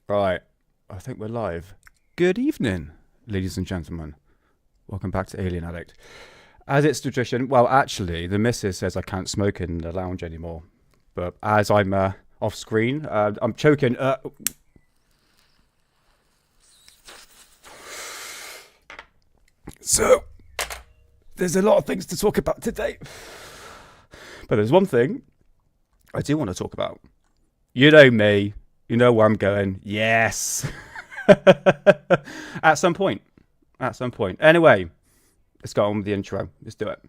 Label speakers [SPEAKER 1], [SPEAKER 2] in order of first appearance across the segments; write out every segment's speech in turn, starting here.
[SPEAKER 1] Right, I think we're live. Good evening, ladies and gentlemen. Welcome back to Alien Addict. As it's tradition, well, actually, the missus says I can't smoke in the lounge anymore. But as I'm off screen, I'm choking. So, there's a lot of things to talk about today. But there's one thing I do want to talk about. You know me. You know where I'm going. Yes. At some point. At some point. Anyway, let's go on with the intro. Let's do it.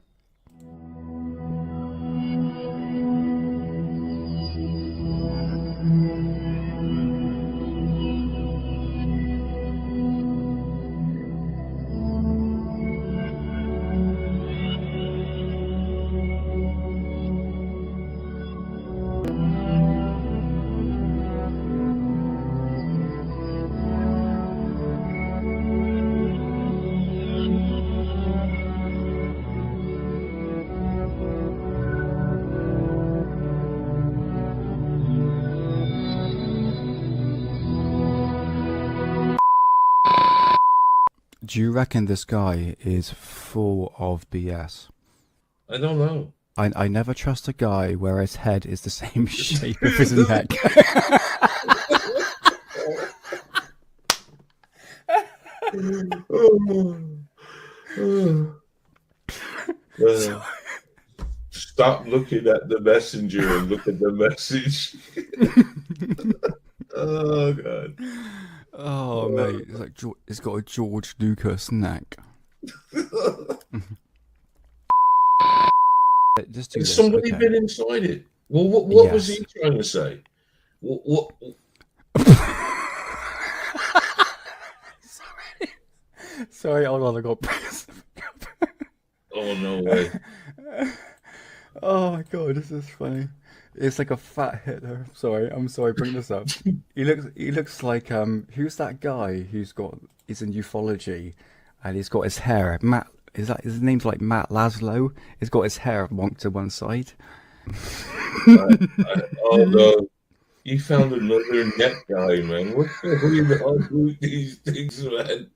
[SPEAKER 1] Do you reckon this guy is full of BS?
[SPEAKER 2] I don't know.
[SPEAKER 1] I never trust a guy where his head is the same shape as his neck.
[SPEAKER 2] Stop looking at the messenger and look at the message. Oh God.
[SPEAKER 1] Oh mate, it's like it's got a George Lucas neck. Just do
[SPEAKER 2] Has
[SPEAKER 1] this,
[SPEAKER 2] somebody
[SPEAKER 1] okay.
[SPEAKER 2] been inside it? Well, what was
[SPEAKER 1] Yes.
[SPEAKER 2] he trying to say? What?
[SPEAKER 1] Sorry, hold on, I got
[SPEAKER 2] Oh no way!
[SPEAKER 1] Oh my god, this is funny. It's like a fat Hitler. I'm sorry, bring this up. He looks like who's that guy he's in ufology and he's got his hair Matt, is that his name's like Matt Laszlo? He's got his hair wonked to one side.
[SPEAKER 2] Oh no! You found another net guy, man. What's going on with these things, man?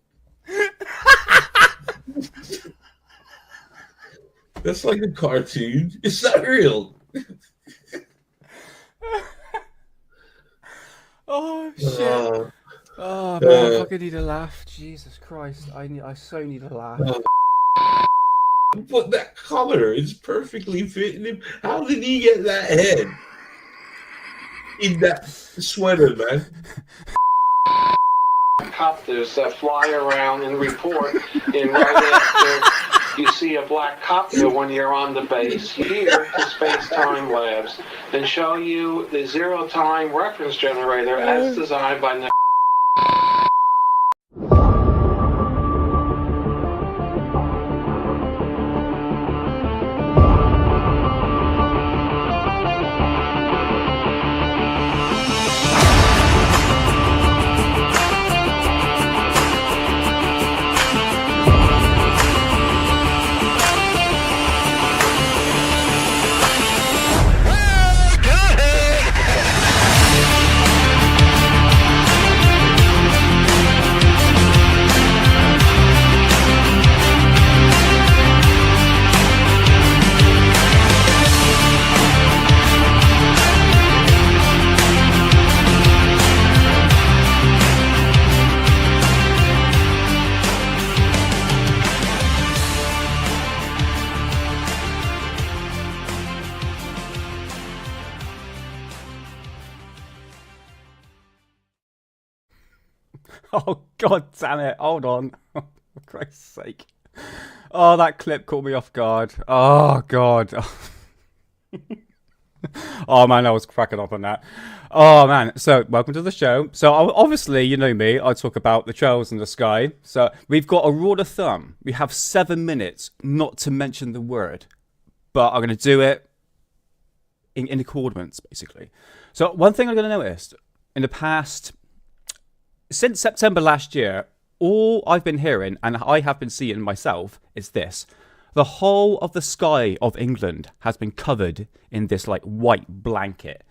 [SPEAKER 2] That's like a cartoon. It's not real.
[SPEAKER 1] Oh shit. Oh man, I fucking need a laugh. Jesus Christ. I so need a laugh.
[SPEAKER 2] But that color is perfectly fitting him. How did he get that head in that sweater, man?
[SPEAKER 3] Copters that fly around and report in right after you see a black copter when you're on the base here to Space-Time Labs and show you the zero-time reference generator as designed by
[SPEAKER 1] Oh god damn it. Hold on. For Christ's sake. Oh, that clip caught me off guard. Oh god. Oh man, I was cracking up on that. Oh man, so welcome to the show. So obviously, you know me, I talk about the trails in the sky. So we've got a rule of thumb. We have 7 minutes not to mention the word. But I'm going to do it in accordance, basically. So one thing I'm going to notice, in the past, since September last year, all I've been hearing, and I have been seeing myself, is this. The whole of the sky of England has been covered in this like white blanket.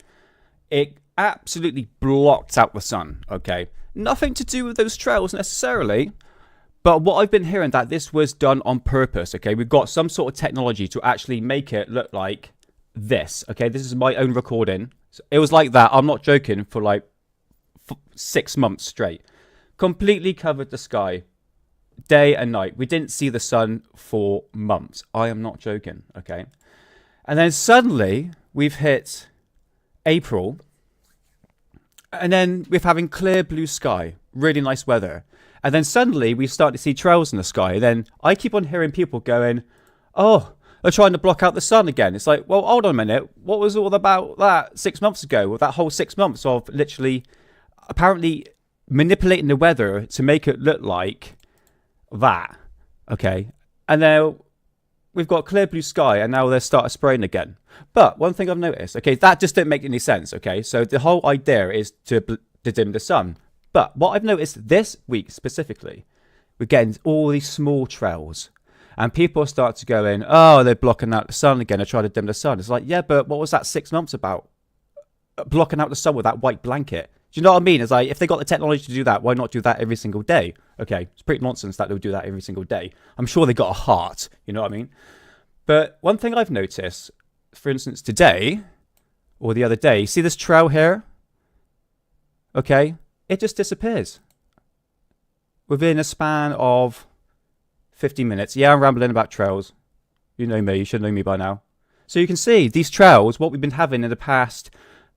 [SPEAKER 1] it absolutely blocked out the sun, okay? Nothing to do with those trails necessarily, but what I've been hearing that this was done on purpose, okay? We've got some sort of technology to actually make it look like this, okay? This is my own recording. So it was like that, I'm not joking, for like 6 months straight. Completely covered the sky, day and night. We didn't see the sun for months. I am not joking, okay? And then suddenly, we've hit April, and then we're having clear blue sky, really nice weather. And then suddenly, we start to see trails in the sky. And then I keep on hearing people going, oh, they're trying to block out the sun again. It's like, well, hold on a minute. What was all about that 6 months ago? Well, that whole 6 months of literally, apparently, manipulating the weather to make it look like that, okay? And now we've got clear blue sky, and now they started spraying again. But one thing I've noticed, okay, that just didn't make any sense, okay? So the whole idea is to dim the sun. But what I've noticed this week specifically, we're getting all these small trails, and people start to go in, oh, they're blocking out the sun again, they're trying to dim the sun. It's like, yeah, but what was that 6 months about? Blocking out the sun with that white blanket. Do you know what I mean? It's like, if they got the technology to do that, why not do that every single day? Okay, it's pretty nonsense that they'll do that every single day. I'm sure they got a heart, you know what I mean? But one thing I've noticed, for instance, today, or the other day, see this trail here? Okay, it just disappears. Within a span of 50 minutes. Yeah, I'm rambling about trails. You know me, you should know me by now. So you can see, these trails, what we've been having in the past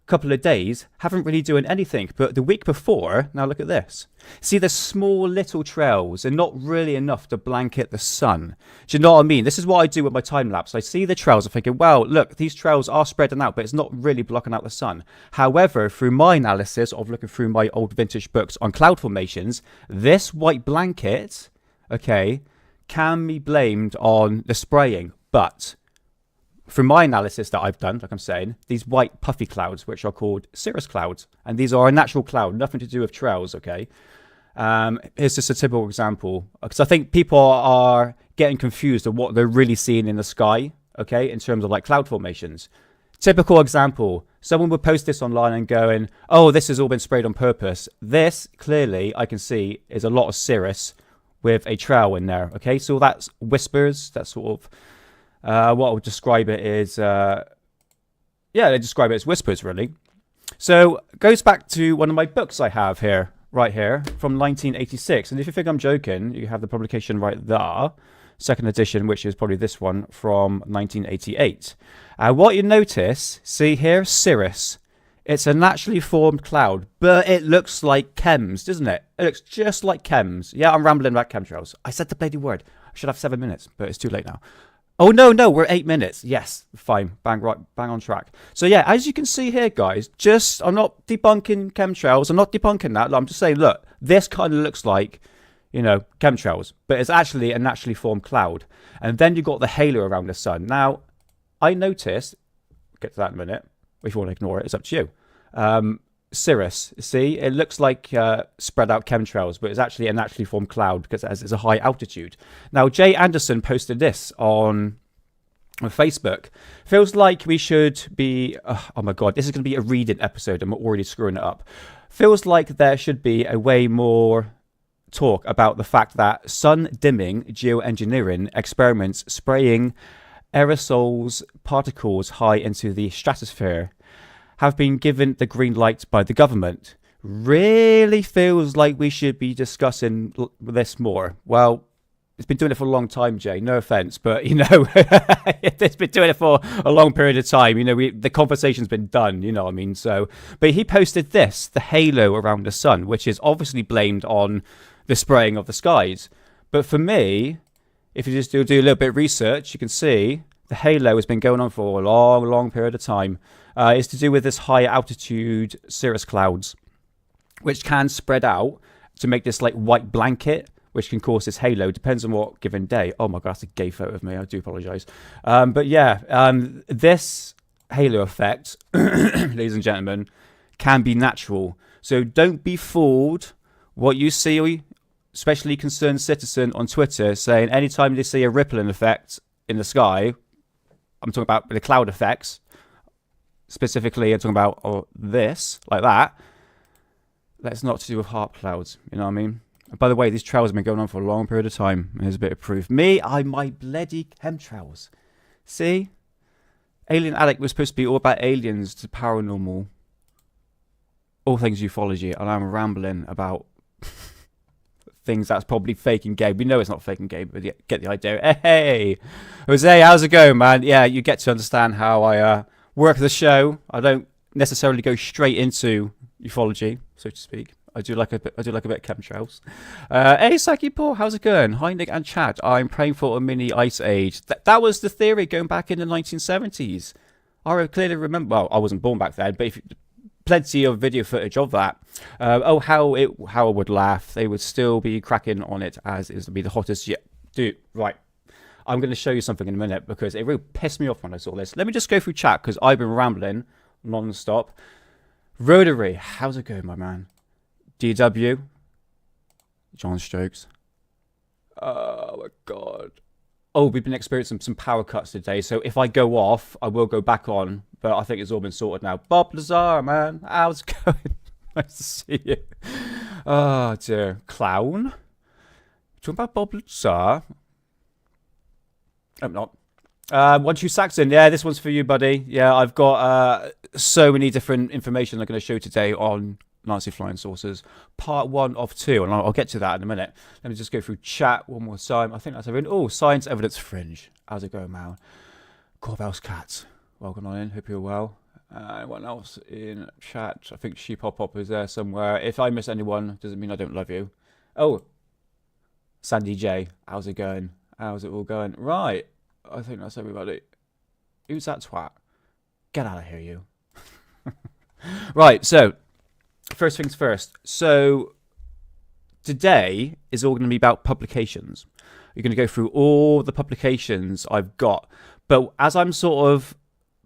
[SPEAKER 1] couple of days, haven't really doing anything. But the week before, now look at this. See the small little trails and not really enough to blanket the sun. Do you know what I mean? This is what I do with my time lapse. I see the trails, I'm thinking, well, look, these trails are spreading out, but it's not really blocking out the sun. However, through my analysis of looking through my old vintage books on cloud formations, this white blanket, okay, can be blamed on the spraying. But from my analysis that I've done, like I'm saying, these white puffy clouds, which are called cirrus clouds, and these are a natural cloud, nothing to do with trails, okay? Here's just a typical example, because I think people are getting confused of what they're really seeing in the sky, okay, in terms of like cloud formations. Typical example, someone would post this online and going, oh, this has all been sprayed on purpose. This, clearly, I can see, is a lot of cirrus with a trail in there, okay? So that's whispers, that's sort of, what I would describe it is, they describe it as whispers, really. So it goes back to one of my books I have here, right here, from 1986. And if you think I'm joking, you have the publication right there, second edition, which is probably this one from 1988. What you notice, see here, cirrus. It's a naturally formed cloud, but it looks like chems, doesn't it? It looks just like chems. Yeah, I'm rambling about chemtrails. I said the bloody word. I should have 7 minutes, but it's too late now. Oh, no, we're 8 minutes. Yes, fine. Bang on track. So, yeah, as you can see here, guys, I'm not debunking chemtrails. I'm not debunking that. I'm just saying, look, this kind of looks like, chemtrails, but it's actually a naturally formed cloud. And then you've got the halo around the sun. Now, I noticed, we'll get to that in a minute. If you want to ignore it, it's up to you. Cirrus, see, it looks like spread out chemtrails, but it's actually a naturally formed cloud because it's a high altitude. Now, Jay Anderson posted this on Facebook. Feels like we should be, oh my God, this is going to be a reading episode. I'm already screwing it up. Feels like there should be a way more talk about the fact that sun dimming geoengineering experiments spraying aerosols particles high into the stratosphere have been given the green light by the government. Really feels like we should be discussing this more. Well, it's been doing it for a long time, Jay. No offense, but it's been doing it for a long period of time. The conversation's been done. You know what I mean? So, but he posted this, the halo around the sun, which is obviously blamed on the spraying of the skies. But for me, if you just do a little bit of research, you can see the halo has been going on for a long, long period of time. It's to do with this high altitude cirrus clouds, which can spread out to make this like white blanket, which can cause this halo. Depends on what given day. Oh my God, that's a gay photo of me. I do apologize. But yeah, this halo effect, ladies and gentlemen, can be natural. So don't be fooled. What you see, especially concerned citizen on Twitter, saying anytime they see a rippling effect in the sky, I'm talking about the cloud effects, Specifically, I'm talking about this, like that. That's not to do with HAARP clouds. You know what I mean? And by the way, these trails have been going on for a long period of time. And here's a bit of proof. My bloody chemtrails. See? Alien Addict was supposed to be all about aliens to paranormal. All things ufology. And I'm rambling about things that's probably fake and gay. We know it's not fake and gay, but you get the idea. Hey, Jose, how's it going, man? Yeah, you get to understand how I work the show. I don't necessarily go straight into ufology, so to speak. I do like a bit of chemtrails. Hey, Saki Paul, how's it going? Hi, Nick and chat. I'm praying for a mini ice age. That was the theory going back in the 1970s. I clearly remember. Well, I wasn't born back then, but plenty of video footage of that. How I would laugh. They would still be cracking on it as is to be the hottest yet. Dude, right. I'm going to show you something in a minute because it really pissed me off when I saw this. Let me just go through chat because I've been rambling non-stop. Rotary, how's it going, my man? DW, John Stokes. Oh my god. Oh, we've been experiencing some power cuts today, so if I go off, I will go back on. But I think it's all been sorted now. Bob Lazar, man, how's it going? Nice to see you. Oh dear, clown. Talking about Bob Lazar. I'm not. 1-2 Saxon, yeah, this one's for you, buddy. Yeah, I've got so many different information I'm going to show today on Nazi flying saucers. Part 1 of 2, and I'll get to that in a minute. Let me just go through chat one more time. I think that's everything. Oh, Science Evidence Fringe. How's it going, Mal? Corval's Cats. Welcome on in. Hope you're well. Anyone else in chat? I think She Pop Pop is there somewhere. If I miss anyone, doesn't mean I don't love you. Oh, Sandy J. How's it going? How's it all going? Right. I think that's everybody. Who's that twat? Get out of here, you. Right, so, first things first. So, today is all going to be about publications. You're going to go through all the publications I've got. But as I'm sort of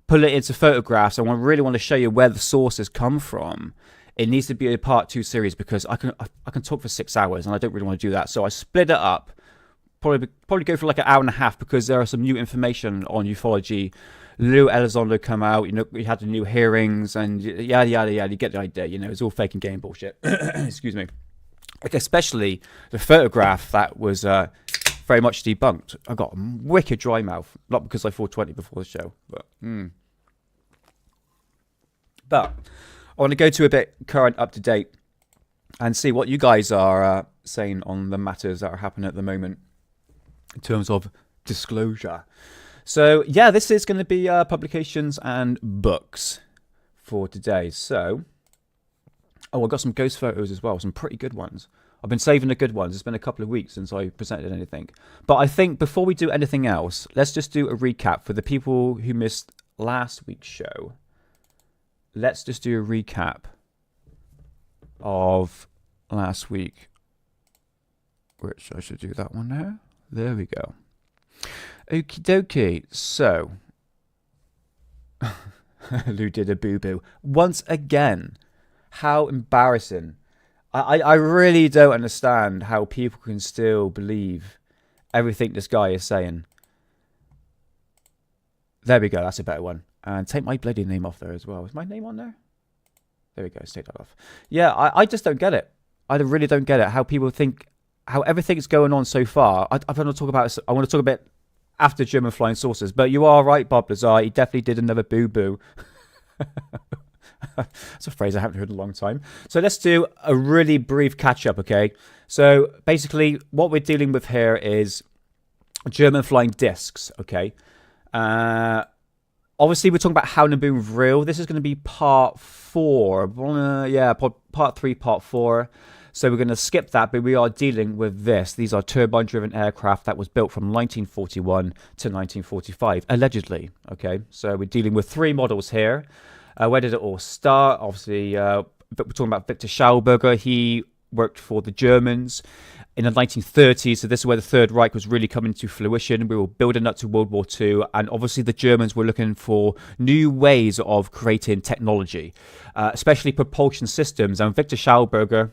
[SPEAKER 1] pulling it into photographs, I really want to show you where the sources come from. It needs to be a part 2 series because I can talk for 6 hours and I don't really want to do that. So I split it up. Probably go for like an hour and a half because there are some new information on ufology. Lou Elizondo come out, you know, we had the new hearings and yada yada yada. You get the idea, you know, it's all fake and game bullshit. Excuse me. Like especially the photograph that was very much debunked. I got a wicked dry mouth, not because I 420 before the show, but But I want to go to a bit current, up to date, and see what you guys are saying on the matters that are happening at the moment in terms of disclosure. So yeah, this is going to be publications and books for today. So, oh, I got some ghost photos as well, some pretty good ones. I've been saving the good ones. It's been a couple of weeks since I presented anything. But I think before we do anything else, let's just do a recap for the people who missed last week's show. Let's just do a recap of last week, which I should do that one now. There we go. Okie dokie. So, Lou did a boo-boo. Once again, how embarrassing. I really don't understand how people can still believe everything this guy is saying. There we go. That's a better one. And take my bloody name off there as well. Is my name on there? There we go. Let's take that off. Yeah, I just don't get it. I really don't get it. How people think, how everything's going on so far. I want to talk about. I want to talk a bit after German flying saucers. But you are right, Bob Lazar. He definitely did another boo-boo. That's a phrase I haven't heard in a long time. So let's do a really brief catch-up, okay? So basically, what we're dealing with here is German flying discs, okay? Obviously, we're talking about how Naboo's real. This is going to be part 4. Part 3, part 4. So we're going to skip that, but we are dealing with this. These are turbine-driven aircraft that was built from 1941 to 1945, allegedly. Okay, so we're dealing with 3 models here. Where did it all start? Obviously, we're talking about Victor Schauberger. He worked for the Germans in the 1930s. So this is where the Third Reich was really coming to fruition. We were building up to World War II. And obviously the Germans were looking for new ways of creating technology, especially propulsion systems. And Victor Schauberger,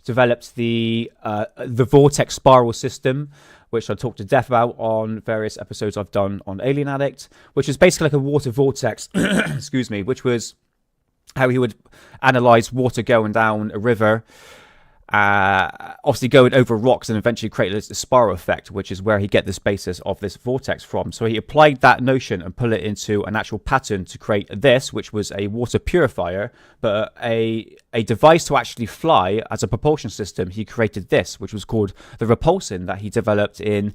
[SPEAKER 1] developed the vortex spiral system, which I talked to death about on various episodes I've done on Alien Addict, which is basically like a water vortex, excuse me, which was how he would analyze water going down a river, obviously going over rocks and eventually create this spiral effect, which is where he get this basis of this vortex from. So he applied that notion and put it into an actual pattern to create this, which was a water purifier, but a device to actually fly as a propulsion system. He created this, which was called the Repulsion, that he developed in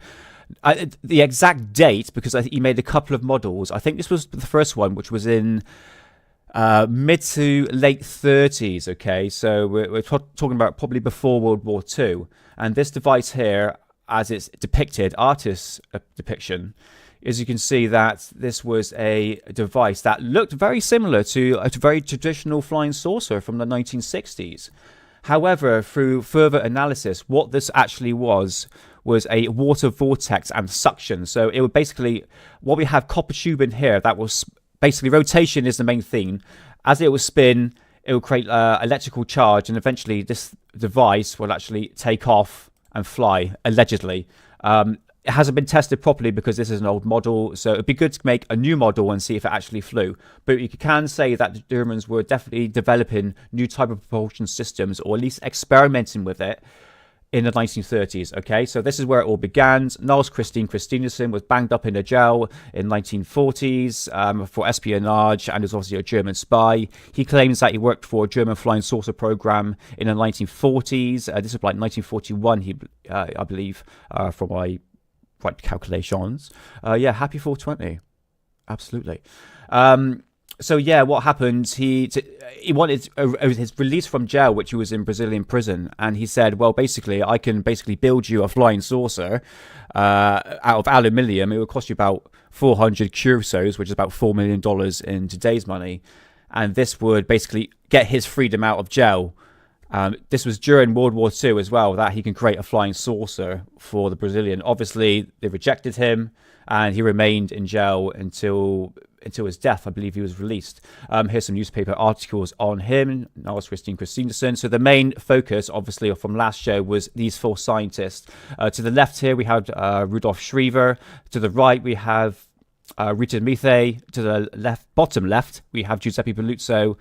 [SPEAKER 1] the exact date, because he made a couple of models. I think this was the first one, which was in mid to late 30s. Okay, so we're talking about probably before World War II. And this device here, as it's depicted, artist's depiction, as you can see that this was a device that looked very similar to a very traditional flying saucer from the 1960s. However, through further analysis, what this actually was a water vortex and suction. So it would basically, what we have copper tube in here, that was basically rotation is the main thing. As it will spin, it will create electrical charge, and eventually this device will actually take off and fly, allegedly. It hasn't been tested properly because this is an old model, so it'd be good to make a new model and see if it actually flew. But you can say that the Germans were definitely developing new type of propulsion systems, or at least experimenting with it, in the 1930s. Okay, so this is where it all began. Niels Christiansen was banged up in a jail in 1940s for espionage, and is obviously a German spy. He claims that he worked for a German flying saucer program in the 1940s. This is like 1941, I believe, from my right calculations. Yeah, happy 420. Absolutely. So yeah, what happened? He wanted his release from jail, which he was in Brazilian prison, and he said, "Well, basically, I can build you a flying saucer out of aluminium. It would cost you about 400 cruces, which is about $4 million in today's money, and this would basically get his freedom out of jail." This was during World War II as well, that he can create a flying saucer for the Brazilian. Obviously, they rejected him, and he remained in jail until his death. I believe he was released. Here's some newspaper articles on him, Niels Christiansen. So the main focus, obviously, from last show was these four scientists. To the left here, we have Rudolf Schriever. To the right, we have Rita Mithe. To the bottom left, we have Giuseppe Belluzzo.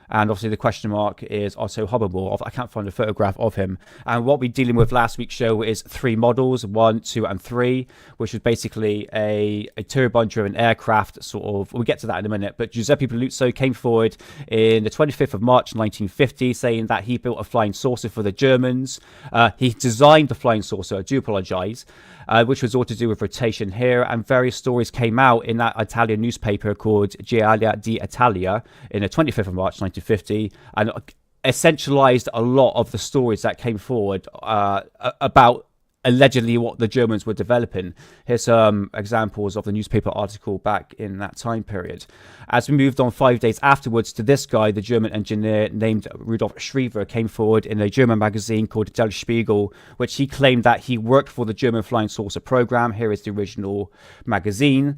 [SPEAKER 1] And obviously the question mark is Otto Hobbermore. I can't find a photograph of him. And what we're dealing with last week's show is 3 models, 1, 2, and 3, which is basically a turbine-driven aircraft, sort of. We'll get to that in a minute. But Giuseppe Belluzzo came forward in the 25th of March, 1950, saying that he built a flying saucer for the Germans. He designed the flying saucer, I do apologise, which was all to do with rotation here. And various stories came out in that Italian newspaper called Gialia d'Italia in the 25th of March, 1950, and essentialized a lot of the stories that came forward about allegedly what the Germans were developing. Here's some examples of the newspaper article back in that time period. As we moved on 5 days afterwards to this guy, the German engineer named Rudolf Schriever came forward in a German magazine called Der Spiegel, which he claimed that he worked for the German flying saucer program. Here is the original magazine.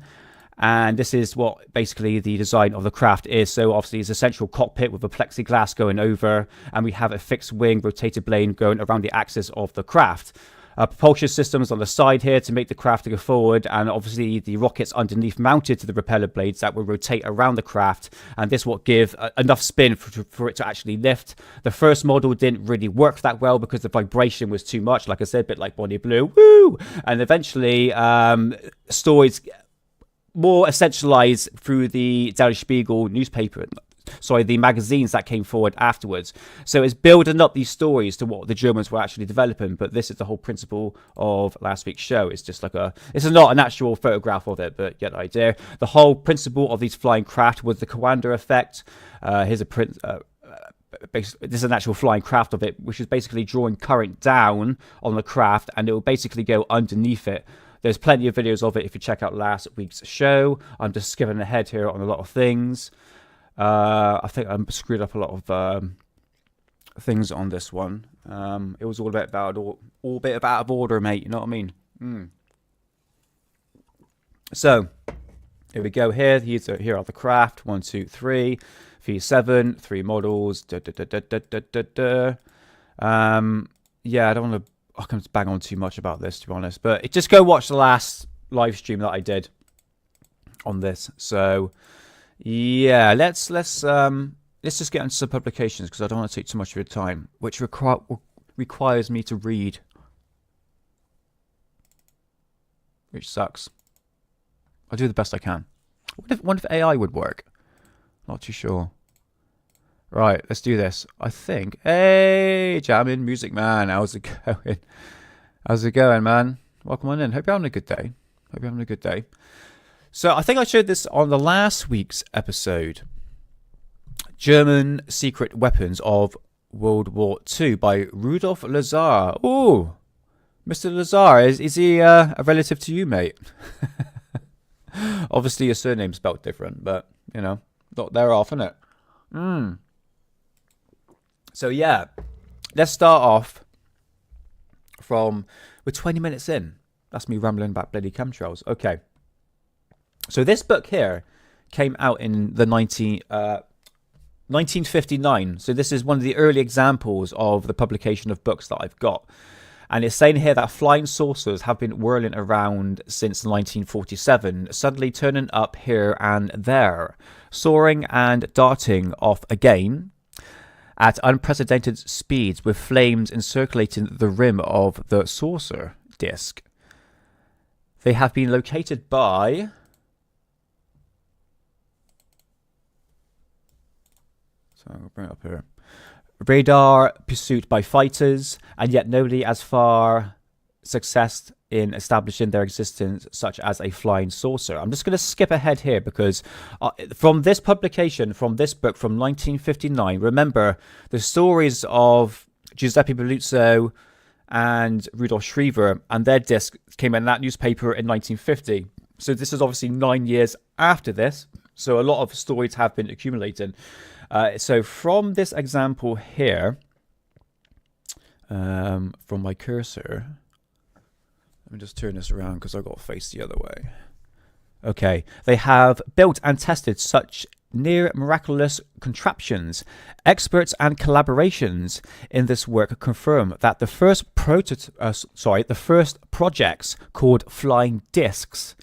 [SPEAKER 1] And this is what basically the design of the craft is. So obviously it's a central cockpit with a plexiglass going over, and we have a fixed wing rotated blade going around the axis of the craft. Propulsion systems on the side here to make the craft go forward, and obviously the rockets underneath mounted to the propeller blades that will rotate around the craft, and this will give enough spin for it to actually lift. The first model didn't really work that well because the vibration was too much, like I said, a bit like Bonnie Blue, woo! And eventually stories more essentialized through the Der Spiegel newspaper, the magazines that came forward afterwards. So it's building up these stories to what the Germans were actually developing, but this is the whole principle of last week's show. It's just like it's not an actual photograph of it, but you get the idea. The whole principle of these flying craft was the Coanda effect. Here's a print. This is an actual flying craft of it, which is basically drawing current down on the craft, and it will basically go underneath it. There's plenty of videos of it if you check out last week's show. I'm just skipping ahead here on a lot of things. I think I screwed up a lot of things on this one. It was all a bit out of order, mate. You know what I mean? So here we go. Here are the craft. 1, 2, 3, V7, 3 models. Yeah, I don't want to bang on too much about this, to be honest. But just go watch the last live stream that I did on this. So yeah, let's just get into some publications because I don't want to take too much of your time, which requires me to read, which sucks. I'll do the best I can. What if AI would work? Not too sure. Right, let's do this. I think. Hey, Jamming Music Man, how's it going? How's it going, man? Welcome on in. Hope you're having a good day. So I think I showed this on the last week's episode. German Secret Weapons of World War II by Rudolf Lazar. Ooh, Mr. Lazar, is he a relative to you, mate? Obviously your surname's spelled different, but, you know, not there off, innit? So yeah, let's start off we're 20 minutes in. That's me rambling about bloody chemtrails. Okay. So this book here came out in the 1959. So this is one of the early examples of the publication of books that I've got. And it's saying here that flying saucers have been whirling around since 1947, suddenly turning up here and there, soaring and darting off again at unprecedented speeds with flames encirculating the rim of the saucer disk. They have been located by... So I'll bring it up here. Radar pursuit by fighters, and yet nobody as far success in establishing their existence, such as a flying saucer. I'm just going to skip ahead here because from this publication, from this book from 1959, remember the stories of Giuseppe Belluzzo and Rudolf Schriever and their disc came in that newspaper in 1950. So this is obviously 9 years after this. So a lot of stories have been accumulating. So from this example here, from my cursor, let me just turn this around because I've got to face the other way. Okay, they have built and tested such near miraculous contraptions. Experts and collaborations in this work confirm that the first projects called flying discs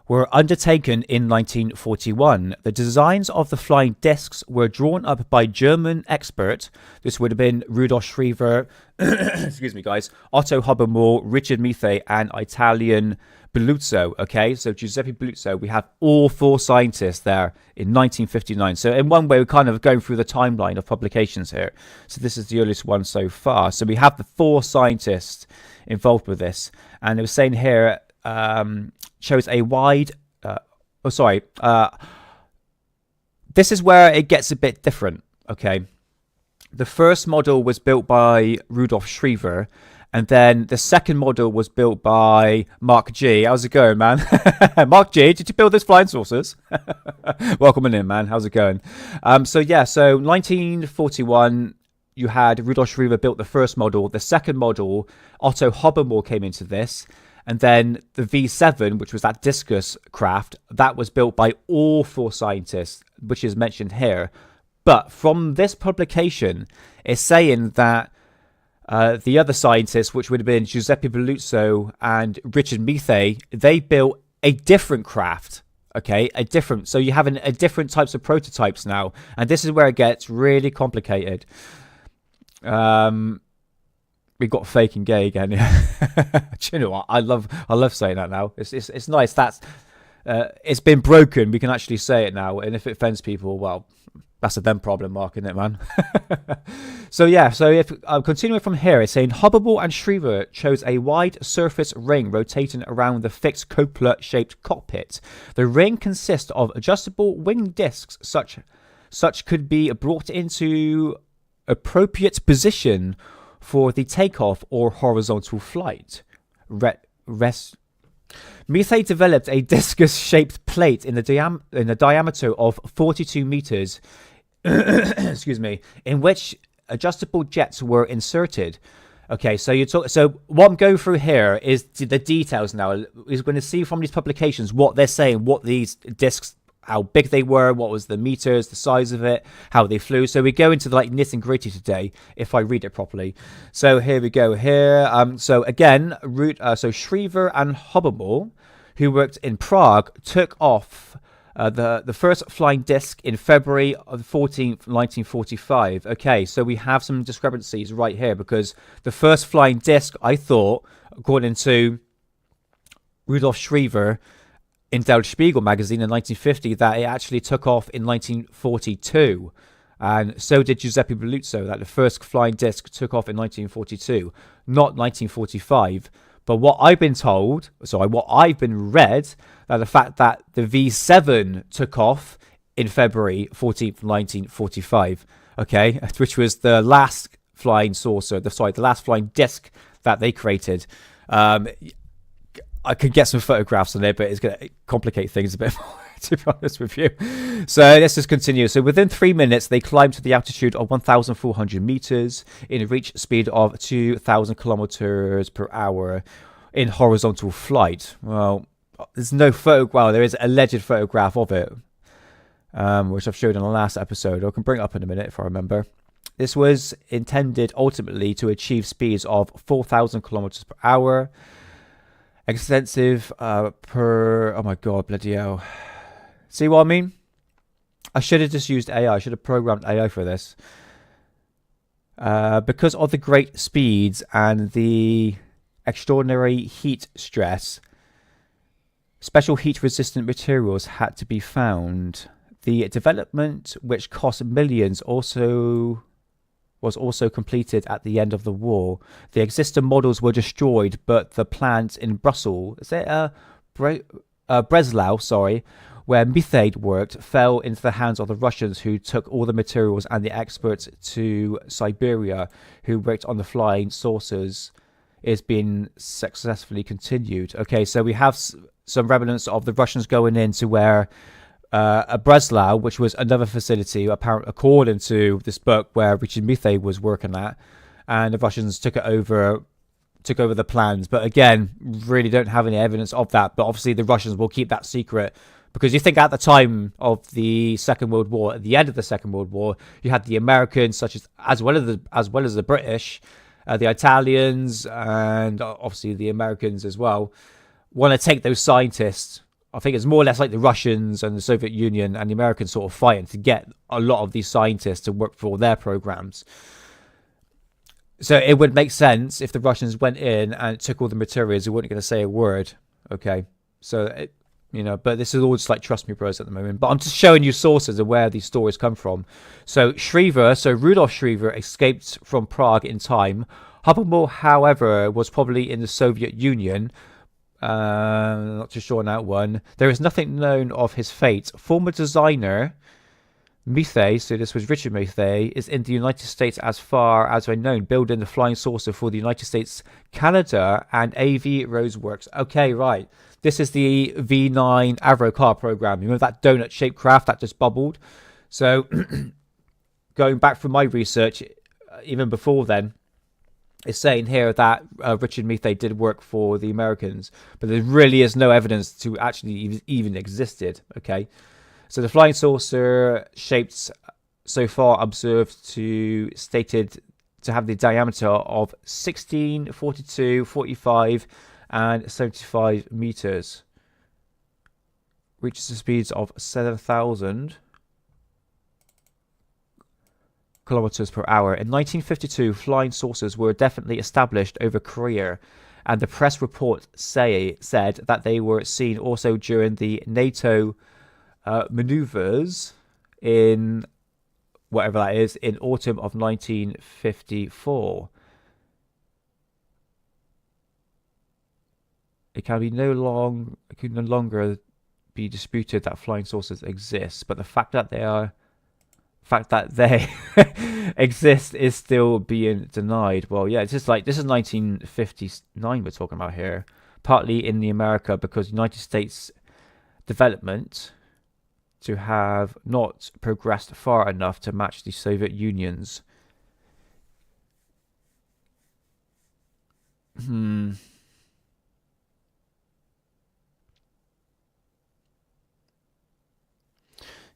[SPEAKER 1] were undertaken in 1941. The designs of the flying discs were drawn up by German expert. This would have been Rudolf Schriever, excuse me, guys, Otto Hobbermoor, Richard Methe, and Italian Belluzzo. Okay, so Giuseppe Belluzzo, we have all four scientists there in 1959. So in one way, we're kind of going through the timeline of publications here. So this is the earliest one so far. So we have the four scientists involved with this. And it was saying here, shows a wide this is where it gets a bit different. Okay, the first model was built by Rudolf Schriever, and then the second model was built by Mark G. How's it going, man? Mark G, did you build those flying saucers? Welcome in, man. How's it going? So 1941, you had Rudolf Schriever built the first model. The second model, Otto Hobbermoor, came into this. And then the V7, which was that discus craft, that was built by all four scientists, which is mentioned here. But from this publication, it's saying that the other scientists, which would have been Giuseppe Belluzzo and Richard Methe, they built a different craft. Okay, so you're having a different types of prototypes now. And this is where it gets really complicated. We got fake and gay again. Do you know what? I love saying that now. It's nice. That's it's been broken. We can actually say it now. And if it offends people, well, that's a them problem, Mark, isn't it, man? So if I'm continuing from here, it's saying Hobbermoor and Schriever chose a wide surface ring rotating around the fixed cupola-shaped cockpit. The ring consists of adjustable wing discs, such could be brought into appropriate position for the takeoff or horizontal flight. Methe developed a discus-shaped plate in the diameter of 42 meters, excuse me, in which adjustable jets were inserted. Okay, so what I'm going through here is the details now. We're going to see from these publications what they're saying, what these discs
[SPEAKER 4] how big they were, what was the meters, the size of it, how they flew. So we go into the like nitty and gritty today, if I read it properly. So here we go. Here, so again, so Schriever and Hobomel, who worked in Prague, took off the first flying disc in February of the 14th, 1945. Okay, so we have some discrepancies right here, because the first flying disc, I thought, according to Rudolf Schriever in Der Spiegel magazine in 1950, that it actually took off in 1942. And so did Giuseppe Belluzzo, that the first flying disc took off in 1942, not 1945. But what I've been told, what I've been read, that the fact that the V7 took off in February 14th, 1945, okay, which was the last flying saucer, the last flying disc that they created. I could get some photographs on it, but it's going to complicate things a bit more, to be honest with you. So let's just continue. So within 3 minutes, they climbed to the altitude of 1,400 meters in a reach speed of 2,000 kilometers per hour in horizontal flight. Well, there's no photo. Well, there is an alleged photograph of it, which I've showed in the last episode. I can bring it up in a minute if I remember. This was intended ultimately to achieve speeds of 4,000 kilometers per hour. Extensive oh my god, bloody hell. See what I mean? I should have just used AI. I should have programmed AI for this. Because of the great speeds and the extraordinary heat stress, special heat-resistant materials had to be found. The development, which cost millions, was also completed at the end of the war. The existing models were destroyed, but the plant in Brussels, Breslau, where Methane worked, fell into the hands of the Russians, who took all the materials, and the experts to Siberia, who worked on the flying saucers, is being successfully continued. Okay, so we have some remnants of the Russians going into where Breslau, which was another facility, according to this book, where Richard Methane was working at, and the Russians took over the plans. But again, really don't have any evidence of that. But obviously, the Russians will keep that secret, because you think at the time of the Second World War, at the end of the Second World War, you had the Americans, as well as the British, the Italians, and obviously the Americans as well, want to take those scientists. I think it's more or less like the Russians and the Soviet Union and the Americans sort of fighting to get a lot of these scientists to work for their programs. So it would make sense if the Russians went in and took all the materials, they weren't going to say a word. Okay. So, but this is all just like trust me bros at the moment. But I'm just showing you sources of where these stories come from. So Rudolf Schriever escaped from Prague in time. Hubble, however, was probably in the Soviet Union. Not too sure on that one. There is nothing known of his fate. Former designer Methane, so this was Richard Methane, is in the United States as far as I know, building the flying saucer for the United States, Canada, and AV Roseworks. Okay, right. This is the V9 Avro car program. You remember that donut-shaped craft that just bubbled? So, going back from my research, even before then, it's saying here that Richard Methane did work for the Americans, but there really is no evidence to actually even existed. Okay, so the flying saucer shaped so far observed stated to have the diameter of 16, 42, 45, and 75 meters. Reaches the speeds of 7,000 kilometers per hour. In 1952, flying saucers were definitely established over Korea, and the press report said that they were seen also during the NATO maneuvers in whatever that is in autumn of 1954. It can no longer be disputed that flying saucers exist, but the fact that they exist is still being denied. Well, yeah, it's just like this is 1959 we're talking about here, partly in the America because United States development to have not progressed far enough to match the Soviet Union's.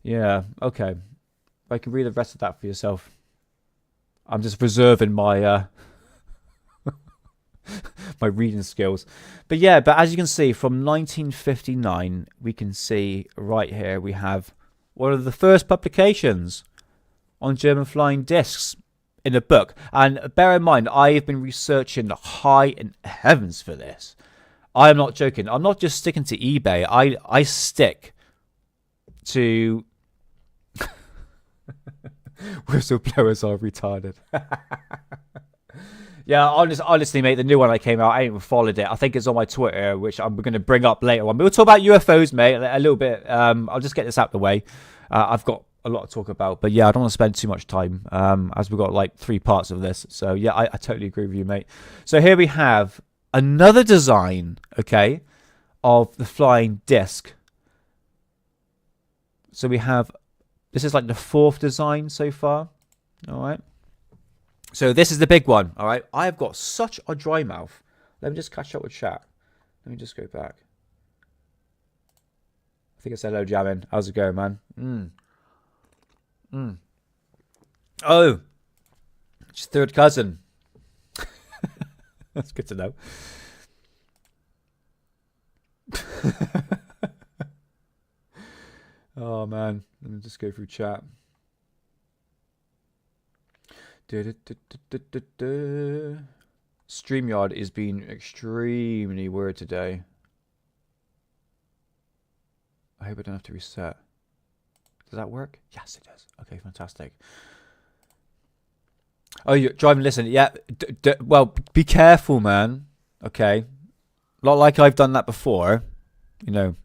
[SPEAKER 4] Yeah, okay. I can read the rest of that for yourself. I'm just reserving my my reading skills. But yeah, but as you can see, from 1959, we can see right here we have one of the first publications on German flying discs in a book. And bear in mind, I have been researching high in heavens for this. I am not joking. I'm not just sticking to eBay. I stick to whistleblowers are retarded. Yeah, honestly, mate, the new one that came out, I ain't even followed it. I think it's on my Twitter, which I'm going to bring up later on. But we'll talk about UFOs, mate, a little bit. I'll just get this out the way. I've got a lot to talk about. But yeah, I don't want to spend too much time, as we've got like 3 parts of this. So yeah, I totally agree with you, mate. So here we have another design, okay, of the flying disc. So we have, this is like the 4th design so far. All right. So this is the big one, all right? I have got such a dry mouth. Let me just catch up with chat. Let me just go back. I think I said hello, Jamin. How's it going, man? Oh, it's 3rd cousin. That's good to know. Oh, man. Let me just go through chat. StreamYard is being extremely weird today. I hope I don't have to reset. Does that work? Yes, it does. Okay, fantastic. Oh, you're driving. Listen, yeah. Well, be careful, man. Okay, not like I've done that before. You know,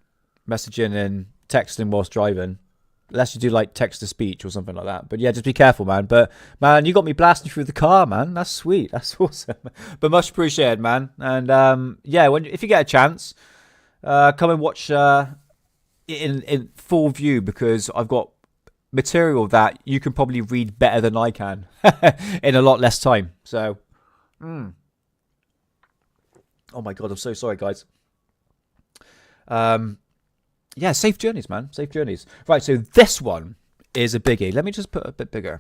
[SPEAKER 4] messaging and texting whilst driving. Unless you do like text to speech or something like that. But yeah, just be careful, man. But man, you got me blasting through the car, man. That's sweet. That's awesome. But much appreciated, man. And yeah, if you get a chance, come and watch in full view, because I've got material that you can probably read better than I can in a lot less time. So, oh my god, I'm so sorry, guys. Yeah, safe journeys, man. Safe journeys. Right, so this one is a biggie. Let me just put it a bit bigger.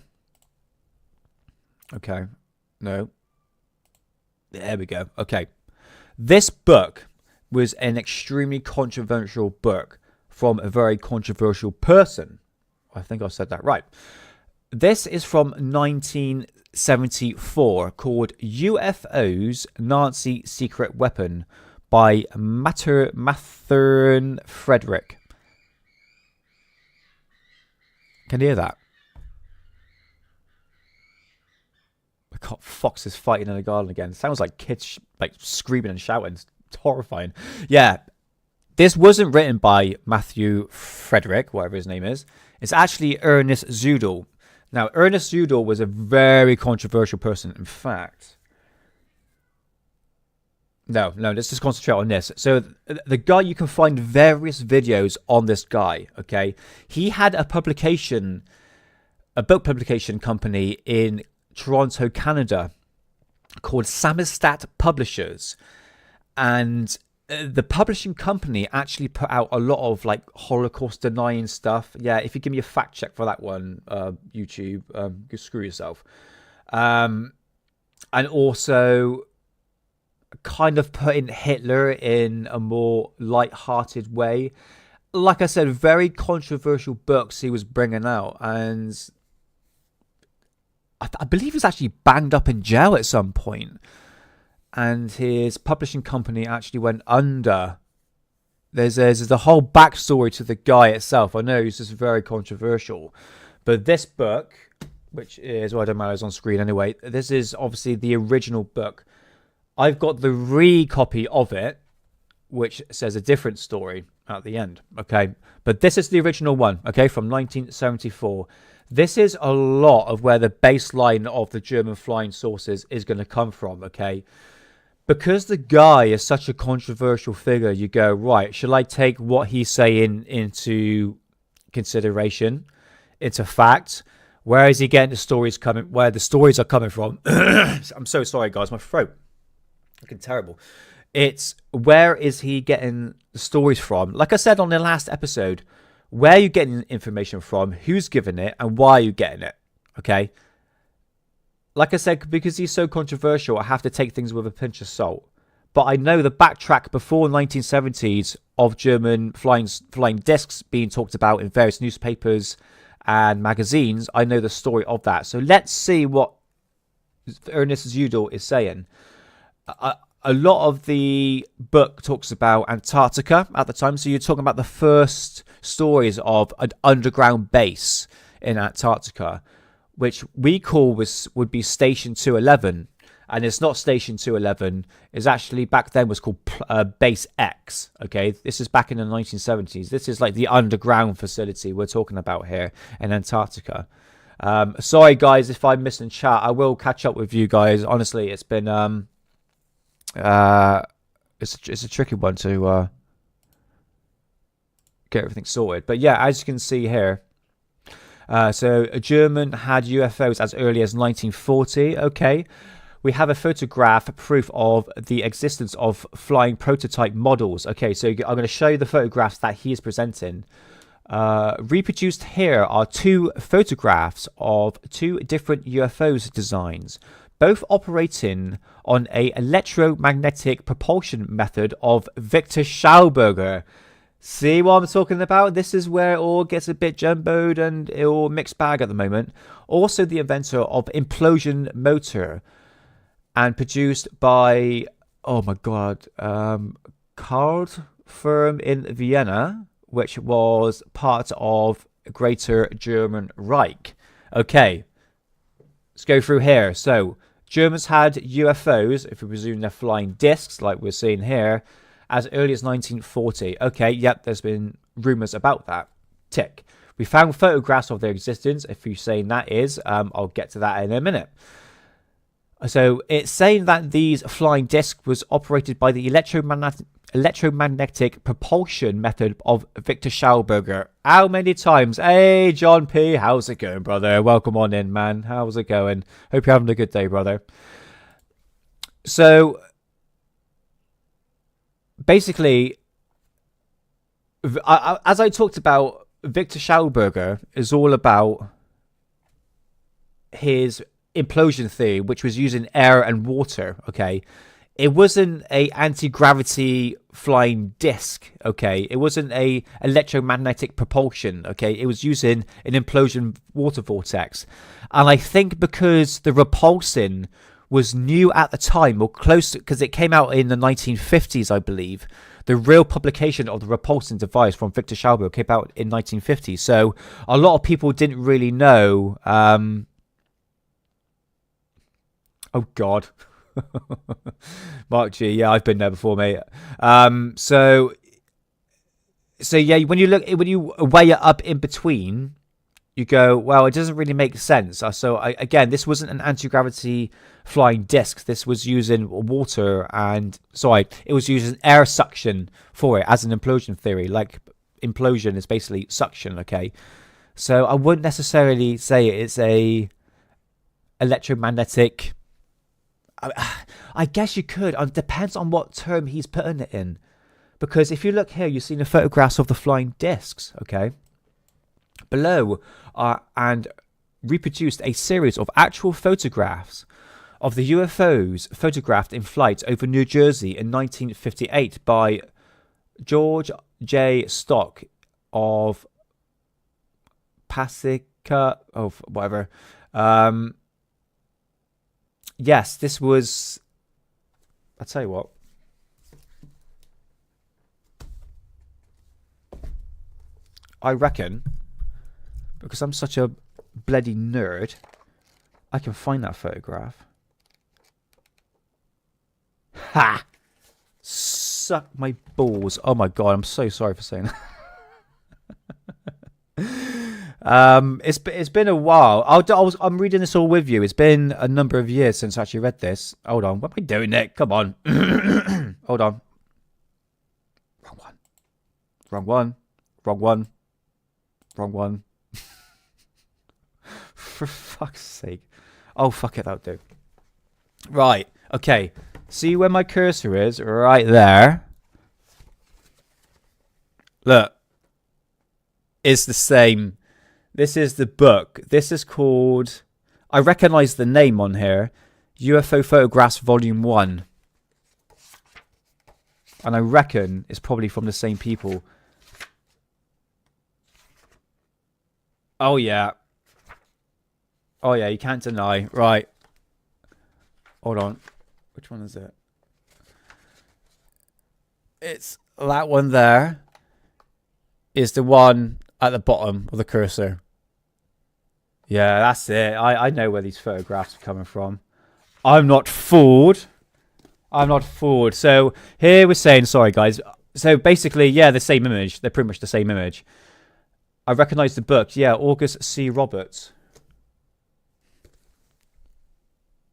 [SPEAKER 4] Okay. No. There we go. Okay. This book was an extremely controversial book from a very controversial person. I think I said that right. This is from 1974, called UFO'S, Nazi Secret Weapon, by Mathern Frederick. Can you hear that? I got foxes fighting in the garden again. It sounds like kids like screaming and shouting. It's horrifying. Yeah, this wasn't written by Matthew Frederick, whatever his name is. It's actually Ernest Zudel. Now, Ernest Zudel was a very controversial person. In fact, No, let's just concentrate on this. So the guy, you can find various videos on this guy, okay? He had a book publication company in Toronto, Canada, called Samizdat Publishers. And the publishing company actually put out a lot of like Holocaust denying stuff. Yeah, if you give me a fact check for that one, YouTube, you screw yourself. And also kind of putting Hitler in a more light-hearted way. Like I said, very controversial books he was bringing out, and I believe he was actually banged up in jail at some point, and his publishing company actually went under. There's the whole backstory to the guy itself. I know he's just very controversial, but this book, which is, well, I don't matter, it's on screen anyway. This is obviously the original book. I've got the re-copy of it, which says a different story at the end, okay? But this is the original one, okay, from 1974. This is a lot of where the baseline of the German flying saucers is going to come from, okay? Because the guy is such a controversial figure, you go, right, shall I take what he's saying into consideration, into fact? Where is he getting the stories coming, where the stories are coming from? I'm so sorry, guys, my throat. Looking terrible. It's where is he getting the stories from? Like I said on the last episode, where you're getting information from, who's giving it, and why you're getting it. Okay. Like I said, because he's so controversial, I have to take things with a pinch of salt. But I know the backtrack before 1970s of German flying discs being talked about in various newspapers and magazines. I know the story of that. So let's see what Ernest Zudel is saying. A lot of the book talks about Antarctica at the time. So you're talking about the first stories of an underground base in Antarctica, which we call would be Station 211. And it's not Station 211. It's actually, back then, was called Base X. Okay, this is back in the 1970s. This is like the underground facility we're talking about here in Antarctica. Sorry, guys, if I missed in chat. I will catch up with you guys. Honestly, it's been it's a tricky one to get everything sorted. But yeah, as you can see here. So a German had UFOs as early as 1940. Okay. We have a photograph proof of the existence of flying prototype models. Okay, so I'm going to show you the photographs that he is presenting. Reproduced here are two photographs of two different UFOs designs, both operating on a electromagnetic propulsion method of Victor Schauberger. See what I'm talking about? This is where it all gets a bit jumbled and it all mixed bag at the moment. Also the inventor of implosion motor, and produced by, oh my god, Carl firm in Vienna, which was part of Greater German Reich. Okay, let's go through here. So, Germans had UFOs, if we presume they're flying discs, like we're seeing here, as early as 1940. Okay, yep, there's been rumours about that. Tick. We found photographs of their existence. If you're saying that is, I'll get to that in a minute. So it's saying that these flying discs was operated by the electromagnetic propulsion method of Victor Schauberger. How many times? Hey, John P. How's it going, brother? Welcome on in, man. How's it going? Hope you're having a good day, brother. So, basically, as I talked about, Victor Schauberger is all about his implosion theory, which was using air and water. Okay, it wasn't a anti-gravity flying disc. Okay, it wasn't a electromagnetic propulsion. Okay, it was using an implosion water vortex, and I think because the repulsing was new at the time, or close, because it came out in the 1950s, I believe. The real publication of the repulsing device from Victor Schauberger came out in 1950. So a lot of people didn't really know. Oh, God. Mark G. Yeah, I've been there before, mate. So yeah, when you weigh it up in between, you go, well, it doesn't really make sense. Again, this wasn't an anti-gravity flying disc. This was using water it was using air suction for it as an implosion theory. Like, implosion is basically suction, okay? So I wouldn't necessarily say it's a electromagnetic... I guess you could. It depends on what term he's putting it in. Because if you look here, you've seen the photographs of the flying discs, okay? Below and reproduced a series of actual photographs of the UFOs photographed in flight over New Jersey in 1958 by George J. Stock of Pasica, whatever. Yes, this was... I'll tell you what. I reckon, because I'm such a bloody nerd, I can find that photograph. Ha! Suck my balls. Oh my god, I'm so sorry for saying that. It's been a while. I'm reading this all with you. It's been a number of years since I actually read this. Hold on. What am I doing, Nick? Come on. Hold on. Wrong one. Wrong one. Wrong one. Wrong one. For fuck's sake. Oh, fuck it, that'll do. Right. Okay. See where my cursor is? Right there. Look. is the same. This is the book. This is called, I recognize the name on here, UFO Photographs Volume 1. And I reckon it's probably from the same people. Oh, yeah. Oh, yeah, you can't deny. Right. Hold on. Which one is it? It's that one there. Is the one at the bottom of the cursor. Yeah, that's it. I know where these photographs are coming from. I'm not fooled. I'm not fooled. So here we're saying, sorry guys. So basically, yeah, the same image. They're pretty much the same image. I recognize the book. Yeah, August C. Roberts.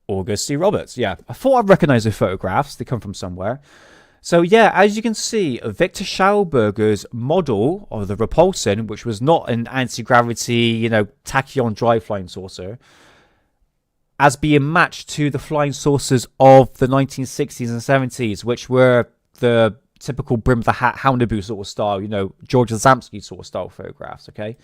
[SPEAKER 4] August C. Roberts. Yeah, I thought I'd recognize the photographs. They come from somewhere. So yeah, as you can see, Victor Schauberger's model of the Repulsion, which was not an anti-gravity, tachyon dry flying saucer, as being matched to the flying saucers of the 1960s and 70s, which were the typical brim of the hat, Houndaboo sort of style, George Zamsky sort of style photographs, okay?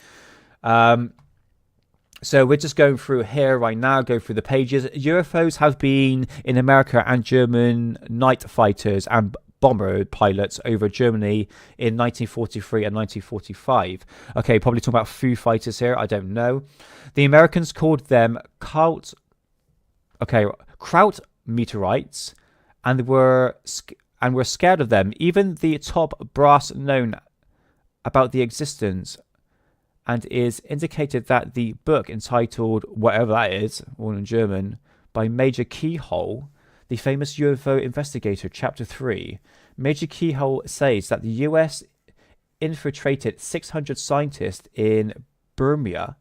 [SPEAKER 4] So we're just going through here right now, go through the pages. UFOs have been in America and German night fighters and bomber pilots over Germany in 1943 and 1945. Okay, probably talking about Foo Fighters here, I don't know. The Americans called them Kraut meteorites and were scared of them. Even the top brass known about the existence and is indicated that the book entitled whatever that is, all in German, by Major Keyhole, the famous UFO investigator, Chapter 3. Major Keyhole says that the US infiltrated 600 scientists in Burma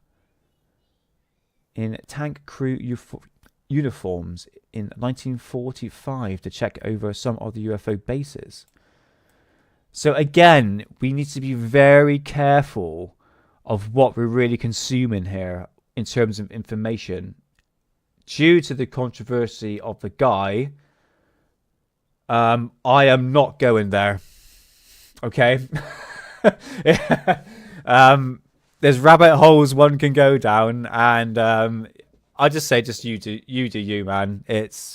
[SPEAKER 4] in tank crew uniforms in 1945 to check over some of the UFO bases. So again, we need to be very careful of what we're really consuming here in terms of information. Due to the controversy of the guy, I am not going there. Okay? There's rabbit holes one can go down, and I just say, just you do you, man. But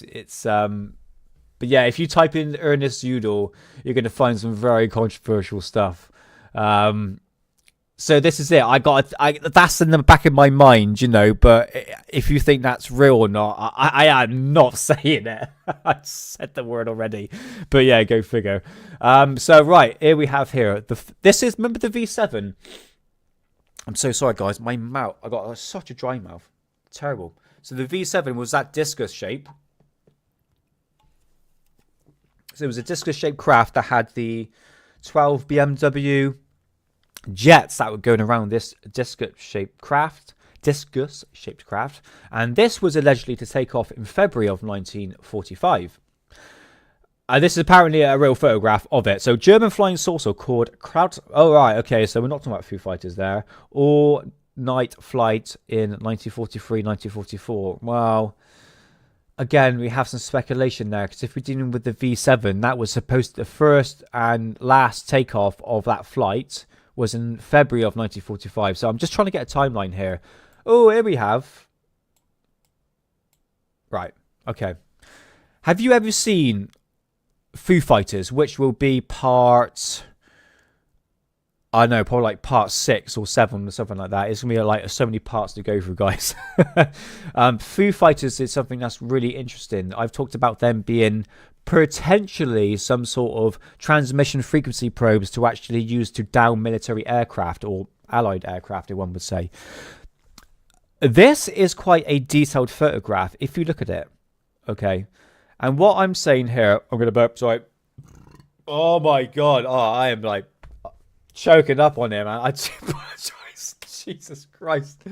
[SPEAKER 4] yeah, if you type in Ernest Udall, you're going to find some very controversial stuff. So this is it. That's in the back of my mind, but if you think that's real or not, I am not saying it. I said the word already. But yeah, go figure. So right, here we have here. Remember the V7? I'm so sorry, guys. My mouth, I got such a dry mouth. Terrible. So the V7 was that discus shape. So it was a discus shaped craft that had the 12 BMW jets that were going around this discus shaped craft, and this was allegedly to take off in February of 1945. This is apparently a real photograph of it. So German flying saucer called Kraut. Oh right, okay. So we're not talking about Foo Fighters there. Or night flight in 1943, 1944. Well, again, we have some speculation there, because if we're dealing with the V7, that was supposed to, the first and last takeoff of that flight was in February of 1945. So I'm just trying to get a timeline here. Oh, here we have. Right. Okay. Have you ever seen Foo Fighters, which will be part, I don't know, probably like part 6 or 7 or something like that. It's going to be like so many parts to go through, guys. Foo Fighters is something that's really interesting. I've talked about them being potentially some sort of transmission frequency probes to actually use to down military aircraft or allied aircraft, if one would say. This is quite a detailed photograph if you look at it. Okay. And what I'm saying here, I'm going to burp, sorry. Oh my God. Oh, I am like choking up on it, man. Jesus Christ.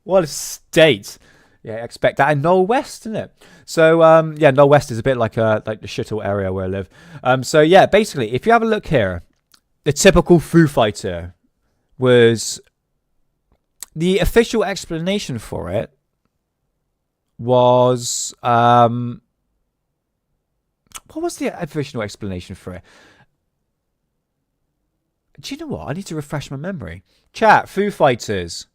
[SPEAKER 4] What a state. Yeah, expect that. And Knoll West, isn't it? So, yeah, Knoll West is a bit like the shithole area where I live. So, yeah, basically, if you have a look here, the typical Foo Fighter was... The official explanation for it was... what was the official explanation for it? Do you know what? I need to refresh my memory. Chat, Foo Fighters.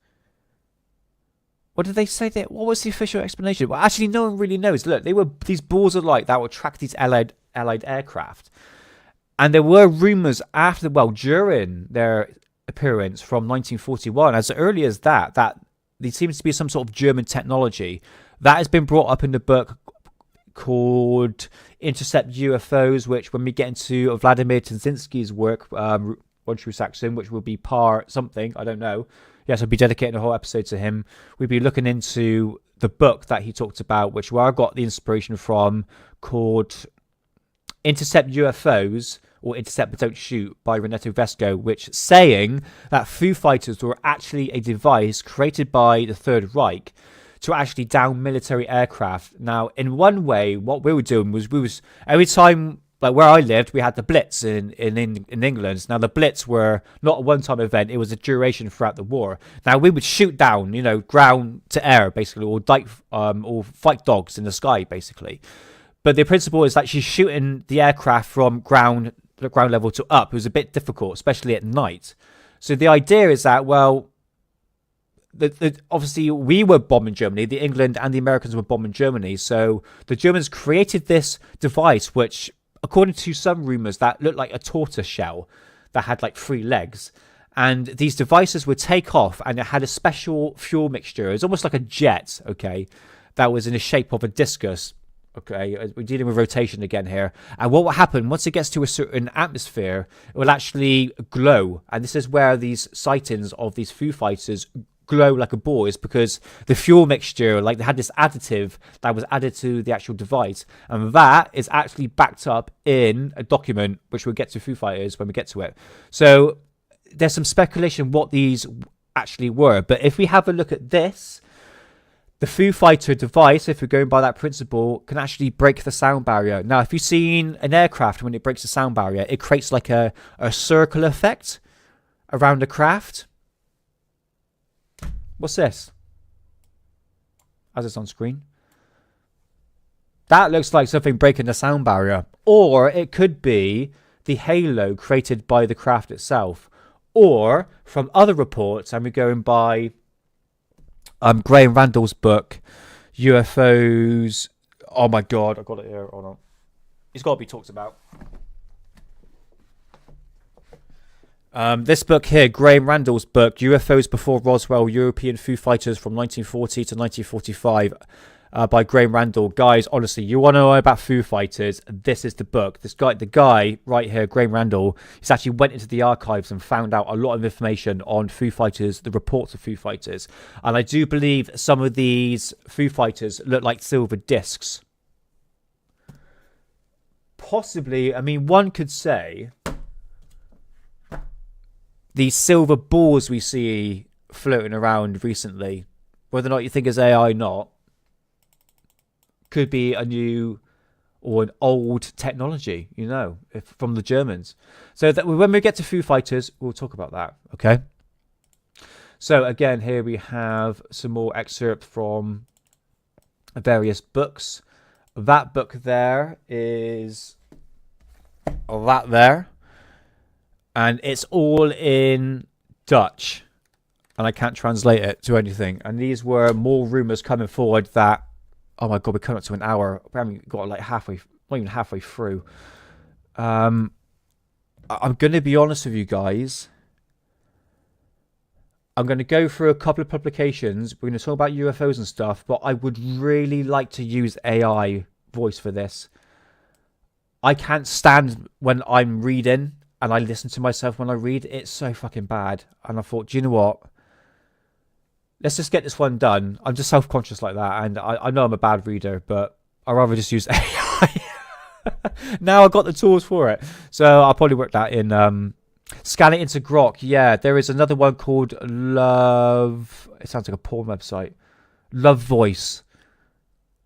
[SPEAKER 4] What did they say there? What was the official explanation? Well, actually, no one really knows. Look, they were these balls of light that would track these allied aircraft. And there were rumours during their appearance from 1941, as early as that there seems to be some sort of German technology that has been brought up in the book called Intercept UFO'S, which when we get into Vladimir Tynczynski's work, One True Saxon, which will be part something, I don't know. Yes, I'll be dedicating a whole episode to him. We'll be looking into the book that he talked about, where I got the inspiration from, called Intercept UFO'S, or Intercept But Don't Shoot, by Renato Vesco, which saying that Foo Fighters were actually a device created by the Third Reich to actually down military aircraft. Now, in one way, what we were doing was every time, like where I lived, we had the Blitz in England. Now, the Blitz were not a one-time event; it was a duration throughout the war. Now, we would shoot down, ground to air, basically, or fight dogs in the sky, basically. But the principle is that she's shooting the aircraft from ground level to up. It was a bit difficult, especially at night. So the idea is that, obviously we were bombing Germany, the England and the Americans were bombing Germany. So the Germans created this device, which, according to some rumors, that looked like a tortoise shell that had like 3 legs. And these devices would take off, and it had a special fuel mixture. It was almost like a jet, okay, that was in the shape of a discus. Okay, we're dealing with rotation again here. And what will happen, once it gets to a certain atmosphere, it will actually glow. And this is where these sightings of these Foo Fighters glow like a ball, is because the fuel mixture, like they had this additive that was added to the actual device. And that is actually backed up in a document, which we'll get to Foo Fighters when we get to it. So there's some speculation what these actually were. But if we have a look at this, the Foo Fighter device, if we're going by that principle, can actually break the sound barrier. Now, if you've seen an aircraft, when it breaks the sound barrier, it creates like a circle effect around the craft. What's this? As it's on screen. That looks like something breaking the sound barrier. Or it could be the halo created by the craft itself. Or, from other reports, and we're going by Graham Randall's book, UFO'S. Oh my god, I got it here. Hold on. It's got to be talked about. This book here, Graham Randall's book, UFO'S Before Roswell, European Foo Fighters from 1940 to 1945, by Graham Randall. Guys, honestly, you want to know about Foo Fighters, this is the book. The guy right here, Graham Randall, he's actually went into the archives and found out a lot of information on Foo Fighters, the reports of Foo Fighters. And I do believe some of these Foo Fighters look like silver discs. Possibly, I mean, one could say these silver balls we see floating around recently, whether or not you think it's AI or not, could be a new or an old technology, from the Germans. So that when we get to Foo Fighters, we'll talk about that, okay? So again, here we have some more excerpts from various books. That book there is that there. And it's all in Dutch. And I can't translate it to anything. And these were more rumours coming forward that, oh my god, we're coming up to an hour. We haven't got like halfway, not even halfway through. I'm going to be honest with you guys. I'm going to go through a couple of publications. We're going to talk about UFOs and stuff, but I would really like to use AI voice for this. I can't stand when I'm reading and I listen to myself when I read. It's so fucking bad. And I thought, do you know what? Let's just get this one done. I'm just self-conscious like that. And I know I'm a bad reader, but I'd rather just use AI. Now I've got the tools for it. So I'll probably work that in. Scan it into Grok. Yeah, there is another one called Love. It sounds like a porn website. Love Voice.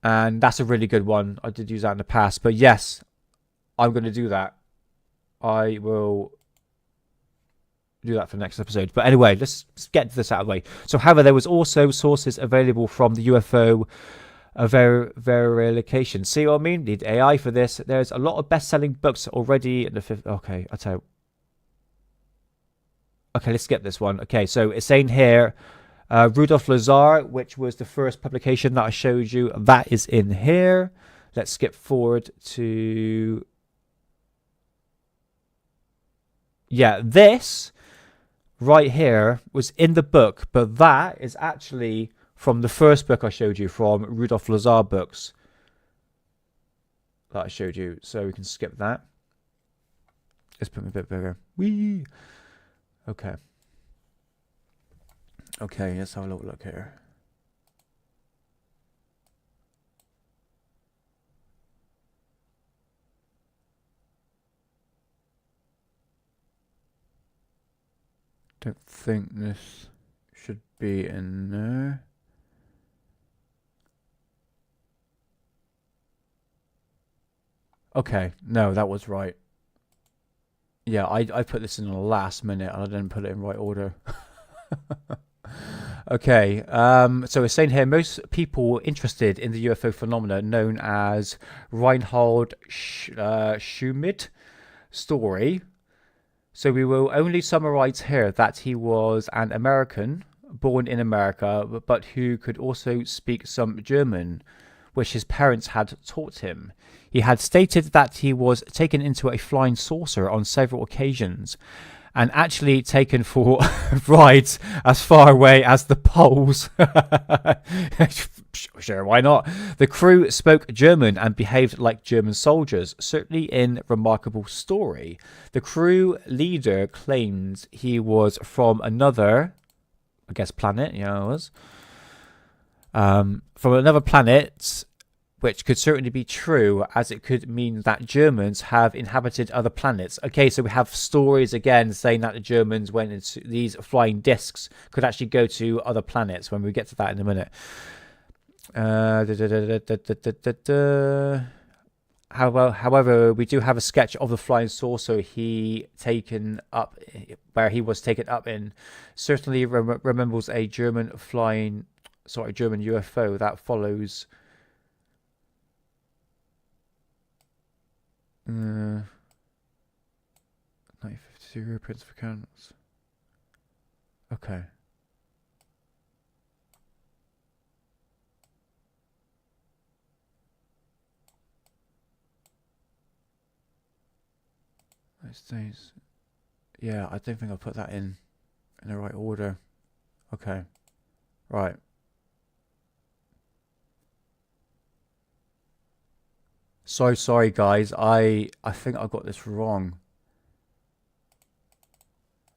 [SPEAKER 4] And that's a really good one. I did use that in the past. But yes, I'm going to do that. I will do that for the next episode. But anyway, let's get this out of the way. So, however, there was also sources available from the UFO verification. See what I mean? Need AI for this. There's a lot of best-selling books already in the fifth. Okay, I'll tell you. Okay, let's skip this one. Okay, so it's saying here, Rudolf Lazar, which was the first publication that I showed you, that is in here. Let's skip forward to... Yeah, this right here was in the book, but that is actually from the first book I showed you, from Rudolf Lazar books that I showed you. So we can skip that. Let's put them a bit bigger. Whee! Okay. Okay, let's have a little look here. Don't think this should be in there. Okay, no, that was right. Yeah, I put this in the last minute and I didn't put it in right order. Okay, so it's saying here, most people interested in the UFO phenomena known as Reinhold Schmidt story. So we will only summarize here that he was an American, born in America, but who could also speak some German, which his parents had taught him. He had stated that he was taken into a flying saucer on several occasions, and actually taken for rides as far away as the poles. Sure, why not? The crew spoke German and behaved like German soldiers, certainly in remarkable story. The crew leader claimed he was from another, I guess, planet, it was. From another planet, which could certainly be true, as it could mean that Germans have inhabited other planets. Okay, so we have stories again saying that the Germans went into these flying discs, could actually go to other planets, when we get to that in a minute. However, we do have a sketch of the flying saucer where he was taken up in. Certainly resembles a German UFO that follows. 1952 Prince of Accounts. Okay. Those days. Yeah, I don't think I'll put that in the right order. Okay. Right. So sorry, guys. I think I got this wrong.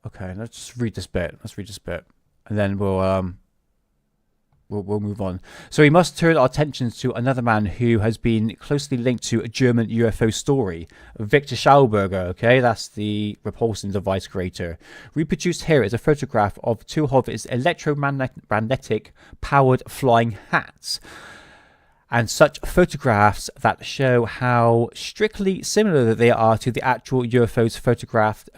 [SPEAKER 4] Okay, let's just read this bit. And then we'll move on. So we must turn our attentions to another man who has been closely linked to a German UFO story, Victor Schauberger. Okay, that's the repulsion device creator. Reproduced here is a photograph of two of his electromagnetic powered flying hats, and such photographs that show how strictly similar they are to the actual UFOs photographed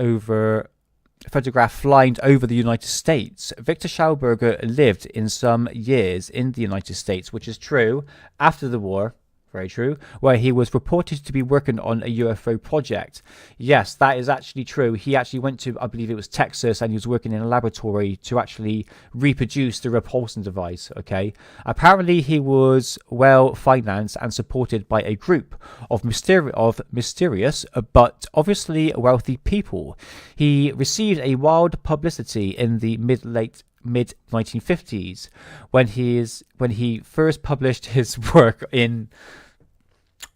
[SPEAKER 4] flying over the United States. Victor Schauberger lived in some years in the United States, which is true, after the war, very true, where he was reported to be working on a UFO project. Yes, that is actually true. He actually went to, I believe it was Texas, and he was working in a laboratory to actually reproduce the repulsion device, okay? Apparently he was well financed and supported by a group of mysterious but obviously wealthy people. He received a wild publicity in the mid 1950s when he first published his work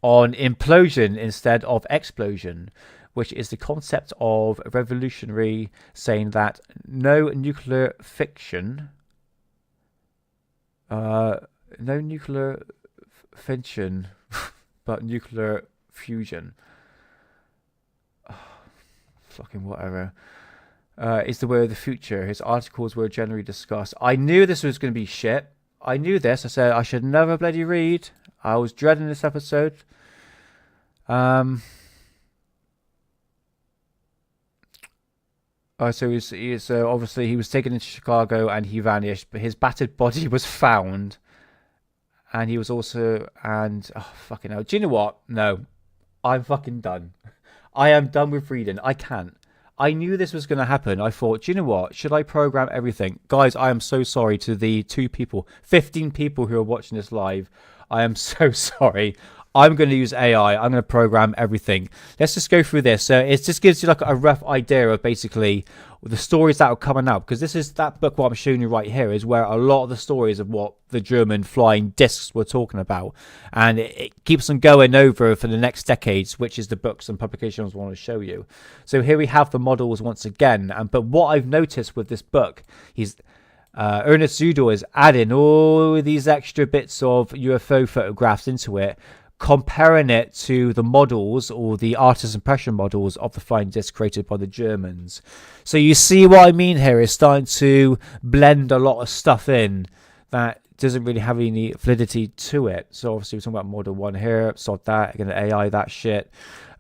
[SPEAKER 4] on implosion instead of explosion, which is the concept of revolutionary, saying that no nuclear fission, but nuclear fusion. Oh, fucking whatever. Is the way of the future. His articles were generally discussed. I knew this was going to be shit. I knew this. I said I should never bloody read. I was dreading this episode. So obviously he was taken into Chicago and he vanished, but his battered body was found, and he was also fucking hell. Do you know what? No, I'm fucking done. I am done with reading. I can't. I knew this was going to happen. I thought, do you know what? Should I program everything? Guys, I am so sorry to the 15 people who are watching this live. I am so sorry. I'm going to use AI. I'm going to program everything. Let's just go through this. So it just gives you like a rough idea of basically the stories that are coming out, because this is that book. What I'm showing you right here is where a lot of the stories of what the German flying discs were talking about, and it keeps them going over for the next decades, which is the books and publications I want to show you. So here we have the models once again, but what I've noticed with this book, Ernest Zudor is adding all these extra bits of UFO photographs into it, comparing it to the models or the artist impression models of the flying disc created by the Germans. So you see what I mean here is starting to blend a lot of stuff in that doesn't really have any validity to it. So obviously we're talking about model 1 here, sod that, again AI that shit.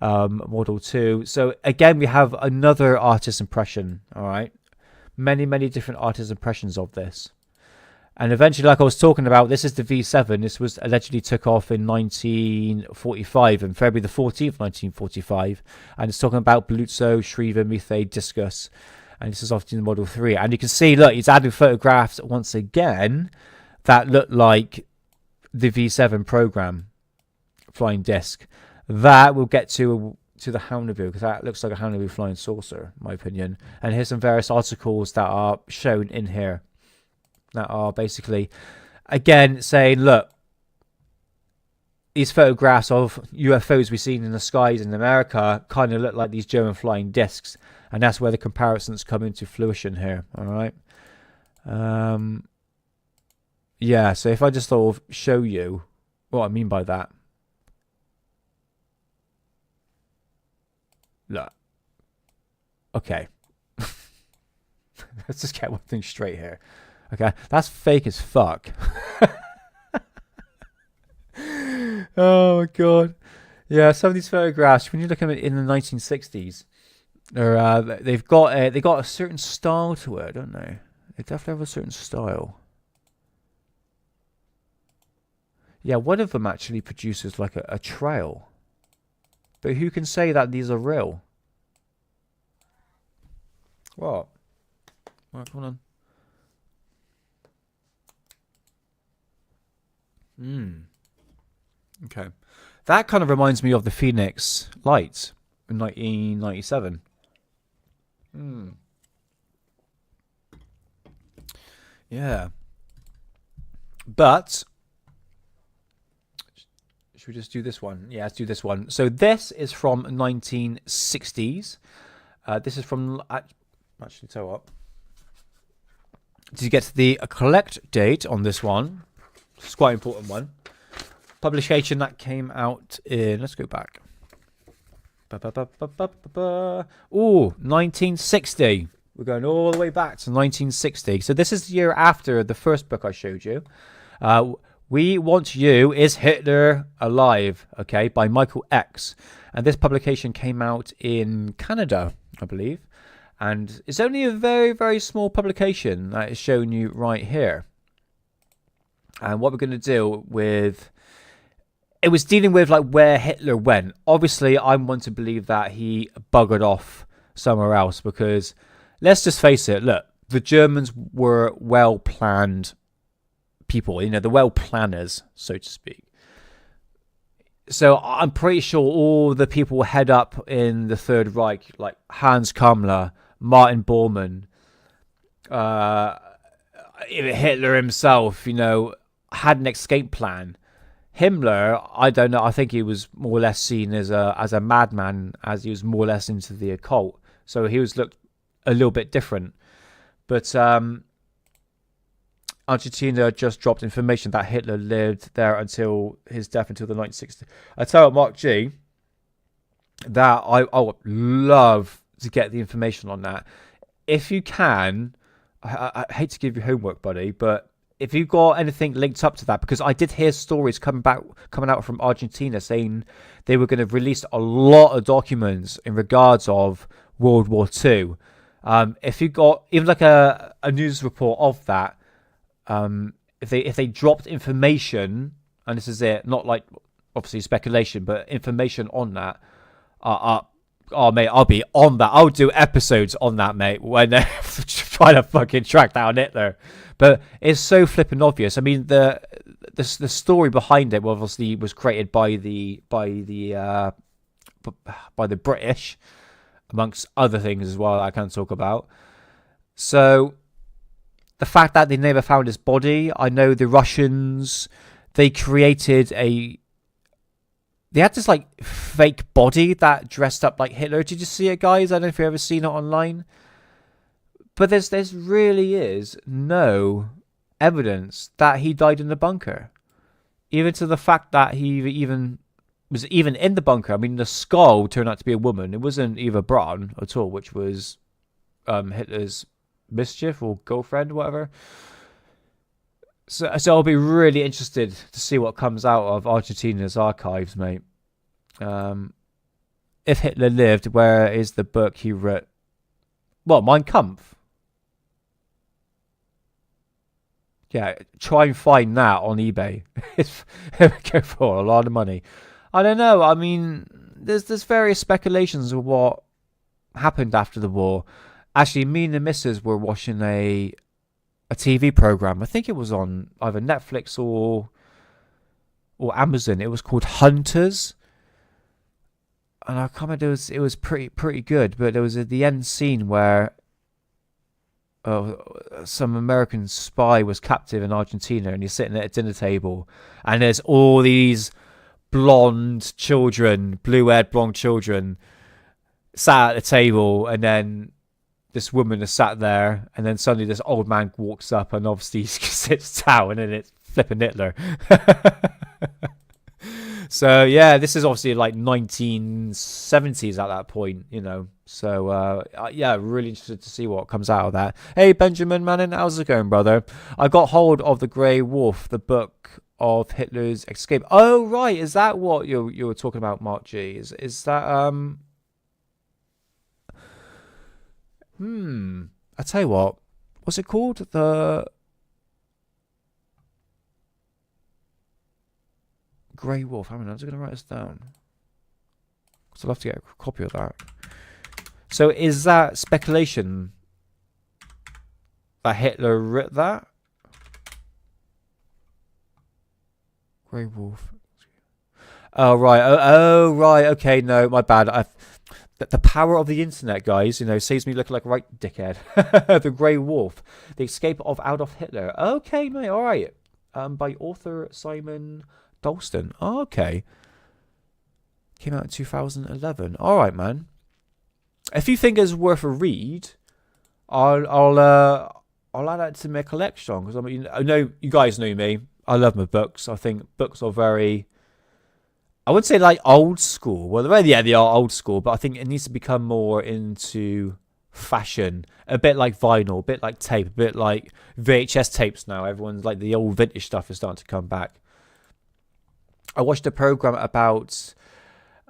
[SPEAKER 4] Model 2. So again we have another artist impression, alright? Many different artist impressions of this. And eventually, like I was talking about, this is the V7. This was allegedly took off in 1945, on February the 14th, 1945. And it's talking about Paluzzo, Shriver, Methane, Discus. And this is often the Model 3. And you can see, look, he's adding photographs once again that look like the V7 program flying disc. That we'll get to the Houndavoo, because that looks like a Houndavoo flying saucer, in my opinion. And here's some various articles that are shown in here, that are basically, again, saying, look, these photographs of UFOs we've seen in the skies in America kind of look like these German flying discs, and that's where the comparisons come into fruition here, all right? Yeah, so if I just sort of show you what I mean by that. Look. Okay. Let's just get one thing straight here. Okay, that's fake as fuck. Oh my god. Yeah, some of these photographs, when you look at them in the 1960s, they've got a certain style to it, don't they? They definitely have a certain style. Yeah, one of them actually produces like a trail. But who can say that these are real? What? Right, come on. Okay. That kind of reminds me of the Phoenix Lights in 1997. Yeah. But should we just do this one? Yeah, let's do this one. So this is from 1960s. This is from, actually, tell you what. To get the collect date on this one, it's quite an important one. Publication that came out in, let's go back. Ooh, 1960. We're going all the way back to 1960. So this is the year after the first book I showed you. We Want You, Is Hitler Alive? Okay, by Michael X. And this publication came out in Canada, I believe. And it's only a very small publication that is showing you right here. And what we're going to deal with, it was dealing with like where Hitler went. Obviously, I'm one to believe that he buggered off somewhere else, because let's just face it, look, the Germans were well-planned people, you know, the well-planners, so to speak. So I'm pretty sure all the people head up in the Third Reich, like Hans Kammler, Martin Bormann, Hitler himself, you know, had an escape plan. Himmler, I don't know, I think he was more or less seen as a madman, as he was more or less into the occult. So he was looked a little bit different. But Argentina just dropped information that Hitler lived there until his death, until the 1960s. I tell you, Mark G, that I would love to get the information on that. If you can, I hate to give you homework, buddy, but if you've got anything linked up to that, because I did hear stories coming out from Argentina saying they were going to release a lot of documents in regards of World War II. If you got even like a news report of that, if they dropped information, and this is it, not like obviously speculation, but information on that, Oh, mate, I'll be on that. I'll do episodes on that, mate, when they're trying to fucking track down Hitler. But it's so flippin' obvious. I mean, the story behind it obviously was created by the British, amongst other things as well that I can't talk about. So the fact that they never found his body, I know the Russians, they created they had this like fake body that dressed up like Hitler. Did you see it, guys? I don't know if you've ever seen it online. But there's really is no evidence that he died in the bunker. Even to the fact that he was even in the bunker. I mean, the skull turned out to be a woman. It wasn't Eva Braun at all, which was Hitler's mischief or girlfriend, whatever. So I'll be really interested to see what comes out of Argentina's archives, mate. If Hitler lived, where is the book he wrote? Well, Mein Kampf. Yeah, try and find that on eBay. It would go for a lot of money. I don't know. I mean, there's various speculations of what happened after the war. Actually, me and the missus were watching a TV program. I think it was on either Netflix or Amazon. It was called Hunters, and I can't remember. It was pretty good. But there was at the end scene where some American spy was captive in Argentina, and he's sitting at a dinner table, and there's all these blonde children, blue-haired blonde children, sat at the table, and then this woman is sat there, and then suddenly this old man walks up, and obviously he sits down, and then it's flipping Hitler. So yeah, this is obviously like 1970s at that point, you know. So yeah, really interested to see what comes out of that. Hey Benjamin Manning, how's it going, brother? I got hold of The Grey Wolf, the book of Hitler's escape. Oh right, is that what you were talking about, Mark G? Is that I tell you what, what's it called? The Grey Wolf. I mean, I'm just going to write this down, because I'd love to get a copy of that. So is that speculation that Hitler wrote that? Grey Wolf. Oh right. Oh right. Okay. No, my bad. The power of the internet, guys, you know, saves me looking like a right dickhead. The Grey Wolf, The Escape of Adolf Hitler. Okay, mate. All right. By author Simon Dalston. Oh, okay. Came out in 2011. All right, man. If you think it's worth a read, I'll add that to my collection, because I mean, I know you guys know me. I love my books. I think books are very, I would say like old school. Well, yeah, they are old school, but I think it needs to become more into fashion. A bit like vinyl, a bit like tape, a bit like VHS tapes now. Everyone's like, the old vintage stuff is starting to come back. I watched a program about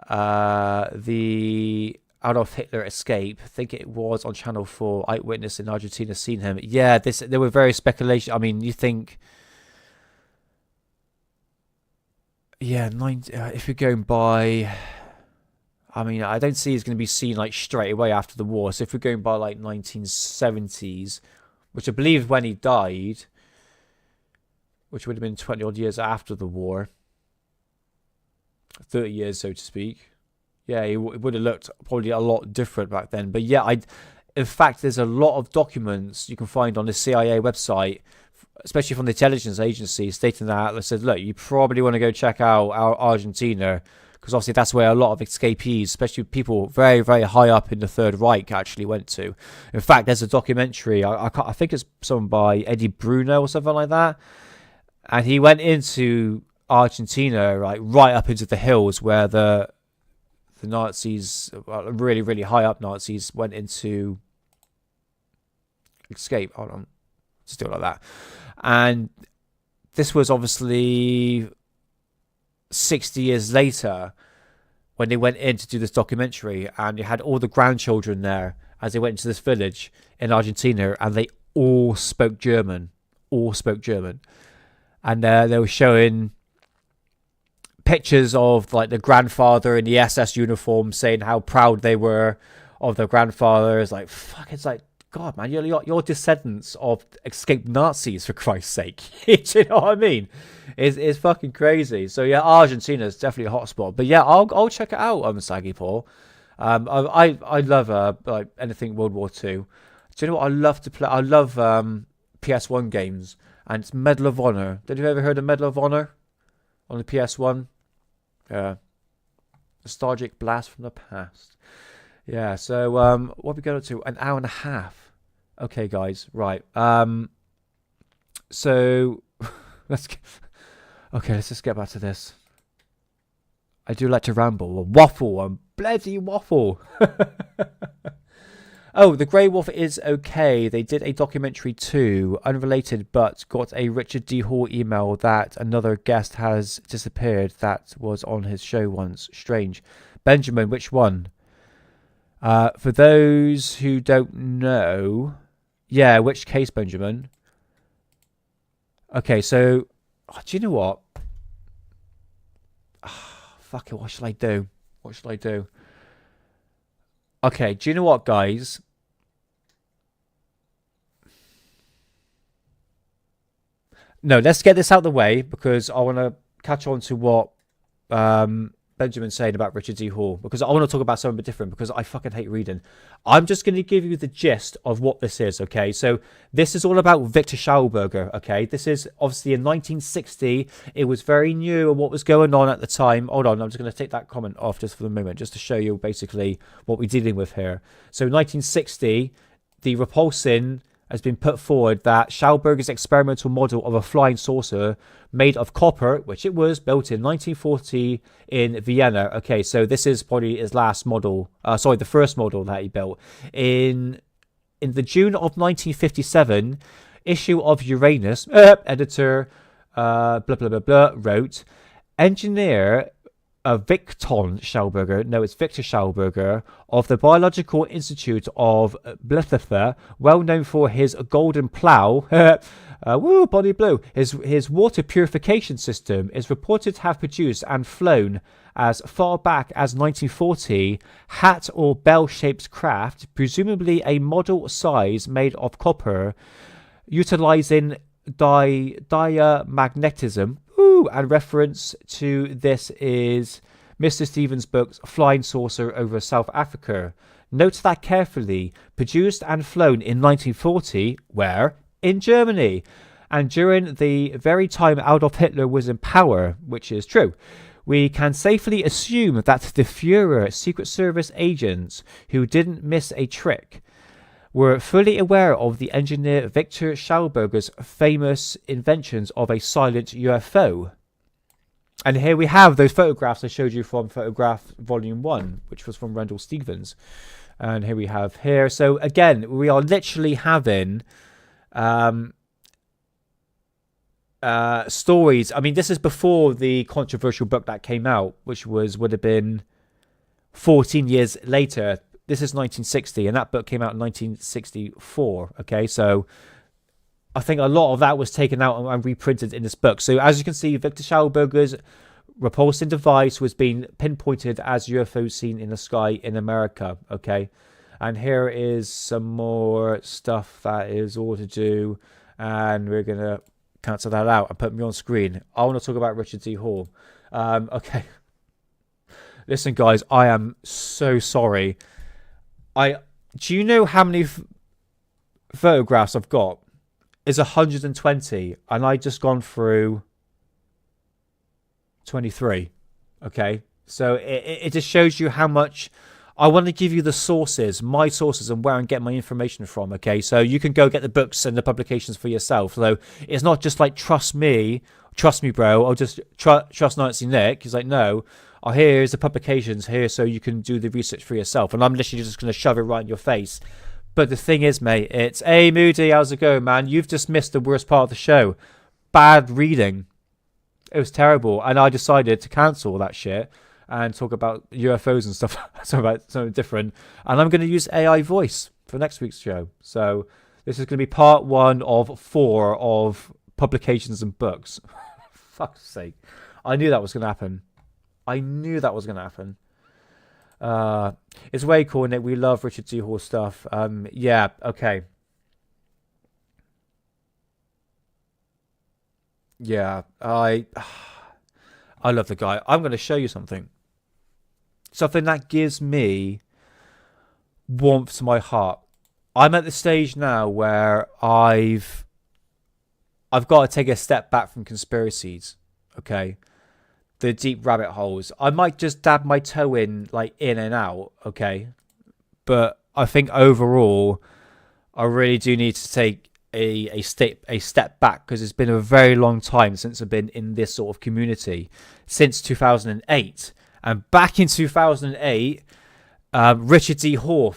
[SPEAKER 4] the Adolf Hitler escape. I think it was on Channel 4. Eyewitness in Argentina seen him. Yeah, there were various speculation. I mean, you think, yeah, if you're going by, I mean, I don't see he's going to be seen like straight away after the war. So if we're going by like 1970s, which I believe when he died, which would have been 20 odd years after the war, 30 years, so to speak. Yeah, it would have looked probably a lot different back then. But yeah, in fact, there's a lot of documents you can find on the CIA website, especially from the intelligence agency, stating that they said, look, you probably want to go check out Argentina, because obviously that's where a lot of escapees, especially people very, very high up in the Third Reich, actually went to. In fact, there's a documentary, I think it's someone by Eddie Bruno or something like that, and he went into Argentina, like right up into the hills where the Nazis, really, really high up Nazis, went into escape. Hold on, still like that. And this was obviously 60 years later when they went in to do this documentary, and you had all the grandchildren there as they went into this village in Argentina, and they all spoke German. And they were showing pictures of like the grandfather in the SS uniform saying how proud they were of their grandfather. It's like, fuck, it's like, God, man, you're descendants of escaped Nazis, for Christ's sake. Do you know what I mean? It's fucking crazy. So yeah, Argentina is definitely a hotspot. But yeah, I'll check it out, Saggy Paul. I love like anything World War Two. Do you know what I love to play? I love PS1 games, and it's Medal of Honor. Did you ever heard of Medal of Honor on the PS1? Nostalgic blast from the past. Yeah. So what are we going to? An hour and a half. Okay, guys. Right. So let's just get back to this. I do like to ramble, waffle, bloody waffle. Oh, The Grey Wolf is okay. They did a documentary too, unrelated, but got a Richard D. Hall email that another guest has disappeared that was on his show once. Strange. Benjamin, which one? For those who don't know, yeah, which case, Benjamin? Okay, so, do you know what? Fuck it, what should I do? What should I do? Okay, do you know what, guys? No, let's get this out of the way because I want to catch on to what Benjamin's saying about Richard D. Hall, because I want to talk about something a bit different because I fucking hate reading. I'm just going to give you the gist of what this is, okay? So this is all about Victor Schauberger, okay? This is obviously in 1960. It was very new and what was going on at the time. Hold on, I'm just going to take that comment off just for the moment, just to show you basically what we're dealing with here. So 1960, the repulsing has been put forward that Schauberger's experimental model of a flying saucer made of copper, which it was, built in 1940 in Vienna. Okay, so this is probably his last model, the first model that he built. In the June of 1957 issue of Uranus, editor, blah, blah, blah, blah, wrote, engineer Victor Schauberger of the Biological Institute of Blethitha, well known for his golden plough, body blue. His water purification system is reported to have produced and flown as far back as 1940 hat or bell-shaped craft, presumably a model size made of copper, utilizing diamagnetism. And reference to this is Mr. Stevens' book Flying Saucer over South Africa. Note that carefully. Produced and flown in 1940, where? In Germany. And during the very time Adolf Hitler was in power, which is true. We can safely assume that the Führer Secret Service agents, who didn't miss a trick, were fully aware of the engineer Victor Schauberger's famous inventions of a silent UFO. And here we have those photographs I showed you from Photograph Volume 1, which was from Rendell Stevens. And here we have here. So again, we are literally having stories. I mean, this is before the controversial book that came out, which would have been 14 years later. This is 1960, and that book came out in 1964. Okay, so I think a lot of that was taken out and reprinted in this book. So as you can see, Victor Schauberger's repulsing device was being pinpointed as UFO seen in the sky in America. Okay, and here is some more stuff that is all to do, and we're gonna cancel that out and put me on screen. I want to talk about Richard D. Hall. Okay, listen, guys, I am so sorry. Do you know how many photographs I've got? It's 120, and I just gone through 23. Okay, so it just shows you how much I want to give you the sources, my sources, and where I'm getting my information from. Okay, so you can go get the books and the publications for yourself. So it's not just like trust me, bro. I'll just trust Nancy Nick. He's like, no. Oh, here's the publications here, so you can do the research for yourself. And I'm literally just going to shove it right in your face. But the thing is, mate, it's, hey, Moody, how's it going, man? You've just missed the worst part of the show. Bad reading. It was terrible. And I decided to cancel all that shit and talk about UFOs and stuff, about something different. And I'm going to use AI voice for next week's show. So this is going to be part 1 of 4 of publications and books. Fuck's sake. I knew that was going to happen. I knew that was going to happen. It's way cool, Nick. We love Richard D. Hall stuff. Yeah, okay. Yeah, I love the guy. I'm going to show you something. Something that gives me warmth to my heart. I'm at the stage now where I've got to take a step back from conspiracies, okay? The deep rabbit holes. I might just dab my toe in, like, in and out, okay? But I think overall, I really do need to take a step back, because it's been a very long time since I've been in this sort of community, since 2008. And back in 2008, Richard D. Hall.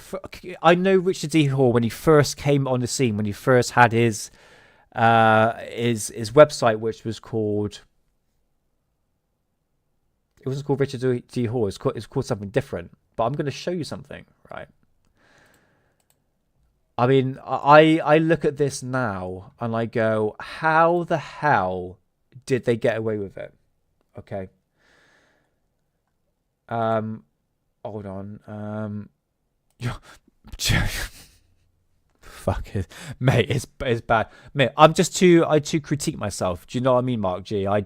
[SPEAKER 4] I know Richard D. Hall when he first came on the scene, when he first had his website, which was called. It wasn't called Richard D. Hall. It's called something different. But I'm going to show you something, right? I mean, I look at this now and I go, how the hell did they get away with it? Okay. Hold on. Fuck it, mate. It's bad, mate. I too critique myself. Do you know what I mean, Mark G? I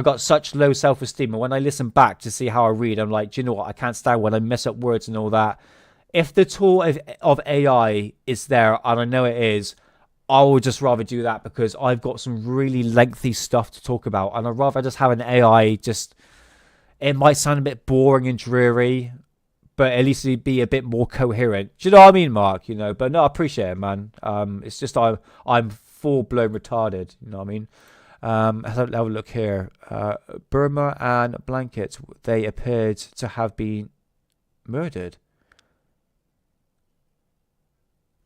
[SPEAKER 4] got such low self-esteem, and when I listen back to see how I read, I'm like, do you know what? I can't stand when I mess up words and all that. If the tool of AI is there, and I know it is, I would just rather do that, because I've got some really lengthy stuff to talk about, and I'd rather just have an AI just. It might sound a bit boring and dreary, but at least it'd be a bit more coherent. Do you know what I mean, Mark? You know, but no, I appreciate it, man. It's just I'm full blown retarded. You know what I mean? Let's have a look here. Burma and Blanket, they appeared to have been murdered.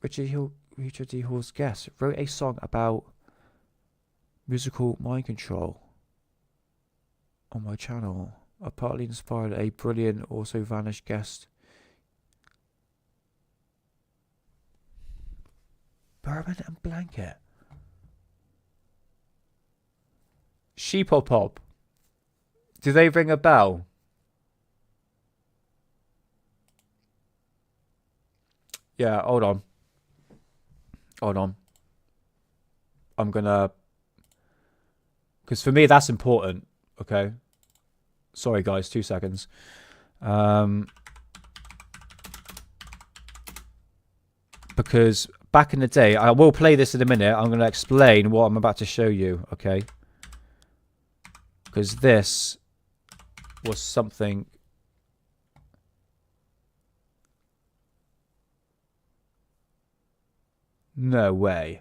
[SPEAKER 4] Richard D. Hall's guest wrote a song about musical mind control on my channel. I partly inspired a brilliant, also vanished guest. Bourbon and Blanket. Sheepopop. Do they ring a bell? Yeah, hold on. I'm gonna... Because for me, that's important, okay? Sorry, guys, 2 seconds. Because back in the day, I will play this in a minute. I'm going to explain what I'm about to show you, okay? Because this was something... No way.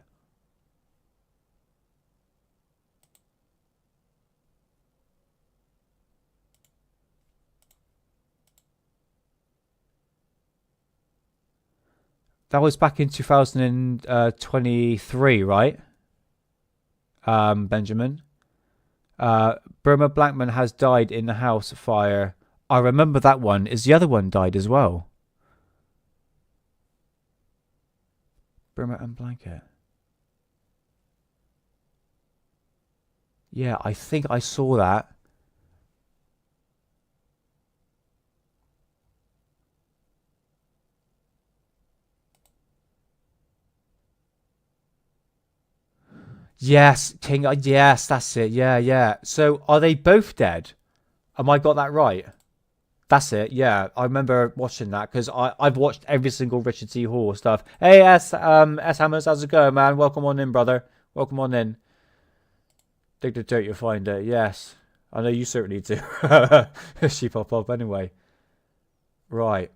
[SPEAKER 4] That was back in 2023, right? Benjamin. Burma Blackman has died in the house fire. I remember that one. Is the other one died as well? Burma and Blanket. Yeah, I think I saw that. Yes, King. Yes, that's it. Yeah. So, are they both dead? Am I got that right? That's it. Yeah, I remember watching that, because I've watched every single Richard T. Hall stuff. Hey, S Hammers, how's it going, man? Welcome on in, brother. Welcome on in. Dig the dirt, you'll find it. Yes, I know you certainly do. She pop up anyway. Right.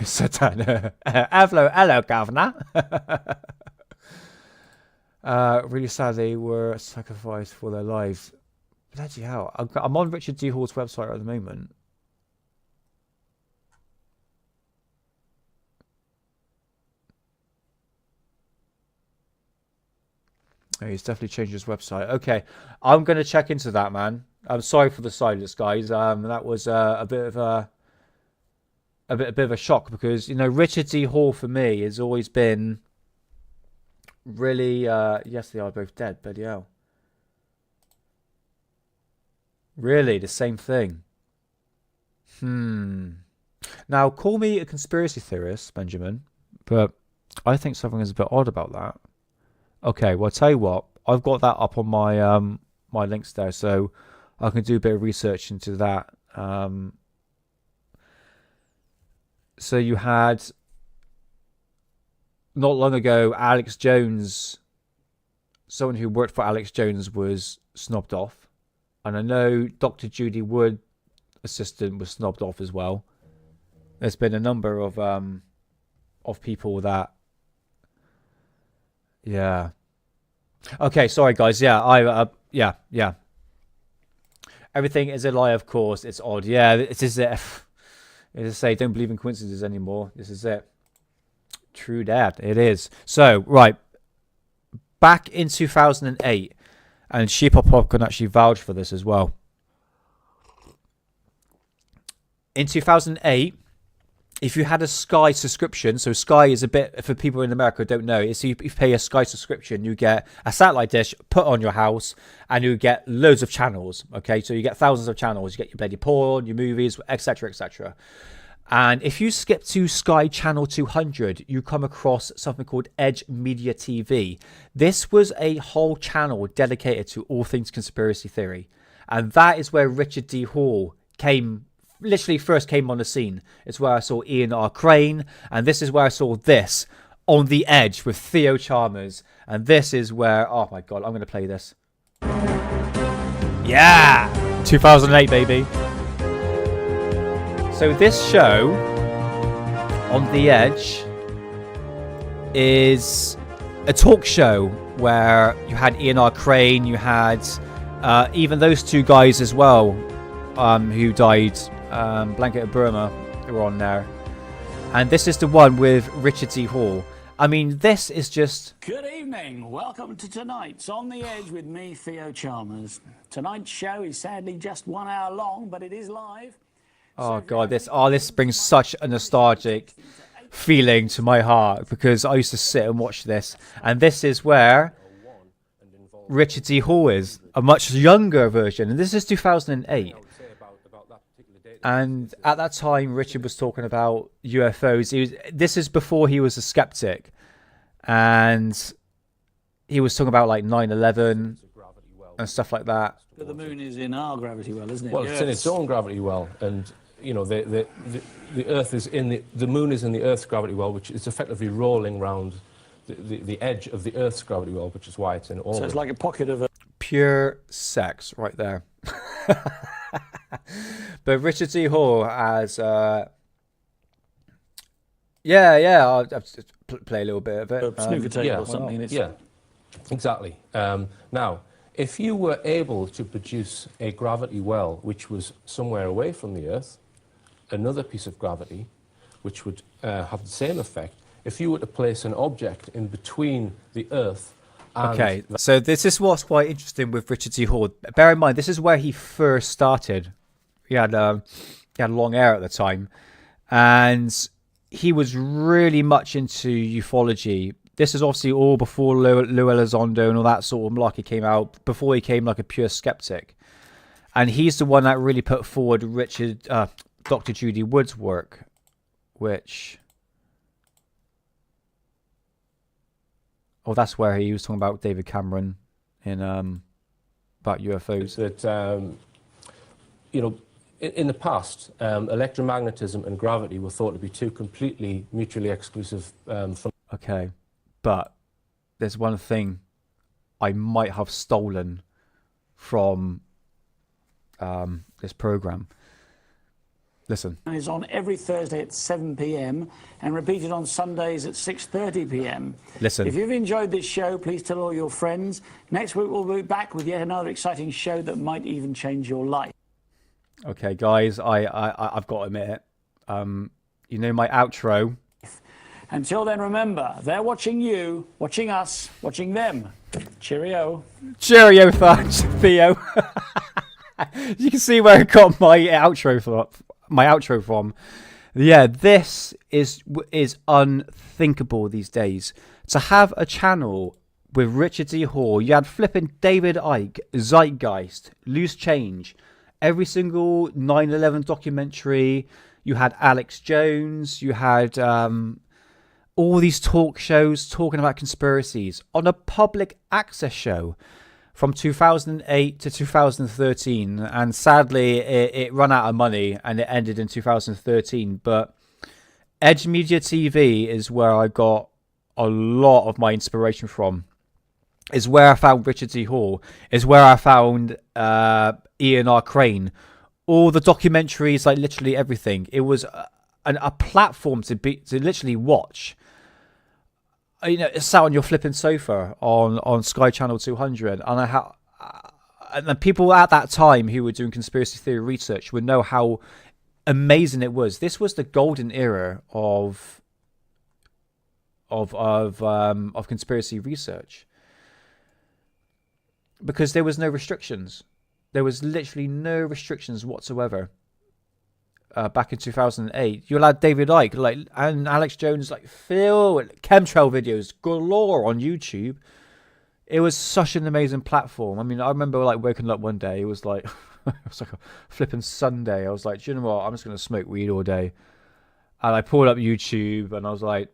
[SPEAKER 4] Satan. Hello, governor. Really sad they were sacrificed for their lives. Bloody hell. I'm on Richard D. Hall's website at the moment. Oh, he's definitely changed his website. Okay, I'm going to check into that, man. I'm sorry for the silence, guys. That was a bit of a shock, because, you know, Richard D. Hall for me has always been really... yes, they are both dead, bloody hell. Really, the same thing. Now, call me a conspiracy theorist, Benjamin, but I think something is a bit odd about that. Okay, well, I'll tell you what. I've got that up on my my links there, so I can do a bit of research into that. So you had, not long ago, Alex Jones, someone who worked for Alex Jones was snobbed off. And I know Dr. Judy Wood, assistant, was snobbed off as well. There's been a number of people that, yeah. Okay, sorry guys. Yeah, yeah. Everything is a lie, of course. It's odd. Yeah, it is. As I say, don't believe in coincidences anymore. This is it. True that. It is. So, right. Back in 2008, and Sheepopop can actually vouch for this as well. In 2008, if you had a Sky subscription, so Sky is a bit, for people in America who don't know, it's if you pay a Sky subscription, you get a satellite dish put on your house, and you get loads of channels, okay? So you get thousands of channels. You get your bloody porn, your movies, etc., etc. And if you skip to Sky Channel 200, you come across something called Edge Media TV. This was a whole channel dedicated to all things conspiracy theory. And that is where Richard D. Hall literally first came on the scene. It's where I saw Ian R. Crane. And this is where I saw this, On the Edge with Theo Chalmers. And this is where, oh my God, I'm going to play this. Yeah! 2008, baby. So this show, On the Edge, is a talk show where you had Ian R. Crane, you had even those two guys as well, who died, Blanket of Burma, who were on there. And this is the one with Richard D. Hall. I mean, this is just...
[SPEAKER 5] Good evening. Welcome to tonight's On the Edge with me, Theo Chalmers. Tonight's show is sadly just 1 hour long, but it is live.
[SPEAKER 4] Oh God, this brings such a nostalgic feeling to my heart, because I used to sit and watch this, and this is where Richard D. Hall is, a much younger version, and this is 2008. And at that time, Richard was talking about UFOs. This is before he was a skeptic, and he was talking about like 9/11 and stuff like that.
[SPEAKER 5] But the moon is in our gravity well, isn't it?
[SPEAKER 6] Well, it's in its own gravity well, and you know the Earth is in the moon is in the Earth's gravity well, which is effectively rolling round the edge of the Earth's gravity well, which is why it's in orbit.
[SPEAKER 5] So it's like a pocket of
[SPEAKER 4] pure sex right there. But Richard D. Hall has I'll play a little bit of it.
[SPEAKER 5] Snooker table or something.
[SPEAKER 6] Yeah, exactly. Now, if you were able to produce a gravity well which was somewhere away from the Earth, another piece of gravity which would have the same effect, if you were to place an object in between the Earth and...
[SPEAKER 4] Okay, so this is what's quite interesting with Richard D. Hall. Bear in mind, this is where he first started. He had long hair at the time, and he was really much into ufology. This is obviously all before Lou Elizondo and all that sort of malarkey came out, before he came like a pure skeptic. And he's the one that really put forward Dr. Judy Wood's work, which... Oh, that's where he was talking about David Cameron in about UFOs.
[SPEAKER 6] That, in the past, electromagnetism and gravity were thought to be two completely mutually exclusive
[SPEAKER 4] Okay, but there's one thing I might have stolen from this program. Listen.
[SPEAKER 5] It's on every Thursday at 7 p.m. and repeated on Sundays at 6:30 p.m.
[SPEAKER 4] Listen.
[SPEAKER 5] If you've enjoyed this show, please tell all your friends. Next week we'll be back with yet another exciting show that might even change your life.
[SPEAKER 4] Okay, guys, I've got to admit it. You know my outro.
[SPEAKER 5] Until then, remember, they're watching you, watching us, watching them. Cheerio.
[SPEAKER 4] Cheerio, thanks, Theo. You can see where I got my outro from. Yeah, this is unthinkable these days. To have a channel with Richard D. Hall, you had flipping David Icke, Zeitgeist, Loose Change, every single 9/11 documentary. You had Alex Jones. You had all these talk shows talking about conspiracies on a public access show from 2008 to 2013. And sadly, it ran out of money and it ended in 2013. But Edge Media TV is where I got a lot of my inspiration from. Is where I found Richard D. Hall. Is where I found Ian R. Crane. All the documentaries, like literally everything. It was a platform to literally watch. You know, sat on your flipping sofa on Sky Channel 200, and then people at that time who were doing conspiracy theory research would know how amazing it was. This was the golden era of conspiracy research, because there was no restrictions. There was literally no restrictions whatsoever. Back in 2008, you allowed David Icke and Alex Jones Phil, chemtrail videos galore on YouTube. It was such an amazing platform. I mean, I remember waking up one day. It was like it was like a flipping Sunday. I was like, do you know what? I'm just gonna smoke weed all day. And I pulled up YouTube and I was like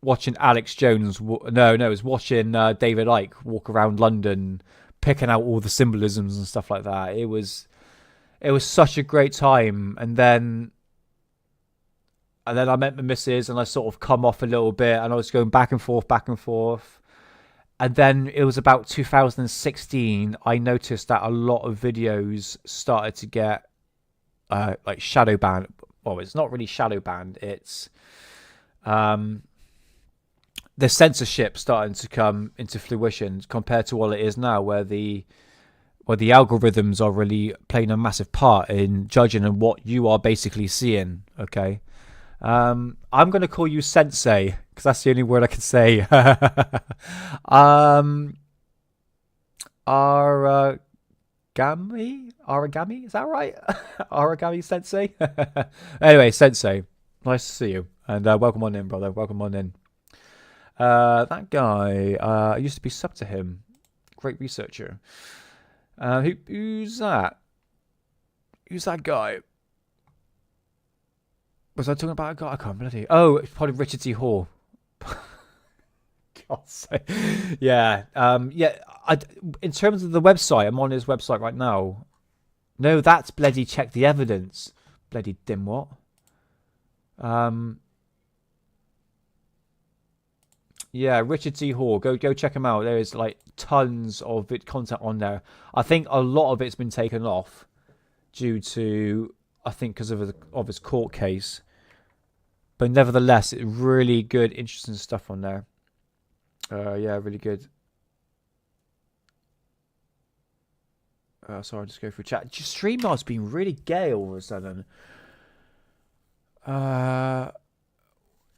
[SPEAKER 4] watching Alex Jones. No, it was watching David Icke walk around London, picking out all the symbolisms and stuff like that. It was such a great time. And then I met my missus and I sort of come off a little bit and I was going back and forth. And then it was about 2016, I noticed that a lot of videos started to get shadow banned. Well, it's not really shadow banned. It's the censorship starting to come into fruition compared to what it is now, where the algorithms are really playing a massive part in judging and what you are basically seeing. Okay, I'm going to call you Sensei because that's the only word I can say. Origami, is that right? Origami Sensei. Anyway, Sensei, nice to see you, and welcome on in, brother. Welcome on in. That guy, I used to be sub to him. Great researcher. Who's that? Who's that guy? Was I talking about a guy? I can't bloody. Oh, it's probably Richard T. Hall. God's sake. Yeah. In terms of the website, I'm on his website right now. No, that's bloody check the evidence. Bloody dimwat. Yeah, Richard T. Hall. Go check him out. There is tons of content on there. I think a lot of it's been taken off due to, I think, because of his court case. But nevertheless, it's really good, interesting stuff on there. Yeah, really good. Sorry, I'll just go through chat. StreamYard's been really gay all of a sudden.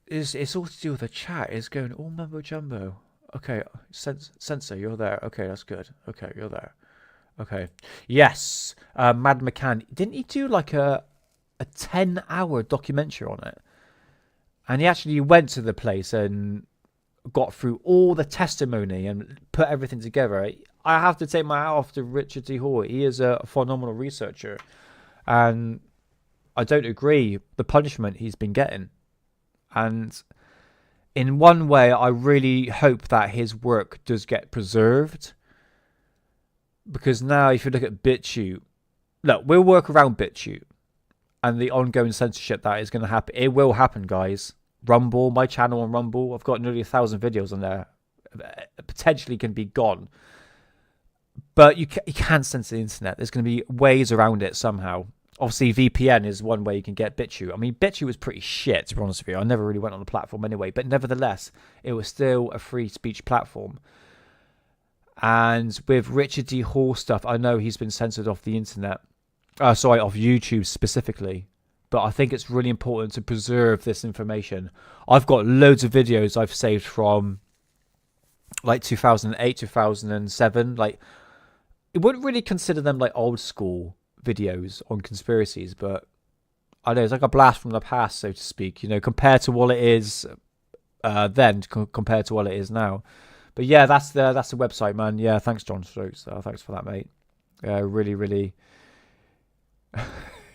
[SPEAKER 4] It's all to do with the chat. It's going all mumbo jumbo. Okay, Sensor, you're there. Okay, that's good. Okay, you're there. Okay, yes. Mad McCann, didn't he do a 10-hour documentary on it? And he actually went to the place and got through all the testimony and put everything together. I have to take my hat off to Richard T. Hall. He is a phenomenal researcher, and I don't agree the punishment he's been getting. And in one way, I really hope that his work does get preserved. Because now, if you look at BitChute, look, we'll work around BitChute and the ongoing censorship that is going to happen. It will happen, guys. Rumble, my channel on Rumble, I've got nearly 1,000 videos on there. Potentially can be gone. But you can't censor the internet. There's going to be ways around it somehow. Obviously, VPN is one way you can get BitChute. I mean, BitChute was pretty shit, to be honest with you. I never really went on the platform anyway. But nevertheless, it was still a free speech platform. And with Richard D. Hall stuff, I know he's been censored off the internet. Off YouTube specifically. But I think it's really important to preserve this information. I've got loads of videos I've saved from 2008, 2007. I wouldn't really consider them old school videos on conspiracies, but I don't know, it's like a blast from the past, so to speak, compared to what it is then compared to what it is now. But yeah, that's the website, man. Yeah, thanks, John Strokes. Thanks for that, mate. Really, really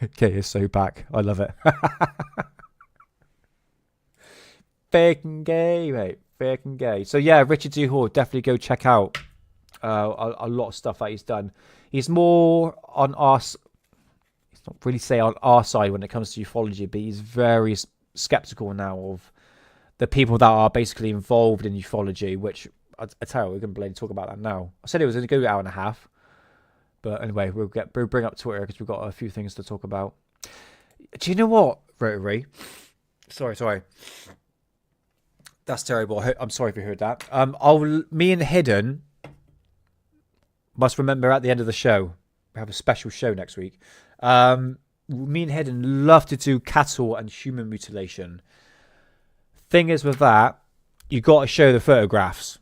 [SPEAKER 4] Okay, it's so back. I love it. Fucking gay, mate. Fucking gay. So yeah, Richard D. Hall, definitely go check out a lot of stuff that he's done. He's more on our, he's not really say on our side when it comes to ufology, but he's very skeptical now of the people that are basically involved in ufology, which I tell you, we're going to talk about that now. I said it was a good hour and a half. But anyway, we'll bring up Twitter because we've got a few things to talk about. Do you know what, Rotary? Sorry. That's terrible. I'm sorry if you heard that. Me and Hidden must remember at the end of the show, we have a special show next week. Me and Hidden love to do cattle and human mutilation. Thing is with that, you got to show the photographs.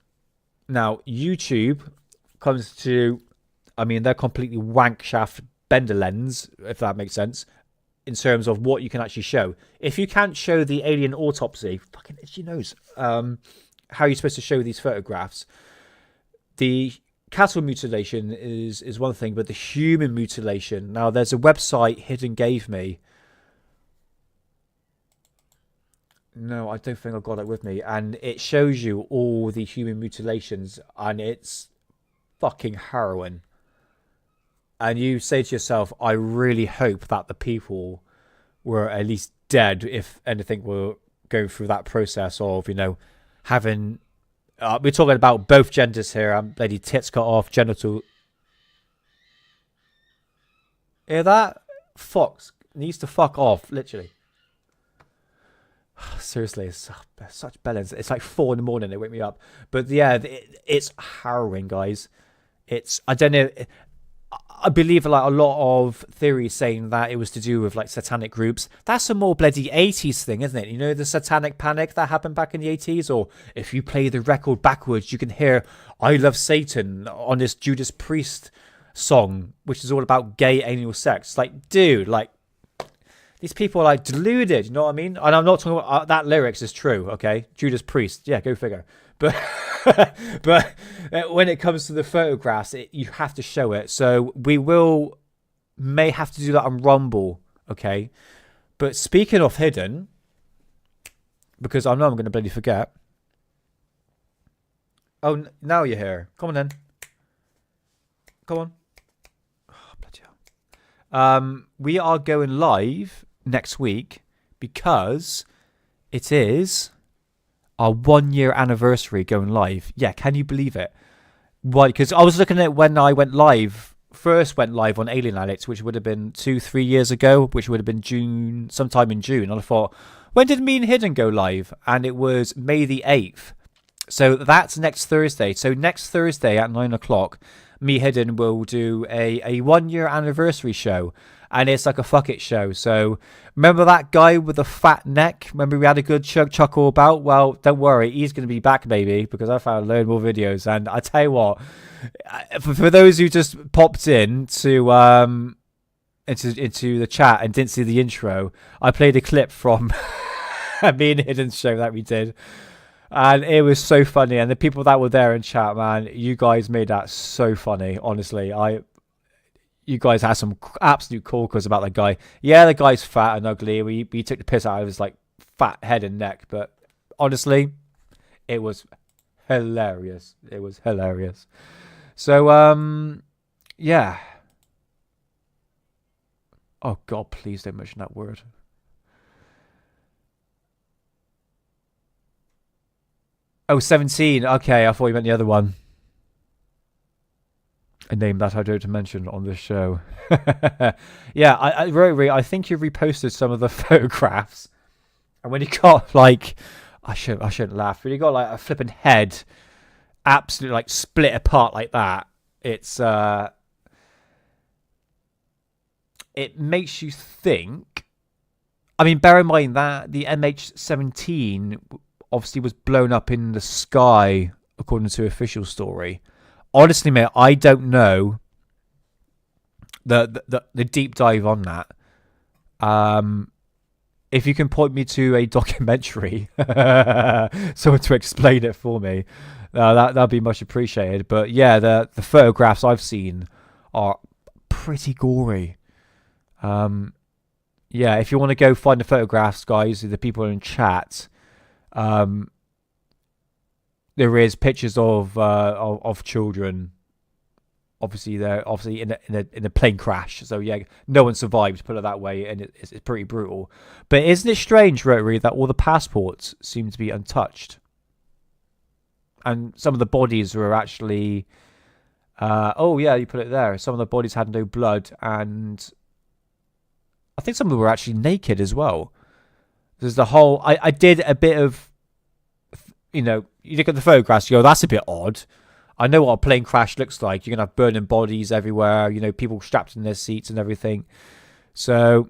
[SPEAKER 4] Now, YouTube comes to, they're completely wank shaft bender lens, if that makes sense, in terms of what you can actually show. If you can't show the alien autopsy, fucking itchy nose, how you're supposed to show these photographs. The cattle mutilation is one thing, but the human mutilation, now there's a website Hidden gave me. No, I don't think I've got it with me. And it shows you all the human mutilations, and it's fucking harrowing. And you say to yourself, I really hope that the people were at least dead, if anything, were going through that process of, having... we're talking about both genders here. Lady tits cut off, genital... Hear that? Fox needs to fuck off, literally. Seriously, it's such balance. It's like 4 a.m. They wake me up. But yeah, it's harrowing, guys. I don't know... I believe like a lot of theories saying that it was to do with like satanic groups. That's a more bloody 80s thing, isn't it? You know, the satanic panic that happened back in the 80s? Or if you play the record backwards, you can hear I Love Satan on this Judas Priest song, which is all about gay anal sex. Like, dude, like, these people are like deluded, you know what I mean? And I'm not talking about that lyrics is true, okay? Judas Priest, yeah, go figure. But but when it comes to the photographs, you have to show it. So we may have to do that on Rumble, okay? But speaking of Hidden, because I know I'm going to bloody forget. Oh, now you're here. Come on then. Come on. Oh, bloody hell. We are going live next week because it is our 1 year anniversary going live. Yeah, can you believe it? Why? Because I was looking at when I first went live on Alien Addicts, which would have been 2-3 years ago, which would have been sometime in June. And I thought, when did me and Hidden go live? And it was May the 8th. So that's next Thursday. So next Thursday at 9 o'clock, me Hidden will do a 1 year anniversary show. And it's like a fuck it show. So remember that guy with the fat neck? Remember we had a good chuckle about? Well, don't worry. He's going to be back, baby, because I found a load more videos. And I tell you what, for those who just popped in to into the chat and didn't see the intro, I played a clip from me and Hidden's show that we did. And it was so funny. And the people that were there in chat, man, you guys made that so funny. Honestly, you guys had some absolute corkers about that guy. Yeah, the guy's fat and ugly. We took the piss out of his like fat head and neck, but honestly, it was hilarious. It was hilarious. So yeah. Oh God, please don't mention that word. Oh, 17. Okay, I thought you meant the other one. A name that I don't mention on this show. Yeah, I think you reposted some of the photographs, and when you got like, I shouldn't laugh. When you got like a flipping head, absolutely like split apart like that, it's it makes you think. I mean, bear in mind that the MH17 obviously was blown up in the sky, according to official story. Honestly, mate, I don't know the deep dive on that. If you can point me to a documentary, someone to explain it for me, that'd be much appreciated. But yeah, the photographs I've seen are pretty gory. Yeah, if you want to go find the photographs, guys, the people in chat, there is pictures of children. Obviously, they're obviously in a plane crash. So yeah, no one survived. Put it that way, and it's pretty brutal. But isn't it strange, Rotary, that all the passports seem to be untouched, and some of the bodies were actually. Oh yeah, you put it there. Some of the bodies had no blood, and I think some of them were actually naked as well. There's the whole. I did a bit of, you look at the photographs, you go, that's a bit odd. I know what a plane crash looks like. You're gonna have burning bodies everywhere. People strapped in their seats and everything. So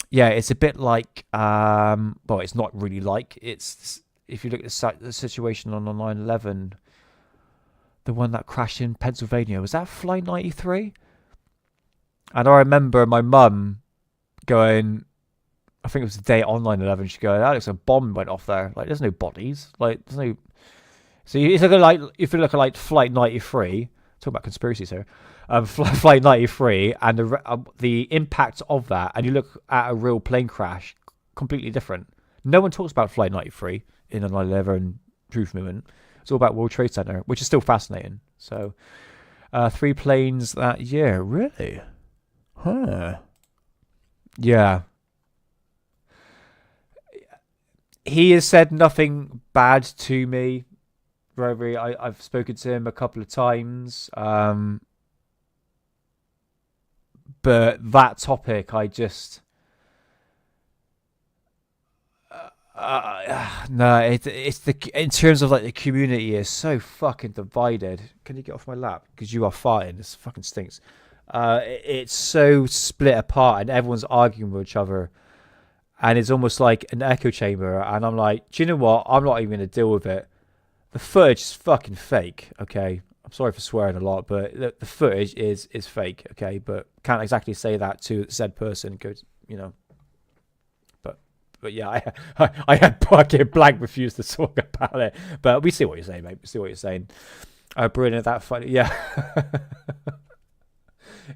[SPEAKER 4] yeah, it's a bit like. Well, it's not really like. It's if you look at the situation on the 9/11, the one that crashed in Pennsylvania, was that Flight 93? And I remember my mum going, I think it was the day on 9/11, she goes, Alex, a bomb went off there. Like, there's no bodies. Like, there's no. So if you look at like Flight 93, talk about conspiracies here, Flight 93, and the impact of that, and you look at a real plane crash, completely different. No one talks about Flight 93 in the 9/11 truth movement. It's all about World Trade Center, which is still fascinating. So, 3 planes that year, really? Huh. Yeah. He has said nothing bad to me. I've spoken to him a couple of times. But that topic, I just... no, it's in terms of like the community is so fucking divided. Can you get off my lap? Because you are farting. This fucking stinks. It's so split apart, and everyone's arguing with each other, and it's almost like an echo chamber. And I'm like, do you know what? I'm not even gonna deal with it. The footage is fucking fake. Okay, I'm sorry for swearing a lot, but the footage is fake. Okay, but can't exactly say that to said person because But yeah, I had fucking blank refused to talk about it. But we see what you're saying, mate. We see what you're saying. Brilliant, that funny. Yeah.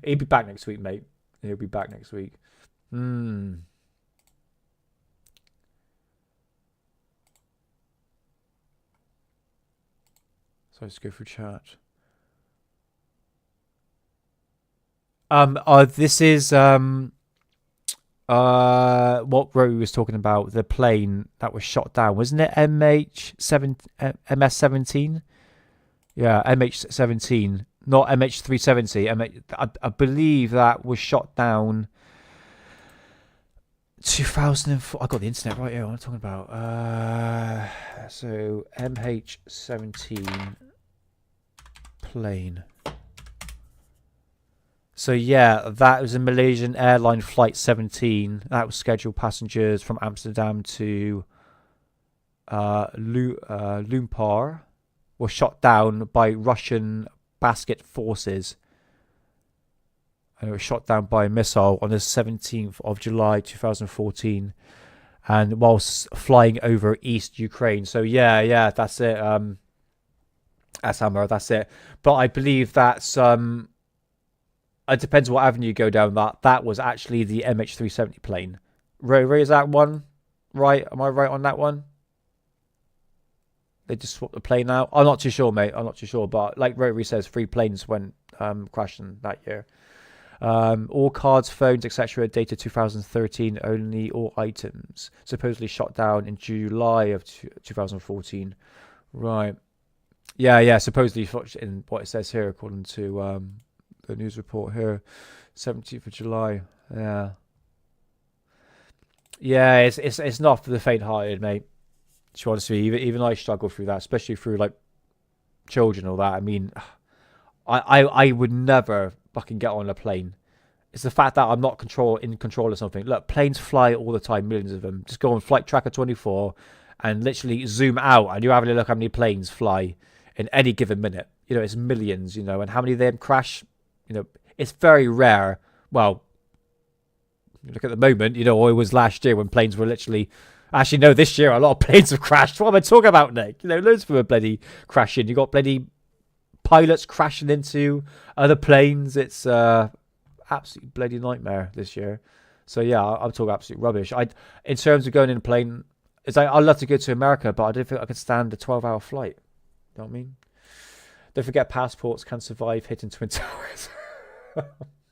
[SPEAKER 4] He'll be back next week, mate. He'll be back next week. So let's go through chat. This is what Rory was talking about, the plane that was shot down, wasn't it? MS-17? Yeah, MH17, not MH370. I believe that was shot down 2004. I got the internet right here. What am I talking about? So MH17 plane. So yeah, that was a Malaysian airline flight 17. That was scheduled passengers from Amsterdam to Lumpur. Was shot down by Russian basket forces. And it was shot down by a missile on the 17th of July 2014, and whilst flying over East Ukraine. So yeah, that's it. That's Hammer. That's it. But I believe that's it depends what avenue you go down. That was actually the MH370 plane. Ray, is that one right? Am I right on that one? They just swapped the plane out. I'm not too sure, mate. I'm not too sure. But like Ray says, 3 planes went crashing that year. All cards, phones, etc. Dated 2013 only. All items supposedly shot down in July of 2014. Right. Yeah. Supposedly in what it says here, according to the news report here, 17th of July. Yeah, it's not for the faint-hearted, mate. To be honest with you, even I struggle through that, especially through like children or that. I mean, I would never fucking get on a plane. It's the fact that I'm not in control of something. Look, planes fly all the time, millions of them. Just go on Flight Tracker 24 and literally zoom out, and you're having a look how many planes fly in any given minute. It's millions. And how many of them crash. It's very rare. Well, look at the moment, it was last year when planes were literally... Actually, no, this year a lot of planes have crashed. What am I talking about, Nick? Loads of them are bloody crashing. You got bloody pilots crashing into other planes. It's absolutely bloody nightmare this year. So yeah, I'm talking absolute rubbish. In terms of going in a plane, it's like I'd love to go to America, but I don't think I could stand a 12-hour flight. You know what I mean? Don't forget, passports can survive hitting Twin Towers.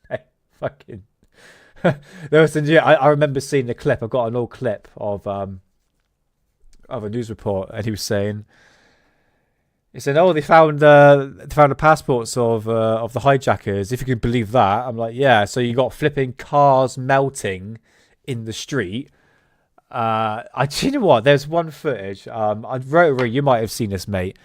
[SPEAKER 4] Hey, fucking. There was I remember seeing the clip. I got an old clip of a news report, and he said, "Oh, they found the passports of the hijackers. If you can believe that." I'm like, "Yeah." So you got flipping cars melting in the street. Do you know what? There's one footage. I wrote, you might have seen this, mate.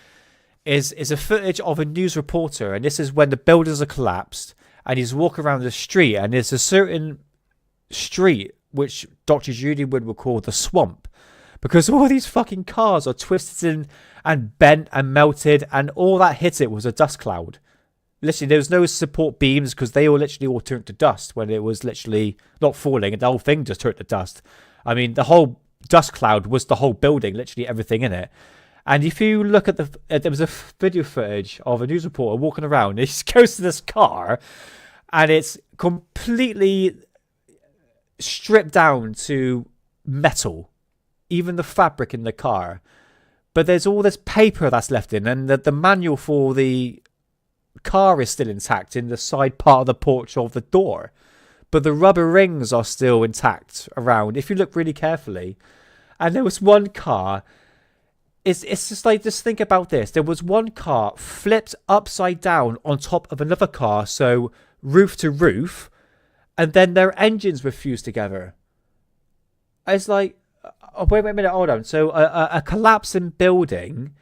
[SPEAKER 4] Is a footage of a news reporter, and this is when the buildings are collapsed, and he's walking around the street, and there's a certain street which Dr. Judy would call the swamp, because all these fucking cars are twisted and bent and melted, and all that hit it was a dust cloud. Literally, there was no support beams because they all turned to dust when it was literally not falling, and the whole thing just turned to dust. I mean, the whole dust cloud was the whole building, literally everything in it. And if you look at there was a video footage of a news reporter walking around, and he goes to this car, and it's completely stripped down to metal, even the fabric in the car. But there's all this paper that's left in, and the manual for the car is still intact in the side part of the porch of the door. But the rubber rings are still intact around, if you look really carefully. And there was one car, it's just like, just think about this. There was one car flipped upside down on top of another car, so roof to roof, and then their engines were fused together. It's like, oh, wait a minute, hold on. So a collapsing building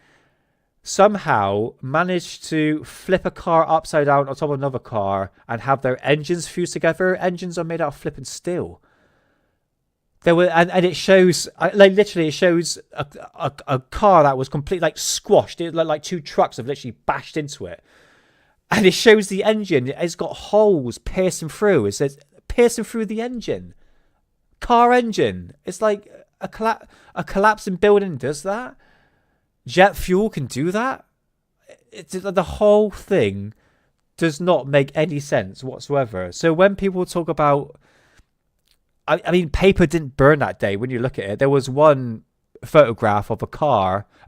[SPEAKER 4] somehow managed to flip a car upside down on top of another car and have their engines fused together. Engines are made out of flipping steel. There were, and it shows, like, literally, it shows a car that was completely like squashed. It looked like two trucks have literally bashed into it. And it shows the engine. It's got holes piercing through. It says piercing through the engine. Car engine. It's like a collapsing building does that. Jet fuel can do that. It's the whole thing does not make any sense whatsoever. So when people talk about, I mean, paper didn't burn that day. When you look at it, there was one photograph of a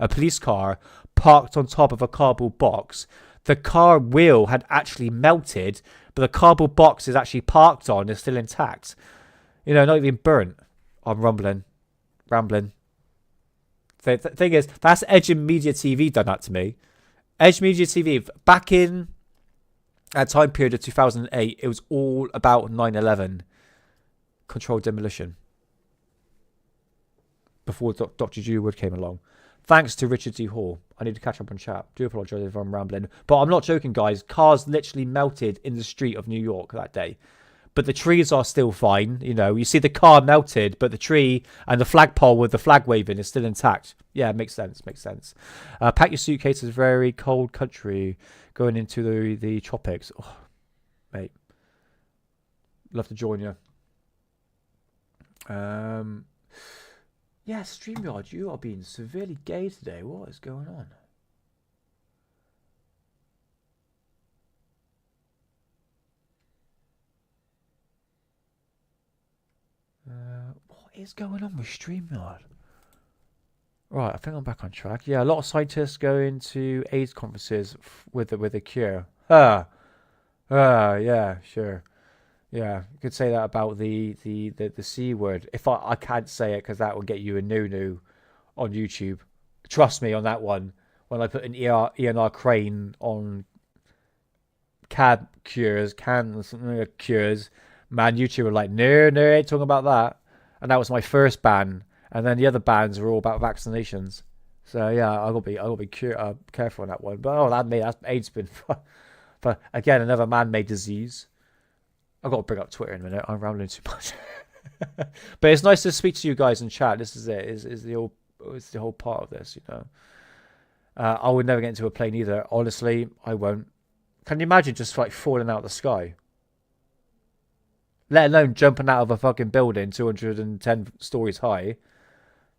[SPEAKER 4] police car, parked on top of a cardboard box. The car wheel had actually melted, but the cardboard box is actually parked on is still intact. You know, not even burnt. I'm rambling. The thing is, that's Edge and Media TV done that to me. Edge Media TV, back in that time period of 2008, it was all about 9/11. Controlled demolition. Before Dr. Judy Wood came along. Thanks to Richard D. Hall. I need to catch up on chat. Do apologise if I'm rambling. But I'm not joking, guys. Cars literally melted in the street of New York that day. But the trees are still fine. You know, you see the car melted, but the tree and the flagpole with the flag waving is still intact. Yeah, makes sense. Pack your suitcases. Very cold country going into the tropics. Oh, mate. Love to join you. Yeah, StreamYard, you are being severely gay today. What is going on? What is going on with StreamYard? Right, I think I'm back on track. Yeah, a lot of scientists going to AIDS conferences with a cure. Yeah, sure. Yeah, you could say that about the C word. If I can't say it because that will get you a no on YouTube. Trust me on that one. When I put an ENR crane on cures, man, YouTube were like, no, ain't talking about that. And that was my first ban. And then the other bans were all about vaccinations. So yeah, I gotta be careful on that one. But that's AIDS been for again another man-made disease. I've got to bring up Twitter in a minute. I'm rambling too much. But it's nice to speak to you guys in chat. This is it. Is the whole part of this, you know. I would never get into a plane either. Honestly, I won't. Can you imagine just like falling out of the sky? Let alone jumping out of a fucking building 210 stories high.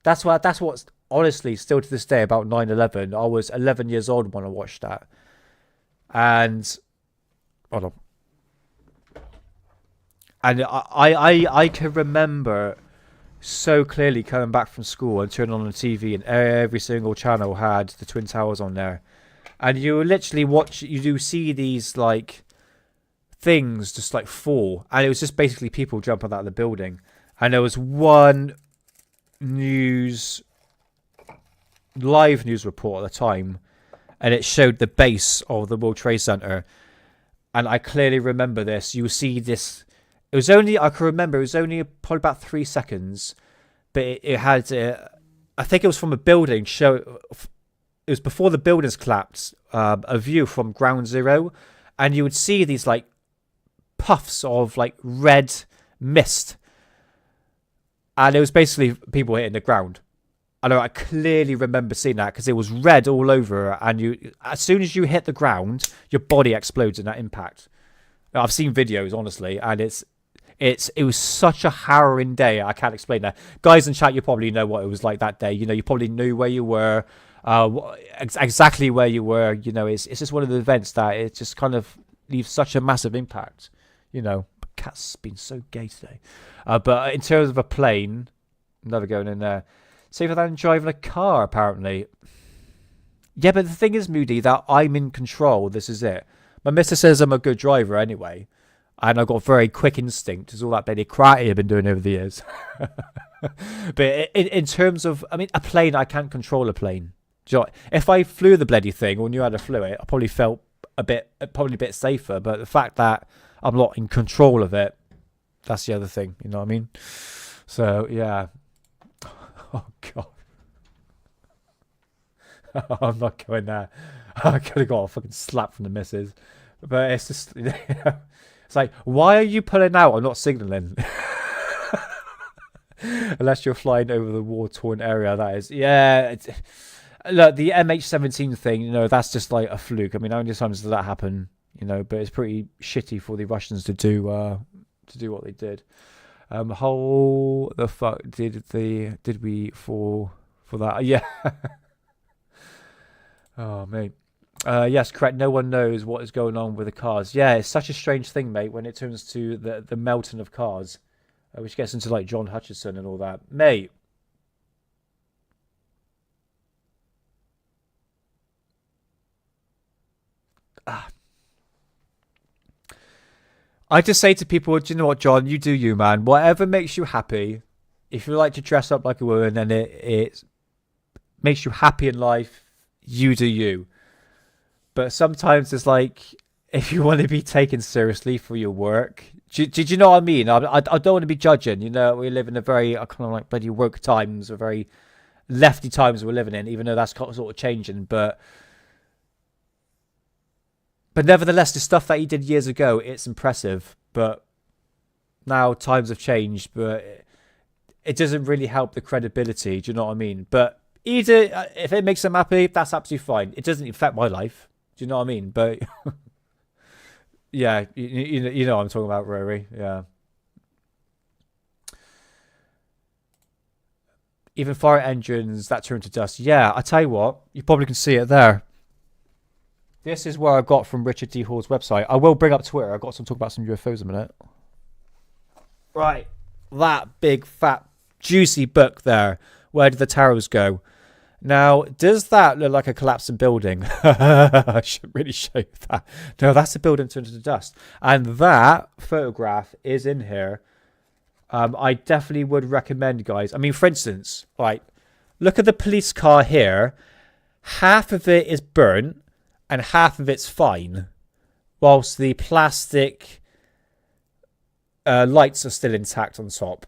[SPEAKER 4] That's what's honestly still to this day about 9/11. I was 11 years old when I watched that. And hold on. And I can remember so clearly coming back from school and turning on the TV, and every single channel had the Twin Towers on there. And you literally you do see these like things just like fall, and it was just basically people jumping out of the building. And there was one live news report at the time, and it showed the base of the World Trade Center. And I clearly remember this. You see this. It was only, I can remember, it was only probably about 3 seconds, but it had, I think it was from a building. It was before the buildings collapsed, a view from ground zero, and you would see these like puffs of like red mist, and it was basically people hitting the ground. I clearly remember seeing that because it was red all over, and as soon as you hit the ground, your body explodes in that impact. I've seen videos, honestly, and it was such a harrowing day. I can't explain that. Guys in chat, you probably know what it was like that day. You know, you probably knew where you were, exactly where you were. You know, it's just one of the events that it just kind of leaves such a massive impact. You know, Cat's been so gay today. But in terms of a plane, never going in there. Safer than driving a car, apparently. Yeah, but the thing is, Moody, that I'm in control. This is it. My mister says I'm a good driver anyway. And I've got a very quick instinct. It's all that bloody karate I've been doing over the years. But in terms of, I mean, a plane, I can't control a plane. Do you know, if I flew the bloody thing or knew how to flew it, I probably felt probably a bit safer. But the fact that I'm not in control of it, that's the other thing. You know what I mean? So, yeah. Oh, God. I'm not going there. I could have got a fucking slap from the missus. But it's just, you know, it's like, why are you pulling out? I'm not signalling. Unless you're flying over the war-torn area, that is. Yeah. Look, the MH17 thing, you know, that's just like a fluke. I mean, how many times does that happen? You know, but it's pretty shitty for the Russians to do what they did. How the fuck did we fall for that? Yeah. Oh, mate. Yes, correct. No one knows what is going on with the cars. Yeah, it's such a strange thing, mate, when it turns to the melting of cars, which gets into like John Hutchison and all that. Mate. I just say to people, do you know what, John? You do you, man. Whatever makes you happy. If you like to dress up like a woman and it makes you happy in life, you do you. But sometimes it's like, if you want to be taken seriously for your work, did you know what I mean? I don't want to be judging. You know, we live in a very kind of like bloody woke times, a very lefty times we're living in, even though that's sort of changing. But nevertheless, the stuff that he did years ago, it's impressive. But now times have changed, but it doesn't really help the credibility. Do you know what I mean? But either, if it makes them happy, that's absolutely fine. It doesn't affect my life. Do you know what I mean? But yeah, you know what I'm talking about, Rory. Yeah. Even fire engines that turn to dust. Yeah, I tell you what, you probably can see it there. This is where I got from Richard D. Hall's website. I will bring up Twitter. I've got some talk about some UFOs in a minute. Right. That big, fat, juicy book there. Where did the towers go? Now, does that look like a collapsing building? I should really show you that. No, that's a building turned to dust. And that photograph is in here. I definitely would recommend, guys. I mean, for instance, like, look at the police car here. Half of it is burnt and half of it's fine. Whilst the plastic lights are still intact on top.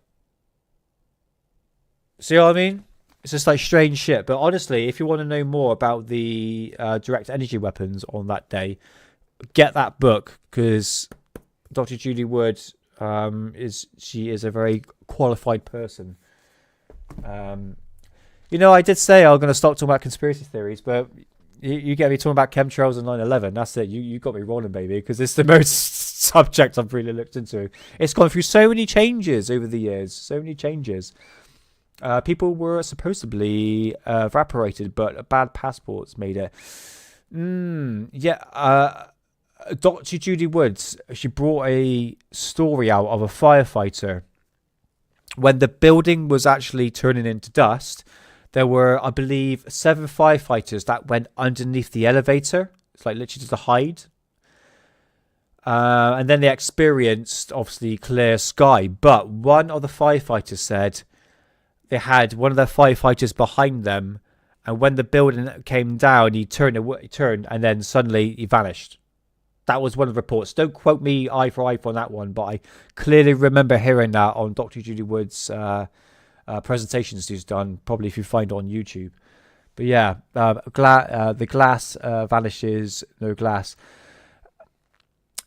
[SPEAKER 4] See what I mean? It's just like strange shit. But honestly, if you want to know more about the direct energy weapons on that day, get that book, because Dr. Julie Wood is a very qualified person. You know, I did say I'm going to stop talking about conspiracy theories, but you get me talking about chemtrails and 9/11. That's it. You got me rolling, baby, because it's the most subject I've really looked into. It's gone through so many changes over the years. So many changes. People were supposedly evaporated, but bad passports made it. Yeah. Dr. Judy Woods, she brought a story out of a firefighter. When the building was actually turning into dust, there were, I believe, 7 firefighters that went underneath the elevator. It's like literally just a hide. And then they experienced, obviously, clear sky. But one of the firefighters said they had one of their firefighters behind them. And when the building came down, he turned, and then suddenly he vanished. That was one of the reports. Don't quote me eye for eye on that one, but I clearly remember hearing that on Dr. Judy Wood's presentations he's done, probably if you find it on YouTube. But yeah, the glass vanishes, no glass.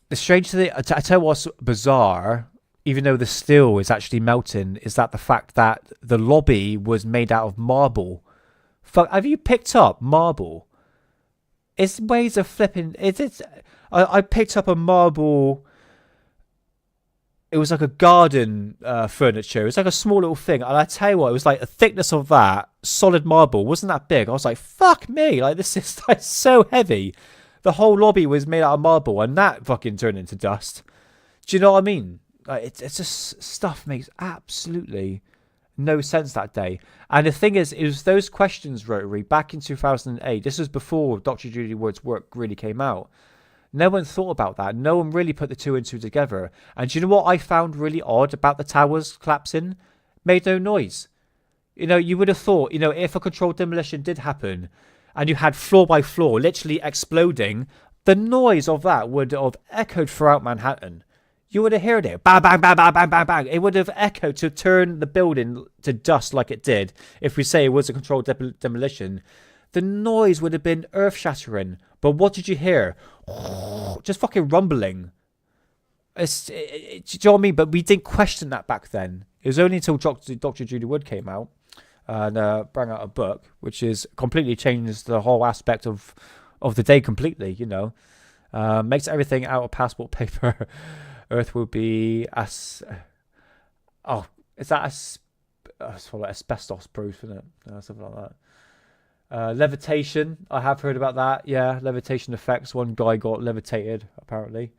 [SPEAKER 4] The strange thing, I tell you what's bizarre, even though the steel is actually melting, is that the fact that the lobby was made out of marble. Have you picked up marble? It's ways of flipping. I picked up a marble. It was like a garden furniture. It was like a small little thing. And I tell you what, it was like a thickness of that, solid marble. Wasn't that big? I was like, fuck me. Like, this is like so heavy. The whole lobby was made out of marble, and that fucking turned into dust. Do you know what I mean? Like, it's just stuff makes absolutely no sense that day. And the thing is, it was those questions, Rotary, back in 2008. This was before Dr. Judy Wood's work really came out. No one thought about that. No one really put the 2 and 2 together. And do you know what I found really odd about the towers collapsing? Made no noise. You know, you would have thought, you know, if a controlled demolition did happen and you had floor by floor literally exploding, the noise of that would have echoed throughout Manhattan. You would have heard it. Bang, bang, bang, bang, bang, bang, bang. It would have echoed to turn the building to dust like it did if we say it was a controlled demolition. The noise would have been earth-shattering. But what did you hear? Just fucking rumbling. Do you know what I mean? But we didn't question that back then. It was only until Dr. Judy Wood came out and brought out a book, which is completely changed the whole aspect of the day completely, you know. Makes everything out of passport paper. Earth will be as... Oh, is that it's like asbestos proof, isn't it? Something like that. Levitation, I have heard about that. Yeah, levitation effects. One guy got levitated, apparently.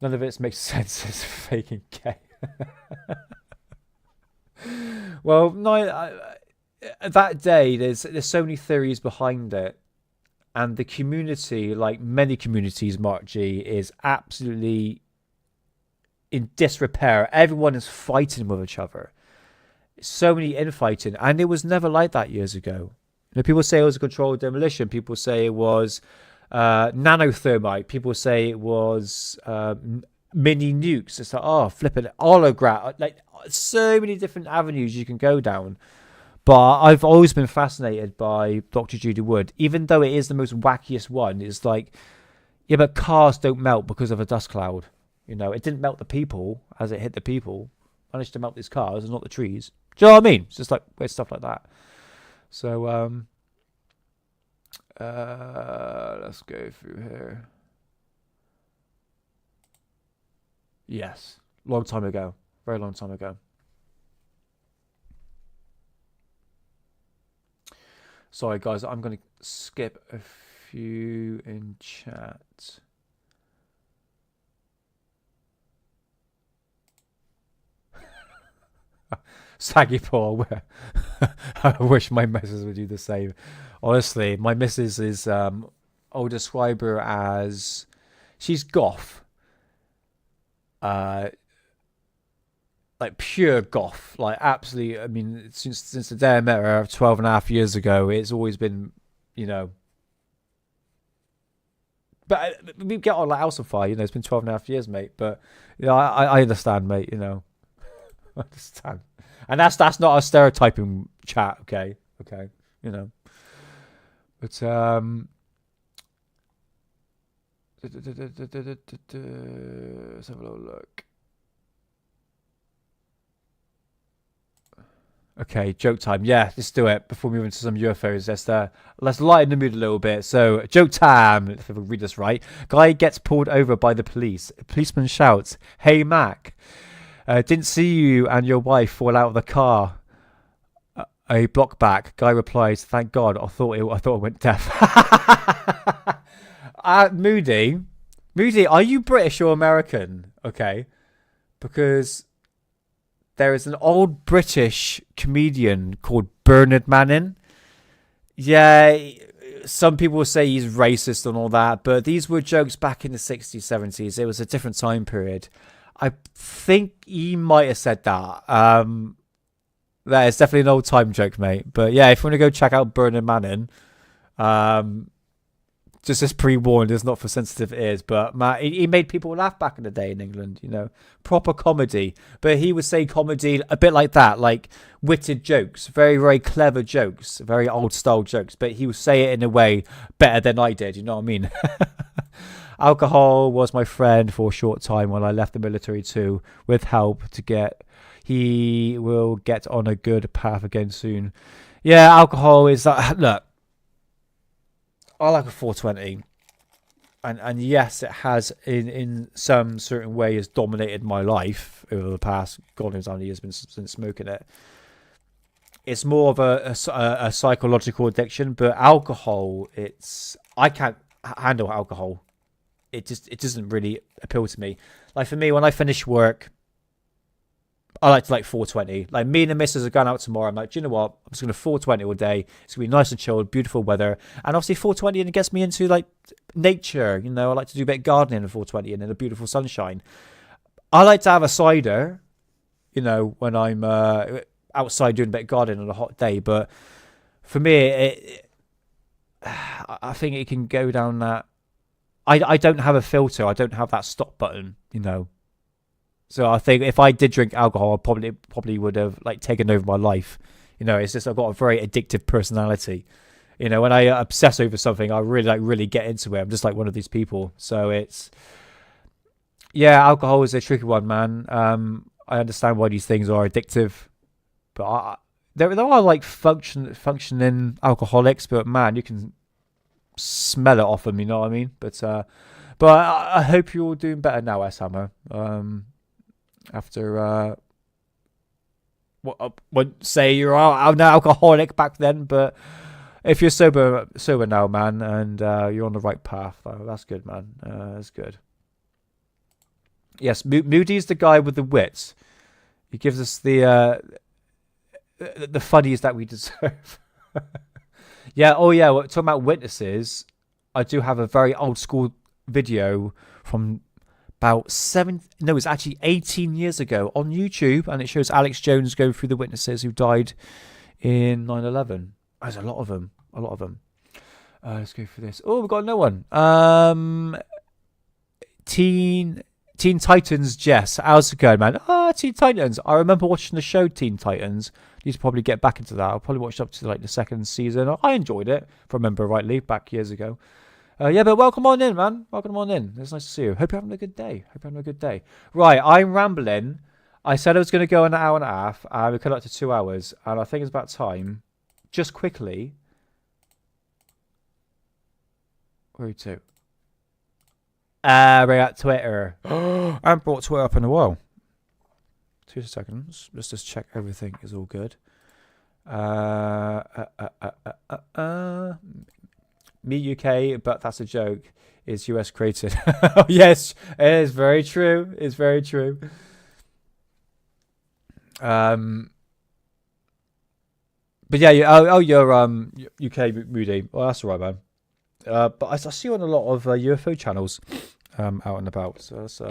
[SPEAKER 4] None of it makes sense. It's faking gay. Well, no, that day, there's so many theories behind it. And the community, like many communities, Mark G, is absolutely in disrepair. Everyone is fighting with each other. So many infighting. And it was never like that years ago. You know, people say it was a controlled demolition. People say it was nanothermite. People say it was mini nukes. It's like, oh, flipping hologram. Like, so many different avenues you can go down. But I've always been fascinated by Dr. Judy Wood. Even though it is the most wackiest one, it's like, yeah, but cars don't melt because of a dust cloud. You know, it didn't melt the people as it hit the people. It managed to melt these cars and not the trees. Do you know what I mean? It's just like weird stuff like that. So, let's go through here. Yes. Long time ago. Very long time ago. Sorry, guys. I'm going to skip a few in chat. Saggy Paul. I wish my missus would do the same. Honestly, my missus is, I'll describe her as, she's goth. Like pure goth. Like absolutely, I mean, since the day I met her 12 and a half years ago, it's always been, you know. But we get on like House on Fire, you know, it's been 12 and a half years, mate. But, you know, I understand, mate, you know. I understand. And that's not a stereotyping chat, okay, you know. But let's have a little look. Okay, joke time. Yeah, let's do it before we move into some UFOs. Let's lighten the mood a little bit. So, joke time. If I read this right, guy gets pulled over by the police. A policeman shouts, "Hey, Mac. Didn't see you and your wife fall out of the car a block back." Guy replies, "Thank God, I thought it went deaf." Moody, Moody, are you British or American? Okay. Because there is an old British comedian called Bernard Manning. Yeah, some people will say he's racist and all that, but these were jokes back in the 60s, 70s. It was a different time period. I think he might have said that. That is definitely an old time joke, mate. But yeah, if you want to go check out Bernard Manning, just as pre-warned, it's not for sensitive ears, but Matt, he made people laugh back in the day in England, you know, proper comedy. But he would say comedy a bit like that, like witted jokes, very, very clever jokes, very old style jokes. But he would say it in a way better than I did, you know what I mean? Alcohol was my friend for a short time when I left the military too, with help to get. He will get on a good path again soon. Yeah, alcohol is that. Look. I like a 420, and yes, it has in some certain way has dominated my life over the past God knows how many years since smoking it. It's more of a psychological addiction, but alcohol, I can't handle alcohol. It doesn't really appeal to me. Like for me, when I finish work, I like to like 420. Like me and the missus are going out tomorrow. I'm like, do you know what? I'm just going to 420 all day. It's going to be nice and chilled, beautiful weather. And obviously 420 and it gets me into like nature. You know, I like to do a bit of gardening at 420 and in the beautiful sunshine. I like to have a cider, you know, when I'm outside doing a bit of gardening on a hot day. But for me, I think it can go down that. I don't have a filter. I don't have that stop button, you know. So I think if I did drink alcohol, I probably would have like taken over my life. You know, it's just I've got a very addictive personality. You know, when I obsess over something, I really get into it. I'm just like one of these people. So alcohol is a tricky one, man. I understand why these things are addictive, but there are like functioning alcoholics, but man, you can smell it off them. You know what I mean? But I hope you're all doing better now, S-Hammer. After I wouldn't say you're an alcoholic back then, but if you're sober now, man, and you're on the right path, that's good, man. That's good. Yes, Moody's the guy with the wits. He gives us the funnies that we deserve. Yeah. Oh yeah. Talking about witnesses, I do have a very old school video from about it's actually 18 years ago on YouTube, and it shows Alex Jones going through the witnesses who died in 9/11. There's a lot of them. Let's go through this. Oh, we've got no one. Teen Titans, Jess. How's it going, man? Teen Titans. I remember watching the show Teen Titans. Need to probably get back into that. I'll probably watch up to like the second season. I enjoyed it, if I remember rightly, back years ago. But welcome on in, man. Welcome on in. It's nice to see you. Hope you're having a good day. Right, I'm rambling. I said I was going to go an hour and a half. We cut up to 2 hours, and I think it's about time. Just quickly. Where are you to? We're at Twitter. I haven't brought Twitter up in a while. 2 seconds. Let's just check everything is all good. Me UK, but that's a joke. Is US created? Oh, yes, it is very true. It's very true. But yeah, you're UK Moody. Well, that's all right, man. But I see you on a lot of UFO channels out and about. So that's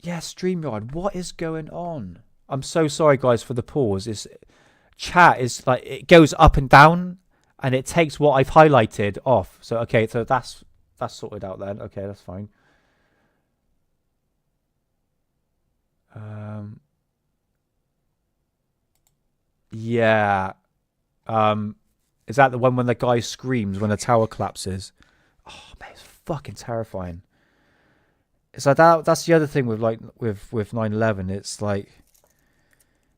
[SPEAKER 4] yeah, StreamYard. What is going on? I'm so sorry, guys, for the pause. Chat is like it goes up and down, and it takes what I've highlighted off. So okay, so that's sorted out then. Okay, that's fine. Yeah. Is that the one when the guy screams when the tower collapses? Oh man, it's fucking terrifying. It's like that's the other thing with 9/11. It's like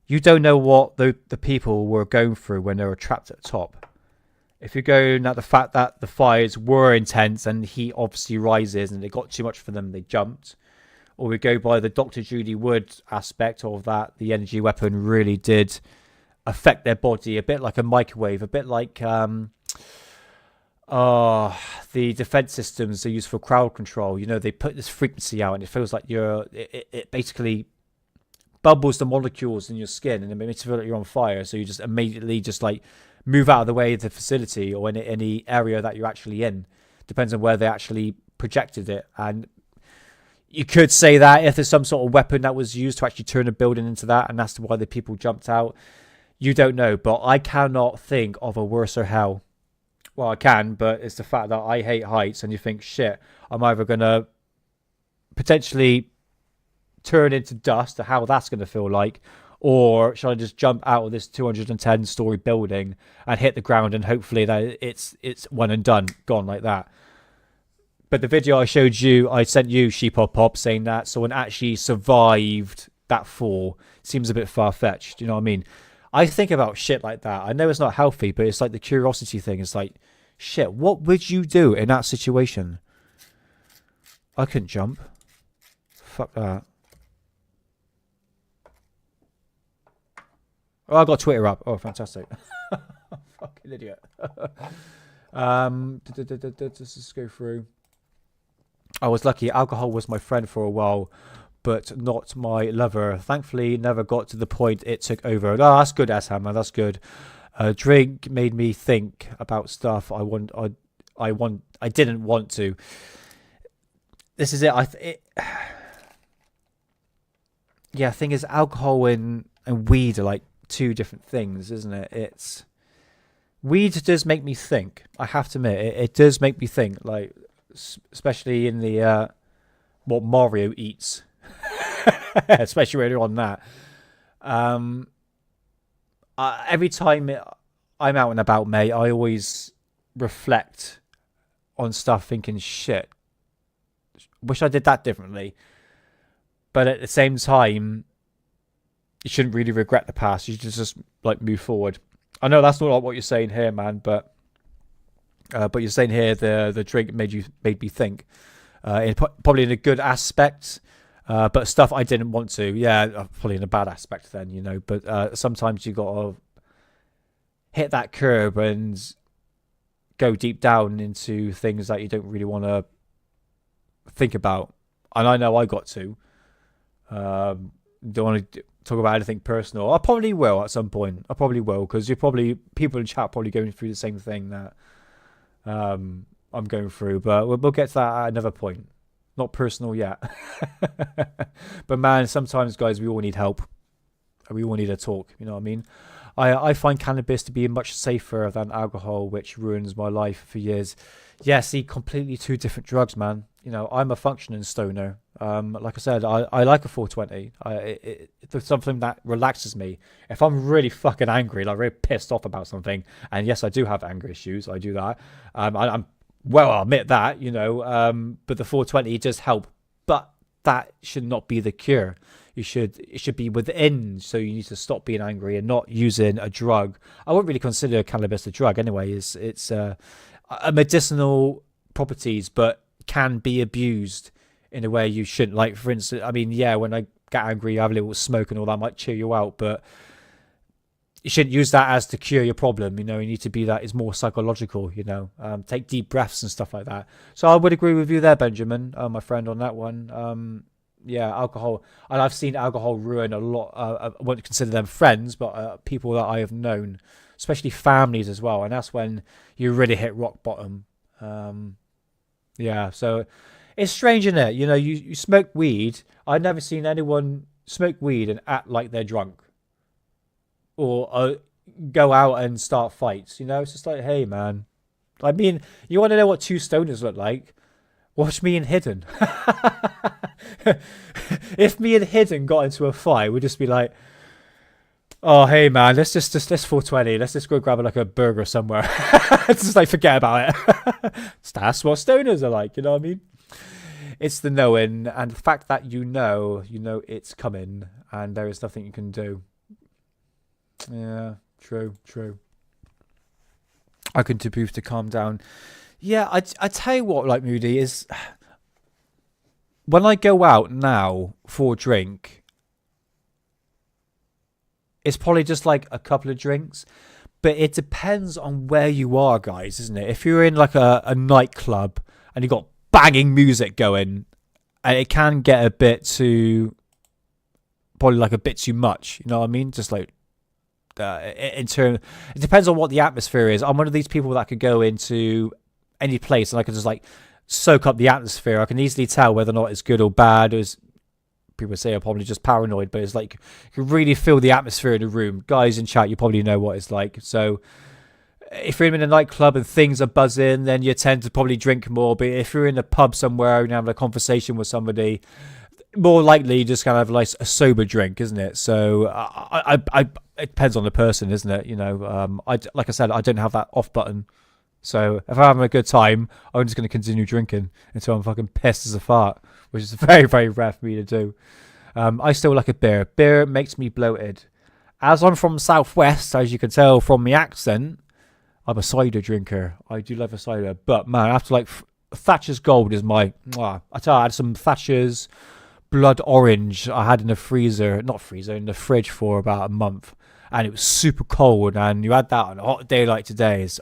[SPEAKER 4] you don't know what the people were going through when they were trapped at the top. If you're going at the fact that the fires were intense and heat obviously rises and it got too much for them, they jumped. Or we go by the Dr. Judy Wood aspect of that, the energy weapon really did affect their body, a bit like a microwave, a bit like Oh, the defense systems are used for crowd control. You know, they put this frequency out, and it feels like it basically bubbles the molecules in your skin, and it makes you feel like you're on fire. So you just immediately just like move out of the way of the facility or in any area that you're actually in. Depends on where they actually projected it. And you could say that if there's some sort of weapon that was used to actually turn a building into that, and that's why the people jumped out. You don't know, but I cannot think of a worser hell. Well, I can, but it's the fact that I hate heights, and you think, shit, I'm either going to potentially turn into dust, to how that's going to feel like, or should I just jump out of this 210-story building and hit the ground, and hopefully that it's one and done, gone like that. But the video I sent you, Sheepod Pop, saying that someone actually survived that fall seems a bit far-fetched. You know what I mean? I think about shit like that. I know it's not healthy, but it's like the curiosity thing. It's like, shit, what would you do in that situation? I couldn't jump. Fuck that. Oh, I got Twitter up. Oh, fantastic. Fucking idiot. Let's just go through. I was lucky. Alcohol was my friend for a while, but not my lover. Thankfully, never got to the point it took over. Oh, that's good, Ashammer. That's good. Drink made me think about stuff I didn't want to. This is it. Yeah, thing is, alcohol and weed are like two different things, isn't it? It's weed does make me think. I have to admit, it does make me think. Like, especially in the what Mario eats. Especially when you're on that. Every time I'm out and about, mate, I always reflect on stuff thinking, shit, wish I did that differently. But at the same time, you shouldn't really regret the past. You should just like move forward. I know that's not what you're saying here, man, but you're saying here the drink made me think. Probably in a good aspect. But stuff I didn't want to, yeah, probably in a bad aspect then, you know. But sometimes you got to hit that curb and go deep down into things that you don't really want to think about. And I know I got to. Don't want to talk about anything personal. I probably will at some point. I probably will, because people in chat probably going through the same thing that I'm going through. But we'll get to that at another point. Not personal yet. But man, sometimes, guys, we all need help. We all need a talk, you know what I mean? I find cannabis to be much safer than alcohol, which ruins my life for years. Yeah, see, completely two different drugs, man. You know, I'm a functioning stoner. Like I said, I like a 420. It's something that relaxes me. If I'm really fucking angry, like really pissed off about something, and yes, I do have anger issues, I do that. I'll admit that, you know, but the 420 does help. But that should not be the cure. It should be within, so you need to stop being angry and not using a drug. I wouldn't really consider cannabis a drug anyway. It's a medicinal properties, but can be abused in a way you shouldn't. Like, for instance, I mean, yeah, when I get angry, I have a little smoke and all that might cheer you out, but you shouldn't use that as to cure your problem. You know, you need to be that is more psychological, you know, take deep breaths and stuff like that. So I would agree with you there, Benjamin, my friend, on that one. Yeah, alcohol, and I've seen alcohol ruin a lot. I won't consider them friends, but people that I have known, especially families as well. And that's when you really hit rock bottom. Yeah, so it's strange, isn't it? You know, you smoke weed. I've never seen anyone smoke weed and act like they're drunk, or go out and start fights. You know, it's just like, hey, man. I mean, you want to know what two stoners look like? Watch me and Hidden. If me and Hidden got into a fight, we'd just be like, oh, hey, man, let's 420. Let's just go grab like a burger somewhere. Just like forget about it. That's what stoners are like, you know what I mean? It's the knowing, and the fact that you know it's coming, and there is nothing you can do. Yeah, true. I can do booth to calm down. Yeah, I tell you what, like, Moody, is when I go out now for a drink, it's probably just like a couple of drinks. But it depends on where you are, guys, isn't it? If you're in like a nightclub and you've got banging music going, and it can get a bit too, probably like a bit too much, you know what I mean? Just like, in turn, it depends on what the atmosphere is. I'm one of these people that could go into any place and I can just like soak up the atmosphere. I can easily tell whether or not it's good or bad. As people say, I'm probably just paranoid, but it's like you can really feel the atmosphere in the room. Guys in chat, you probably know what it's like. So if you're in a nightclub and things are buzzing, then you tend to probably drink more. But if you're in a pub somewhere and having a conversation with somebody, more likely you just kind of like a sober drink, isn't it? So it depends on the person, isn't it? You know, like I said, I don't have that off button. So if I'm having a good time, I'm just going to continue drinking until I'm fucking pissed as a fart, which is very, very rare for me to do. I still like a beer. Beer makes me bloated. As I'm from Southwest, as you can tell from my accent, I'm a cider drinker. I do love a cider. But man, after like Thatcher's Gold is my... I tell you, I had some Thatcher's Blood Orange I had in the in the fridge for about a month. And it was super cold. And you had that on a hot day like today. It's,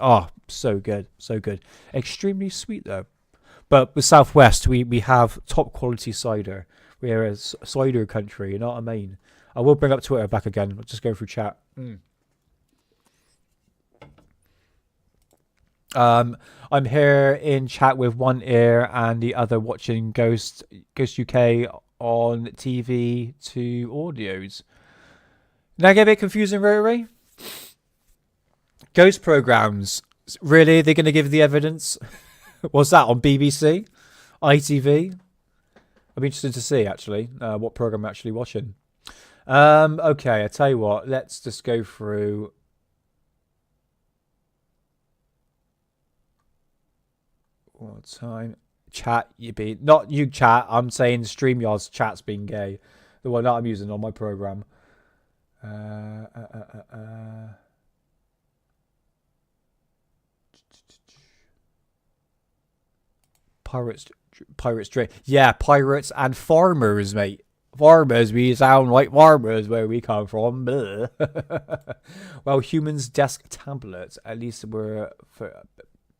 [SPEAKER 4] so good. So good. Extremely sweet though. But with Southwest, we have top quality cider. We're a cider country, you know what I mean? I will bring up Twitter back again. I'll just go through chat. I'm here in chat with one ear and the other watching Ghost UK on TV to audios. Now get a bit confusing, Rotary? Ghost programs. Really? They're going to give the evidence? What's that, on BBC? ITV? I'd be interested to see, actually, what program I'm actually watching. Okay, I tell you what. Let's just go through... What time? Chat, you be... Not you, chat. I'm saying StreamYard's chat's being gay. The one that I'm using on my program. Pirates drink. Yeah, pirates and farmers, mate. Farmers, we sound like farmers where we come from. Well, humans' desk tablets, at least we're...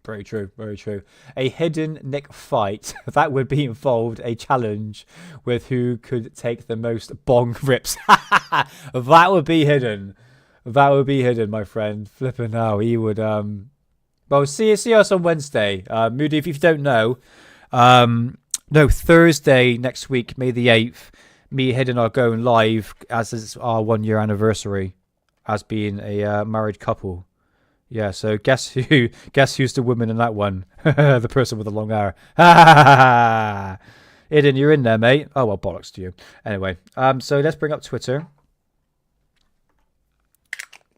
[SPEAKER 4] Very true, very true. A hidden Nick fight. That would be involved a challenge with who could take the most bong rips. That would be hidden. That would be hidden, my friend. Flipping hell, he would... Well, see us on Wednesday. Moody, if you don't know... No, Thursday next week, May the 8th, me and Hidden are going live as is our 1 year anniversary as being a married couple. Yeah, so guess who's the woman in that one? The person with the long hair. Hidden, you're in there, mate. Oh, well, bollocks to you. Anyway, so let's bring up Twitter.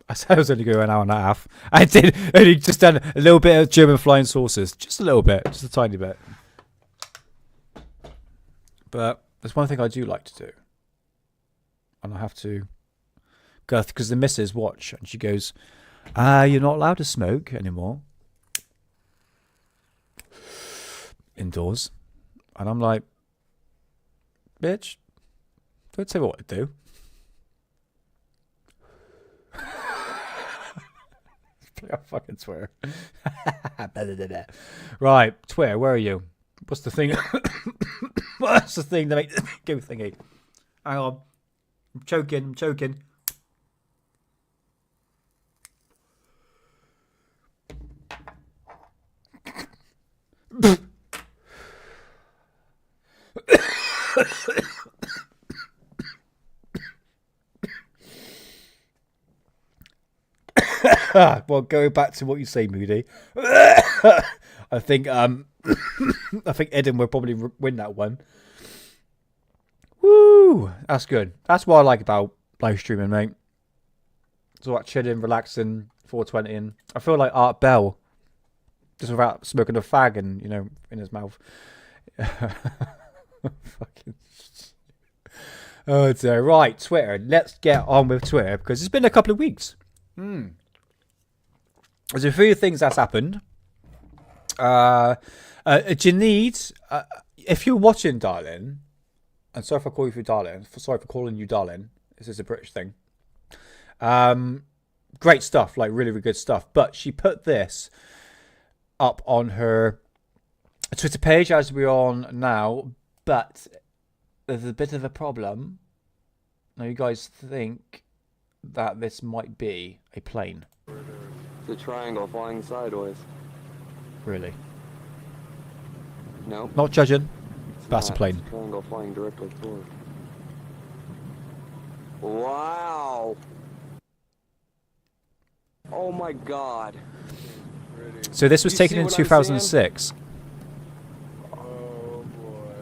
[SPEAKER 4] I said I was only going an hour and a half. I did only just done a little bit of German flying saucers. Just a little bit. Just a tiny bit. But there's one thing I do like to do. And I have to go, because the missus watch and she goes, you're not allowed to smoke anymore. Indoors. And I'm like, bitch, don't tell me what to do. Play on fucking Twitter. Right, Twitter, where are you? What's the thing? What's the thing that makes go thingy? Hang on. I'm choking. Well, going back to what you say, Moody. I think Eden will probably win that one. Woo! That's good. That's what I like about live streaming, mate. It's all about chilling, relaxing, 420, and I feel like Art Bell, just without smoking a fag and in his mouth. Fucking. Oh dear. Right, Twitter. Let's get on with Twitter because it's been a couple of weeks. There's a few things that's happened. Janine, if you're watching, darling, and sorry for calling you darling. Sorry for calling you darling. This is a British thing.
[SPEAKER 1] great stuff, like really, really good stuff. But she put this up on her Twitter page as we're on now, but there's a bit of a problem. Now, you guys think that this might be a plane?
[SPEAKER 7] The triangle flying sideways.
[SPEAKER 1] Really?
[SPEAKER 7] No.
[SPEAKER 1] Not judging. That's a
[SPEAKER 7] Not.
[SPEAKER 1] plane.
[SPEAKER 7] It's a triangle flying directly forward. Wow. Oh my God.
[SPEAKER 1] So this was
[SPEAKER 7] You
[SPEAKER 1] taken
[SPEAKER 7] see
[SPEAKER 1] in
[SPEAKER 7] what I'm
[SPEAKER 1] 2006.
[SPEAKER 7] Oh boy.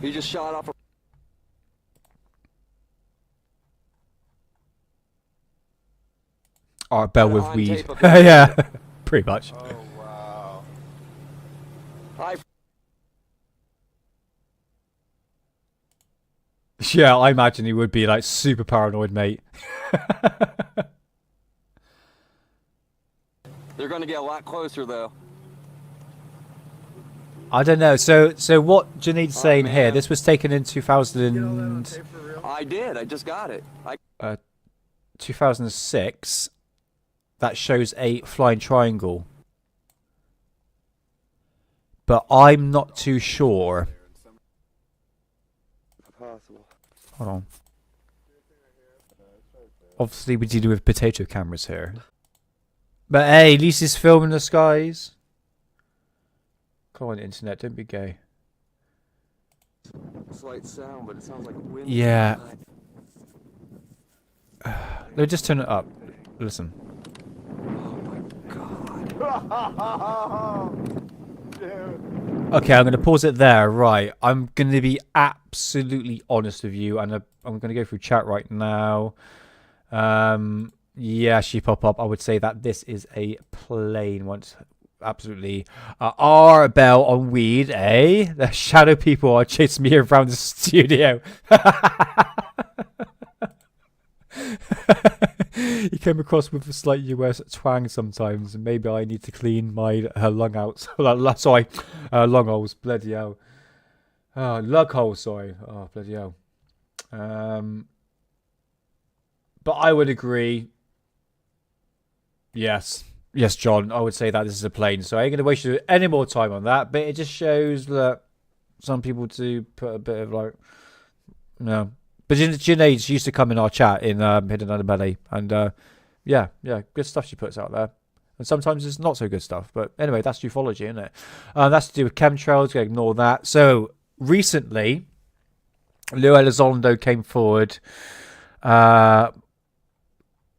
[SPEAKER 7] He just shot off a...
[SPEAKER 1] Or Bell
[SPEAKER 7] Got it
[SPEAKER 1] with
[SPEAKER 7] on
[SPEAKER 1] weed.
[SPEAKER 7] tape of it.
[SPEAKER 1] Yeah, pretty much.
[SPEAKER 7] Oh wow. I
[SPEAKER 1] Yeah, I imagine he would be like super paranoid, mate.
[SPEAKER 7] They're gonna get a lot closer though.
[SPEAKER 1] I don't know. So what Janine's saying here,
[SPEAKER 7] man.
[SPEAKER 1] this was taken in 2000,
[SPEAKER 7] I did. I just got it.
[SPEAKER 1] 2006. That shows a flying triangle. But I'm not too sure.
[SPEAKER 7] Possible.
[SPEAKER 1] Hold on. Obviously, we're dealing with potato cameras here. But hey, at least it's filming the skies. Come on, internet, don't be gay.
[SPEAKER 7] Slight sound, but it sounds like wind.
[SPEAKER 1] Yeah. Let me just turn it up. Listen. Okay, I'm going to pause it there. Right. I'm going to be absolutely honest with you, and I'm going to go through chat right now. Yeah, she pop up. I would say that this is a plain one. Absolutely. R Bell on weed, eh? The shadow people are chasing me around the studio. He came across with a slight US twang sometimes. Maybe I need to clean my lung out. Sorry, lung holes. Bloody hell. Lug holes, sorry. Oh, bloody hell. But I would agree. Yes, John. I would say that this is a plane. So I ain't going to waste any more time on that. But it just shows that some people do put a bit of like, no. But Janae used to come in our chat in Hidden Underbelly, and yeah, good stuff she puts out there. And sometimes it's not so good stuff. But anyway, that's ufology, isn't it? That's to do with chemtrails. Gonna ignore that. So recently, Lou Elizondo came forward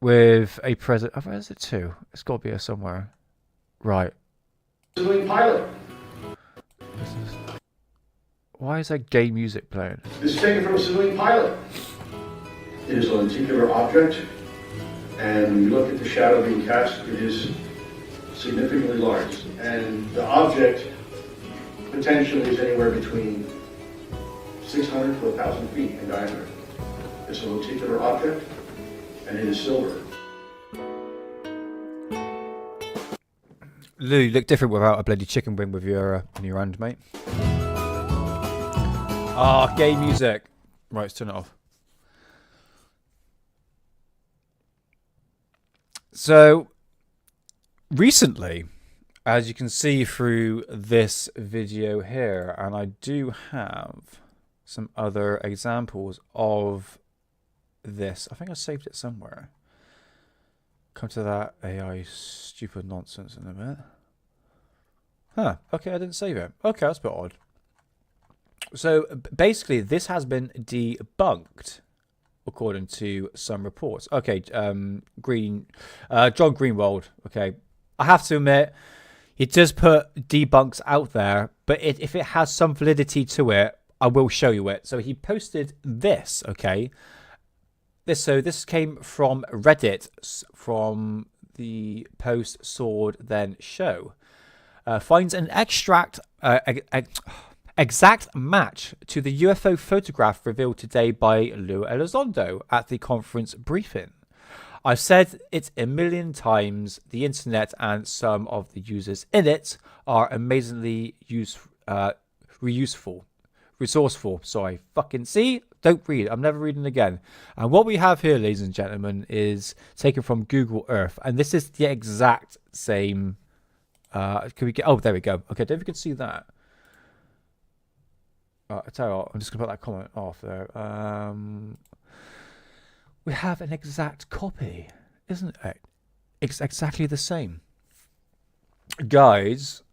[SPEAKER 1] with a present. Oh, where is it to? It's got to be here somewhere. Right.
[SPEAKER 8] Civilian pilot.
[SPEAKER 1] Why is that gay music playing?
[SPEAKER 8] This is taken from a civilian pilot. It is a lenticular object, and when you look at the shadow being cast, it is significantly large. And the object potentially is anywhere between 600 to 1,000 feet in diameter. It's a lenticular object, and it is silver.
[SPEAKER 1] Lou, you look different without a bloody chicken wing with your in your hand, mate. Ah, gay music. Right, let's turn it off. So, recently, as you can see through this video here, and I do have some other examples of this. I think I saved it somewhere. Come to that AI stupid nonsense in a bit. Huh, okay, I didn't save it. Okay, that's a bit odd. So basically, this has been debunked, according to some reports. Okay, John Greenwald. Okay, I have to admit, he does put debunks out there, but if it has some validity to it, I will show you it. So he posted this. Okay, this came from Reddit, from the post Sword Then Show. Finds an exact match to the UFO photograph revealed today by Lou Elizondo at the conference briefing. I've said it a million times, the internet and some of the users in it are amazingly reuseful.
[SPEAKER 4] resourceful. Sorry. Fucking see? Don't read. I'm never reading again. And what we have here, ladies and gentlemen, is taken from Google Earth. And this is the exact same. Can we get? Oh, there we go. Okay, don't know if you can see that. I tell you what, I'm just gonna put that comment off there. We have an exact copy, isn't it? It's exactly the same, guys.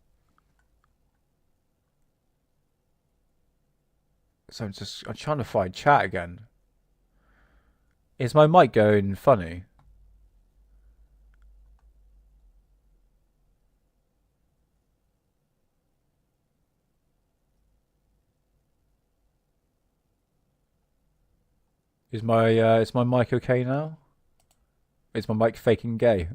[SPEAKER 4] So I'm trying to find chat again. Is my mic going funny? Is my mic okay now? Is my mic faking gay?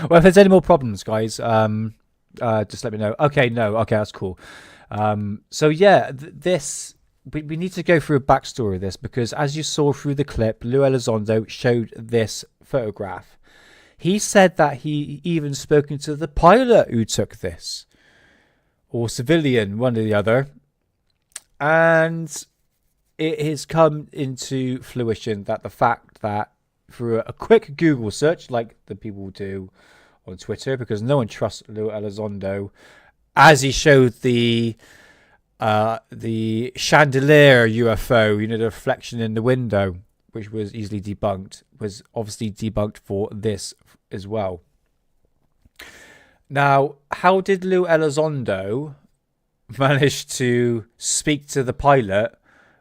[SPEAKER 4] Well, if there's any more problems, guys, just let me know. Okay, no, okay, that's cool. So yeah, this we need to go through a backstory of this, because as you saw through the clip, Lou Elizondo showed this photograph. He said that he even spoken to the pilot who took this, or civilian, one or the other, and it has come into fruition that the fact that through a quick Google search, like the people do on Twitter, because no one trusts Lou Elizondo, as he showed the chandelier UFO, the reflection in the window, which was easily debunked, was obviously debunked for this as well. Now, how did Lou Elizondo manage to speak to the pilot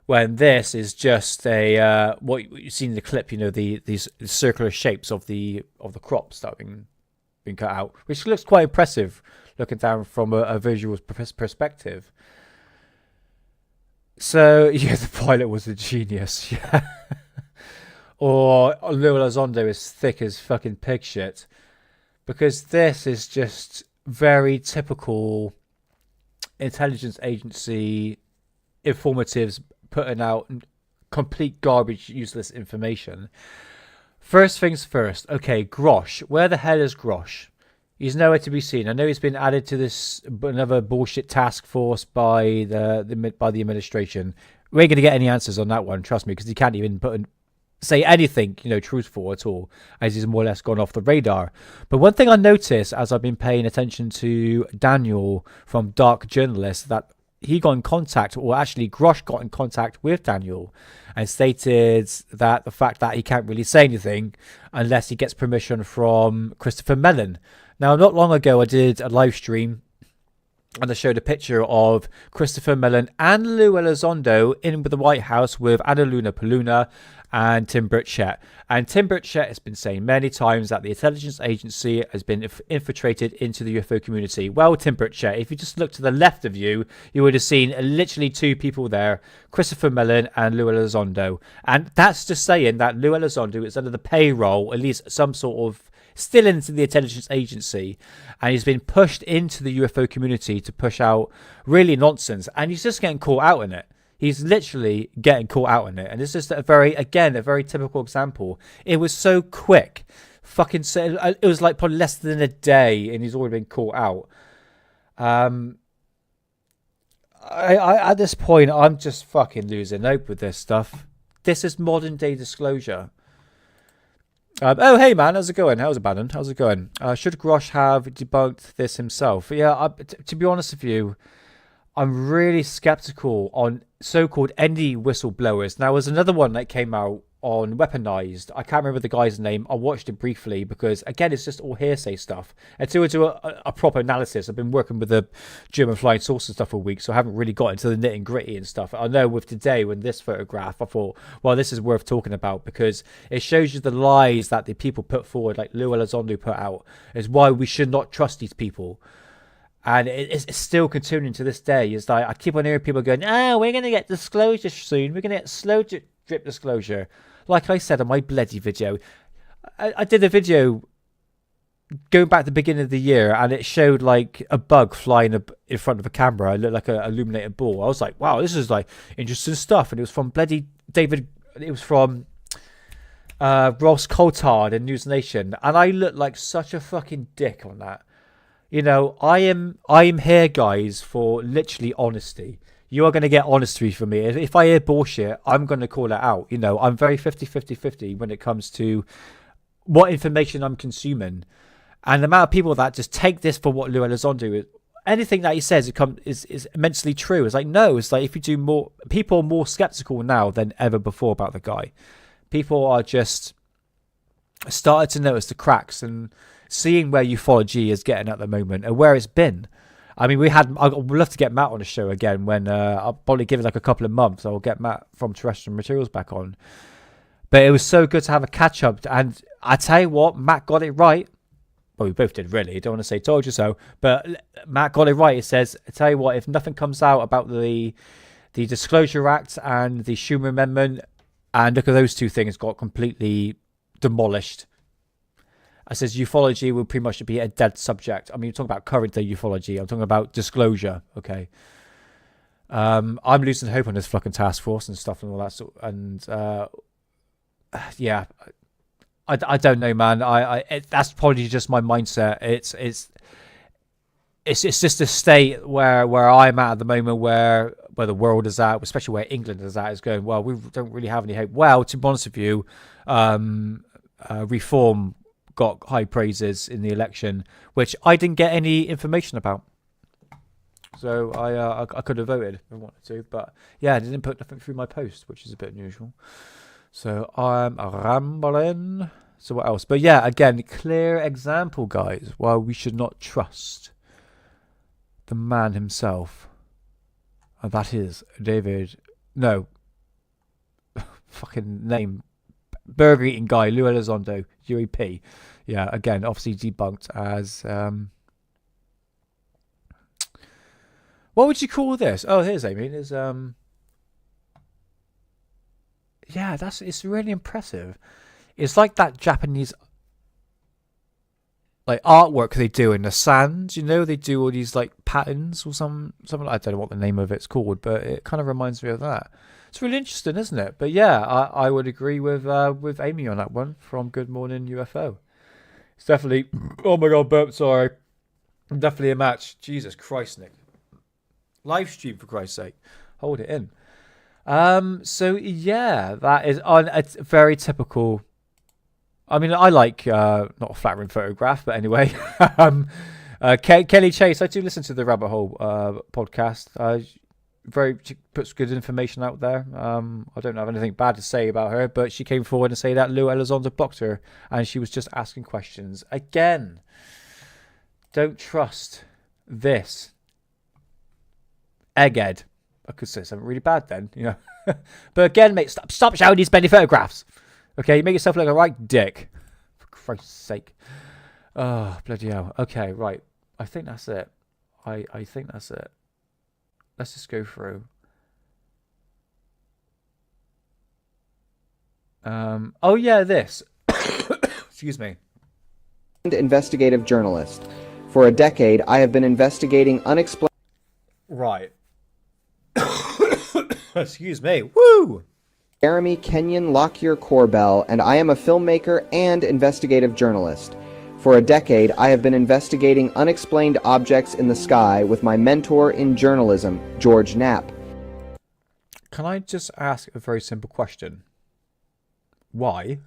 [SPEAKER 4] when this is just a what you see in the clip? These circular shapes of the crops that have been cut out, which looks quite impressive looking down from a visual perspective. So yeah, the pilot was a genius. Yeah. Or Lou Elizondo is thick as fucking pig shit, because this is just very typical intelligence agency informatives putting out complete garbage, useless information. First things first. Okay, Grosh. Where the hell is Grosh? He's nowhere to be seen. I know he's been added to this another bullshit task force by the administration. We ain't gonna get any answers on that one, trust me, because he can't even say anything, truthful at all, as he's more or less gone off the radar. But one thing I noticed as I've been paying attention to Daniel from Dark Journalist, that he got in contact, or actually Grosh got in contact with Daniel and stated that the fact that he can't really say anything unless he gets permission from Christopher Mellon. Now, not long ago, I did a live stream and I showed a picture of Christopher Mellon and Lou Elizondo in with the White House with Annalena Paluna and Tim Burchett. And Tim Burchett has been saying many times that the intelligence agency has been infiltrated into the UFO community. Well, Tim Burchett, if you just look to the left of you, you would have seen literally two people there, Christopher Mellon and Lou Elizondo. And that's just saying that Lou Elizondo is under the payroll, at least some sort of, still into the intelligence agency, and he's been pushed into the UFO community to push out really nonsense, and he's just getting caught out in it. He's literally getting caught out in it, and this is a very typical example. It was so quick, it was like probably less than a day, and he's already been caught out. I at this point, I'm just fucking losing hope with this stuff. This is modern day disclosure. Oh, hey man, how's it going? How's it, Bannon? How's it going? Should Grosh have debunked this himself? Yeah, to be honest with you, I'm really skeptical on so-called any whistleblowers. Now, there's another one that came out on Weaponized. I can't remember the guy's name. I watched it briefly because, again, it's just all hearsay stuff. Until I do a proper analysis, I've been working with the German flying saucer stuff for a week, so I haven't really got into the nitty-gritty and stuff. I know with today, when this photograph, I thought, well, this is worth talking about because it shows you the lies that the people put forward, like Lou Elizondo put out, is why we should not trust these people. And it's still continuing to this day. It's like I keep on hearing people going, we're going to get disclosure soon. We're going to get slow drip disclosure. Like I said on my bloody video, I did a video going back to the beginning of the year, and it showed like a bug flying in front of a camera. It looked like an illuminated ball. I was like, wow, this is like interesting stuff. And it was from bloody David. It was from Ross Coulthard in News Nation. And I looked like such a fucking dick on that. You know, I am here, guys, for literally honesty. You are going to get honesty from me. If I hear bullshit, I'm going to call it out. You know, I'm very 50-50-50 when it comes to what information I'm consuming. And the amount of people that just take this for what Lou Elizondo is, anything that he says is immensely true. It's like, no, it's like if you do more, people are more skeptical now than ever before about the guy. People are just started to notice the cracks and seeing where ufology is getting at the moment and where it's been. I mean, I would love to get Matt on the show again when I'll probably give it like a couple of months. I'll get Matt from Terrestrial Materials back on. But it was so good to have a catch up. And I tell you what, Matt got it right. Well, we both did, really. Don't want to say told you so. But Matt got it right. It says, I tell you what, if nothing comes out about the Disclosure Act and the Schumer Amendment, and look at those two things got completely demolished. I says ufology will pretty much be a dead subject. I mean, you're talking about current day ufology. I'm talking about disclosure. Okay. I'm losing hope on this fucking task force and stuff and all that sort. And yeah, I don't know, man. That's probably just my mindset. It's just a state where I'm at the moment, where the world is at, especially where England is at, is going, well, we don't really have any hope. Well, to be honest with you, reform got high praises in the election, which I didn't get any information about. So I could have voted if I wanted to, but yeah, I didn't put nothing through my post, which is a bit unusual. So I'm rambling. So what else? But yeah, again, clear example, guys, why we should not trust the man himself. And that is David. No. Fucking name. Burger eating guy, Lou Elizondo, UAP. Yeah, again, obviously debunked as what would you call this? Oh, here's Amy. There's yeah, it's really impressive. It's like that Japanese like artwork they do in the sand, you know, they do all these like patterns or something. I don't know what the name of it's called, but it kind of reminds me of that. It's really interesting, isn't it? But yeah, I would agree with Amy on that one from Good Morning UFO. It's definitely, oh my god, burp, sorry. Definitely a match. Jesus Christ, Nick. Live stream, for Christ's sake. Hold it in. So yeah, that is it's very typical. I mean, I like not a flattering photograph, but anyway. Kelly Chase, I do listen to the Rabbit Hole podcast. She puts good information out there. I don't have anything bad to say about her, but she came forward and said that Lou Elizondo blocked her, and she was just asking questions. Again, don't trust this egghead. I could say something really bad then, you know. But again, mate, stop showing these bendy photographs. Okay, you make yourself look like a right dick. For Christ's sake. Oh, bloody hell. Okay, right. I think that's it. I think that's it. Let's just go through. Oh yeah, this. Excuse me.
[SPEAKER 9] Investigative journalist. For a decade, I have been investigating unexplained.
[SPEAKER 4] Right. Excuse me. Woo!
[SPEAKER 9] Jeremy Kenyon Lockyer Corbell, and I am a filmmaker and investigative journalist. For a decade, I have been investigating unexplained objects in the sky with my mentor in journalism, George Knapp.
[SPEAKER 4] Can I just ask a very simple question? Why?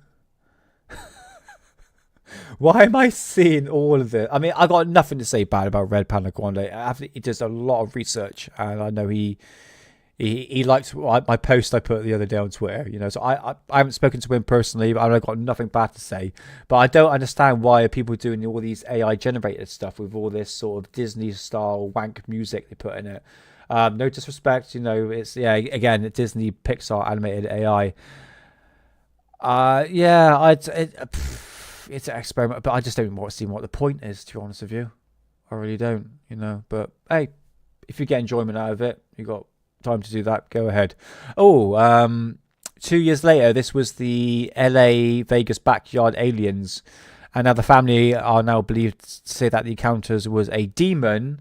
[SPEAKER 4] Why am I seeing all of this? I mean, I got nothing to say bad about Red Panda Grande. He does a lot of research, and I know he liked my post I put the other day on Twitter, you know, so I haven't spoken to him personally, but I've got nothing bad to say. But I don't understand why are people doing all these AI generated stuff with all this sort of Disney style wank music they put in it. No disrespect, you know, it's, yeah, again, Disney Pixar animated AI. It's an experiment, but I just don't see what the point is, to be honest with you. I really don't, you know, but hey, if you get enjoyment out of it, you got time to do that, go ahead. 2 years later, this was the LA Vegas backyard aliens, and now the family are now believed to say that the encounters was a demon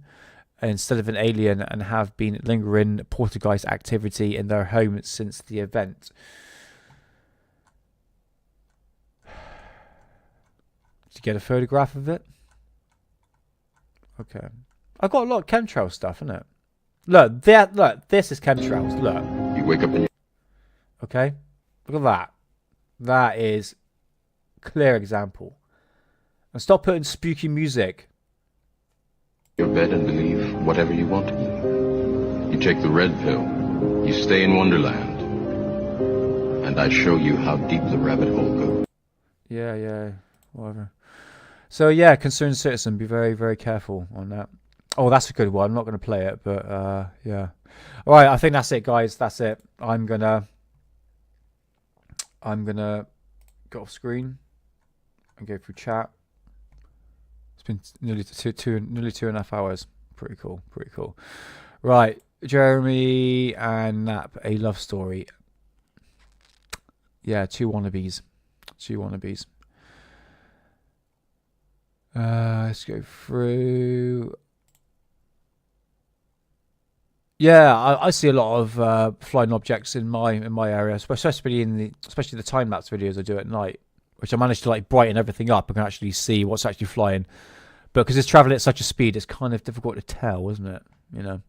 [SPEAKER 4] instead of an alien, and have been lingering poltergeist activity in their home since the event. Did you get a photograph of it? Okay. I've got a lot of chemtrail stuff, isn't it? Look, this is chemtrails. Look.
[SPEAKER 10] You wake up in
[SPEAKER 4] Okay? Look at that. That is clear example. And stop putting spooky music.
[SPEAKER 10] your bed and believe whatever you want to believe. You take the red pill. You stay in Wonderland. And I show you how deep the rabbit hole goes.
[SPEAKER 4] Yeah, whatever. So yeah, concerned citizen, be very, very careful on that. Oh, that's a good one. I'm not going to play it, but yeah. All right, I think that's it, guys. That's it. I'm gonna go off screen and go through chat. It's been nearly two and a half hours. Pretty cool. Right, Jeremy and Nap, a love story. Yeah, two wannabes. Let's go through. Yeah, I see a lot of flying objects in my area, especially the time lapse videos I do at night, which I managed to like brighten everything up and can actually see what's actually flying. But because it's traveling at such a speed, it's kind of difficult to tell, isn't it? You know.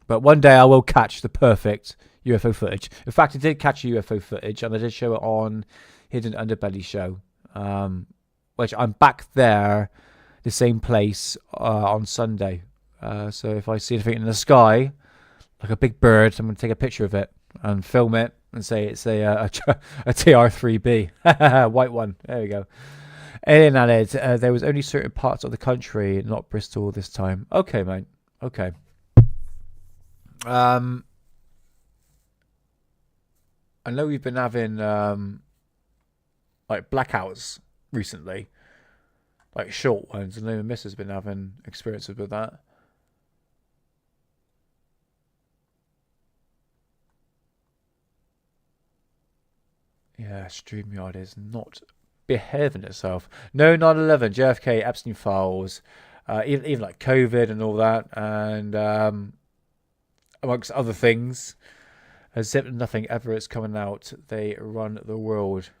[SPEAKER 4] But one day I will catch the perfect UFO footage. In fact, I did catch UFO footage, and I did show it on Hidden Underbelly show, which I'm back there, the same place on Sunday. So if I see anything in the sky, like a big bird, I'm going to take a picture of it and film it and say it's a TR3B, white one. There we go. Alien added, there was only certain parts of the country, not Bristol this time. Okay, mate. Okay. I know we've been having like blackouts recently, like short ones. I know the missus has been having experiences with that. Yeah, StreamYard is not behaving itself. No 9/11, JFK, Epstein files, even like COVID and all that, and amongst other things. As if nothing ever is coming out, they run the world.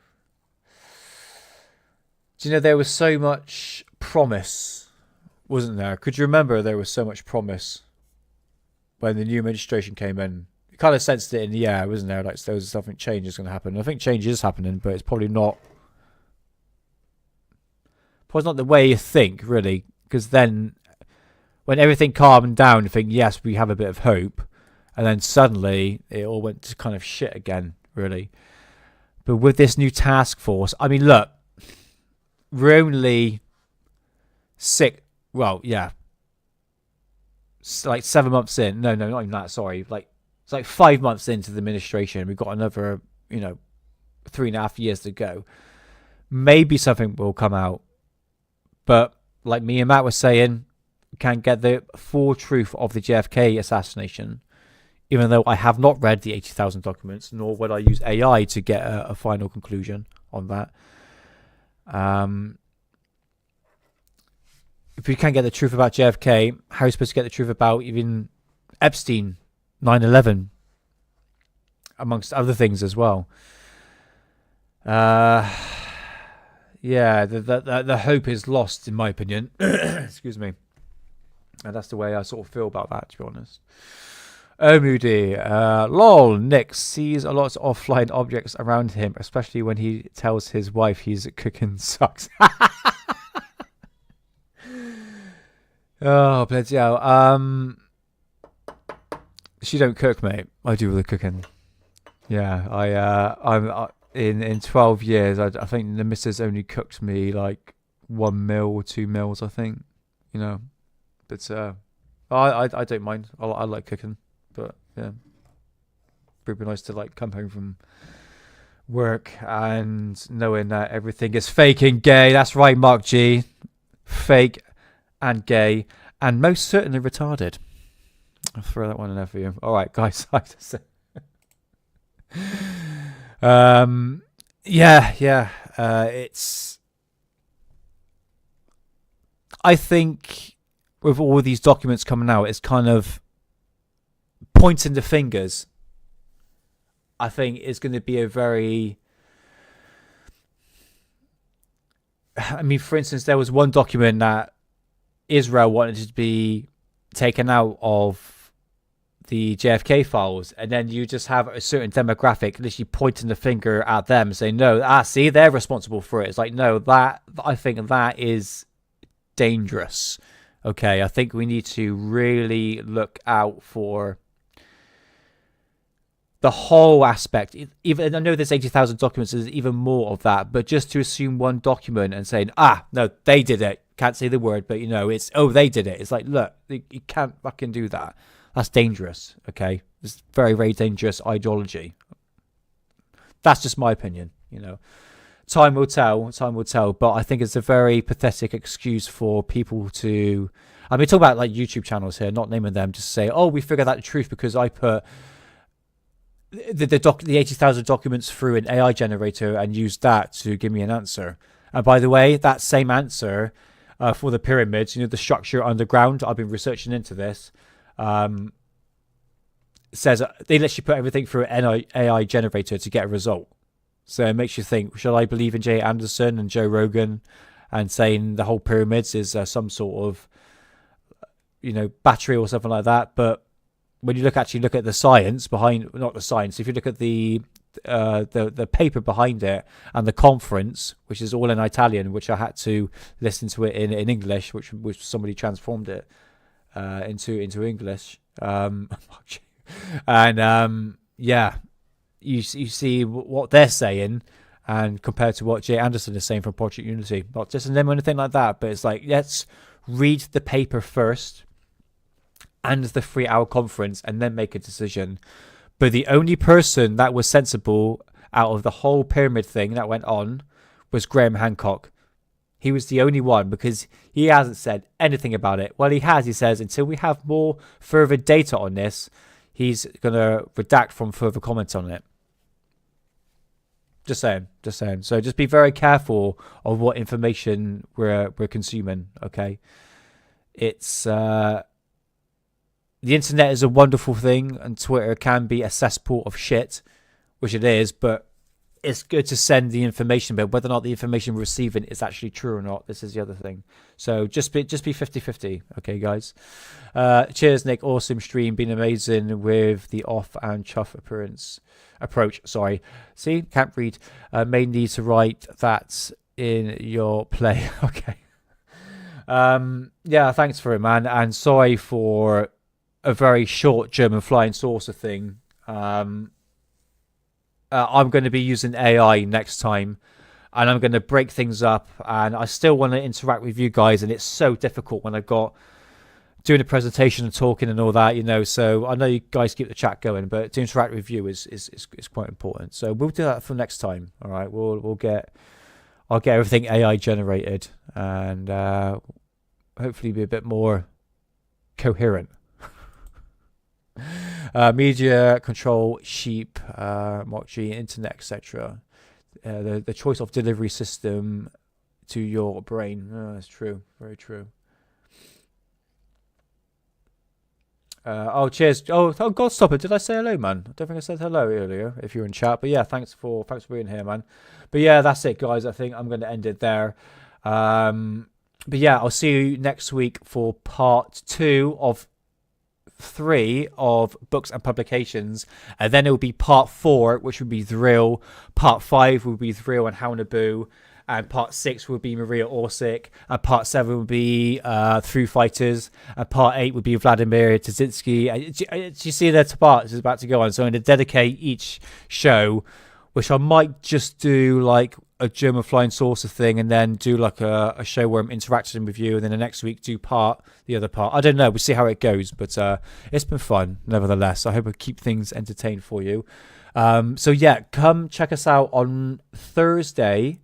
[SPEAKER 4] Do you know there was so much promise, wasn't there? Could you remember there was so much promise when the new administration came in? You kind of sensed it in the air, wasn't there? Like there was something change is going to happen. I think change is happening, but it's probably not the way you think, really. Because then, when everything calmed down, you think, yes, we have a bit of hope. And then suddenly, it all went to kind of shit again, really. But with this new task force, I mean, look, we're only like 7 months in. No, not even that, sorry. It's like 5 months into the administration. We've got another, 3.5 years to go. Maybe something will come out. But like me and Matt were saying, we can't get the full truth of the JFK assassination, even though I have not read the 80,000 documents, nor would I use AI to get a final conclusion on that. If we can't get the truth about JFK, how are we supposed to get the truth about even Epstein, 9/11, amongst other things as well? Yeah, the hope is lost, in my opinion. Excuse me. And that's the way I sort of feel about that, to be honest. Oh, Moody. Lol, Nick sees a lot of flying objects around him, especially when he tells his wife he's cooking sucks. Oh, bloody hell. She don't cook, mate. I do all the cooking. Yeah, I'm in 12 years, I think the missus only cooked me like 1 meal or 2 meals, I think, but I don't mind. I like cooking, but yeah, it'd be nice to like come home from work and knowing that everything is fake and gay. That's right, Mark G. Fake and gay and most certainly retarded. I'll throw that one in there for you. All right, guys. It's. I think with all these documents coming out, it's kind of pointing the fingers. I think it's going to be a very. I mean, for instance, there was one document that Israel wanted to be taken out of the JFK files, and then you just have a certain demographic literally pointing the finger at them, saying, "No, see, they're responsible for it." It's like, no, that I think that is dangerous. Okay, I think we need to really look out for the whole aspect. Even I know there's 80,000 documents, there's even more of that, but just to assume one document and saying, no, they did it. Can't say the word, but it's, they did it. It's like, look, you can't fucking do that. That's dangerous, okay? It's very, very dangerous ideology. That's just my opinion, Time will tell, but I think it's a very pathetic excuse for people to... I mean, talk about like YouTube channels here, not naming them, just say, we figured out the truth because I put the 80,000 documents through an AI generator and used that to give me an answer. And by the way, that same answer for the pyramids, the structure underground, I've been researching into this, says they literally put everything through an AI generator to get a result. So it makes you think, should I believe in Jay Anderson and Joe Rogan and saying the whole pyramids is some sort of, battery or something like that? But when you look at the science behind, not the science, if you look at the paper behind it and the conference, which is all in Italian, which I had to listen to it in English, which somebody transformed it into English. You see what they're saying, and compared to what Jay Anderson is saying from Project Unity, not just in them or anything like that, but it's like, let's read the paper first and the 3-hour conference and then make a decision. But the only person that was sensible out of the whole pyramid thing that went on was Graham Hancock. He was the only one, because he hasn't said anything about it. Well, he has. He says, until we have more further data on this, he's going to redact from further comments on it. Just saying. So just be very careful of what information we're consuming, okay? It's... the internet is a wonderful thing, and Twitter can be a cesspool of shit, which it is, but it's good to send the information, but whether or not the information we're receiving is actually true or not, this is the other thing. So just be 50-50, okay, guys? Cheers, Nick. Awesome stream. Been amazing with the off and chuff approach. Sorry. See? Can't read. May need to write that in your play. Okay. Thanks for it, man. And sorry for a very short German flying saucer thing. I'm going to be using AI next time, and I'm going to break things up, and I still want to interact with you guys, and it's so difficult when I've got doing a presentation and talking and all that, so I know you guys keep the chat going, but to interact with you is quite important. So we'll do that for next time. All right, I'll get everything AI generated, and hopefully be a bit more coherent. Media control, sheep, mochi, internet, etc. The choice of delivery system to your brain. That's true. Very true. Cheers. God, stop it. Did I say hello, man? I don't think I said hello earlier if you're in chat. But yeah, thanks for being here, man. But yeah, that's it, guys. I think I'm going to end it there. But yeah, I'll see you next week for part 2 of 3 of books and publications, and then it will be part 4, which would be Thrill. Part 5 will be Thrill and How Naboo, and part 6 will be Maria Orsic, and part 7 will be Through Fighters, and part 8 would be Vladimir Tazinski. Do you see that part is about to go on? So I'm going to dedicate each show, which I might just do like a German flying saucer thing, and then do like a show where I'm interacting with you, and then the next week do the other part. I don't know. We'll see how it goes, but it's been fun nevertheless. I hope I keep things entertained for you. So yeah, come check us out on Thursday,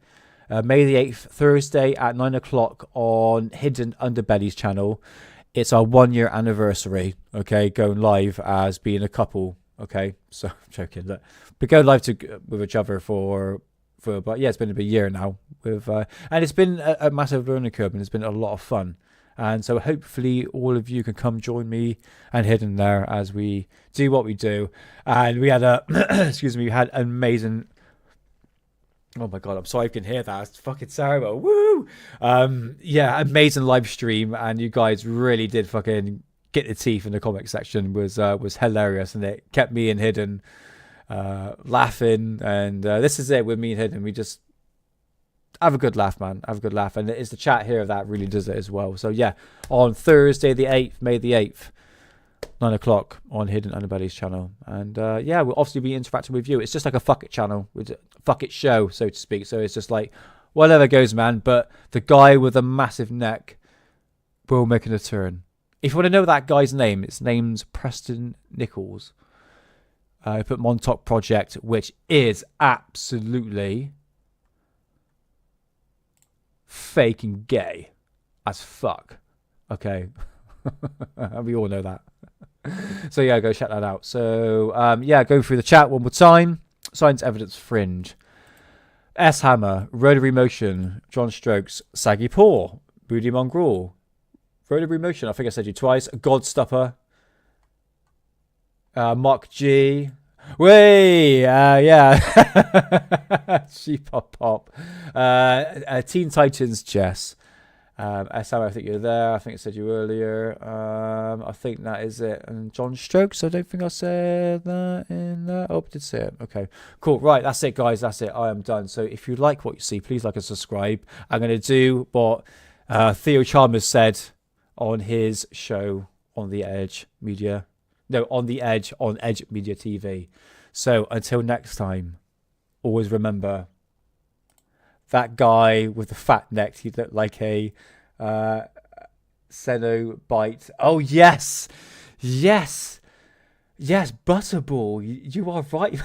[SPEAKER 4] May the 8th, Thursday at 9 o'clock on Hidden Underbelly's channel. It's our 1-year anniversary, okay, going live as being a couple, okay? So, I'm joking. Look, we go live with each other but yeah, it's been a year now, and it's been a massive learning curve, and it's been a lot of fun. And so hopefully all of you can come join me and Hidden there as we do what we do. And we had we had amazing Oh my god, I'm sorry you can hear that. It's fucking terrible. Woo! Yeah, amazing live stream, and you guys really did fucking get the teeth in the comment section. Was hilarious, and it kept me and Hidden laughing. And this is it with me and Hidden. We just have a good laugh, man. Have a good laugh, and it's the chat here that really does it as well. So yeah, on Thursday the 8th, May the 8th. 9 o'clock on Hidden Underbelly's channel, and yeah, we'll obviously be interacting with you. It's just like a fuck it channel, fuck it show, so to speak. So it's just like whatever goes, man. But the guy with a massive neck will make a turn. If you want to know that guy's name, his name's Preston Nichols. I put Montauk Project, which is absolutely fake and gay as fuck. Okay, we all know that. So yeah, go check that out. So yeah, go through the chat one more time. Science Evidence Fringe, S Hammer, Rotary Motion, John Strokes, Saggy Paw, Booty Mongrel, Rotary Motion. I think I said you twice. Godstopper, Mark G. Way, yeah. Sheep Pop. Teen Titans Jess. Sam, I think you're there. I think I said you earlier. I think that is it. And John Strokes, I don't think I said that in there. Oh, I did say it. Okay, cool. Right, that's it, guys. That's it. I am done. So if you like what you see, please like and subscribe. I'm going to do what Theo Chalmers said on his show on the Edge Media. No, on the Edge, on Edge Media TV. So until next time, always remember that guy with the fat neck, he looked like a Cenobite. Oh, yes. Yes. Yes, Butterball. You are right.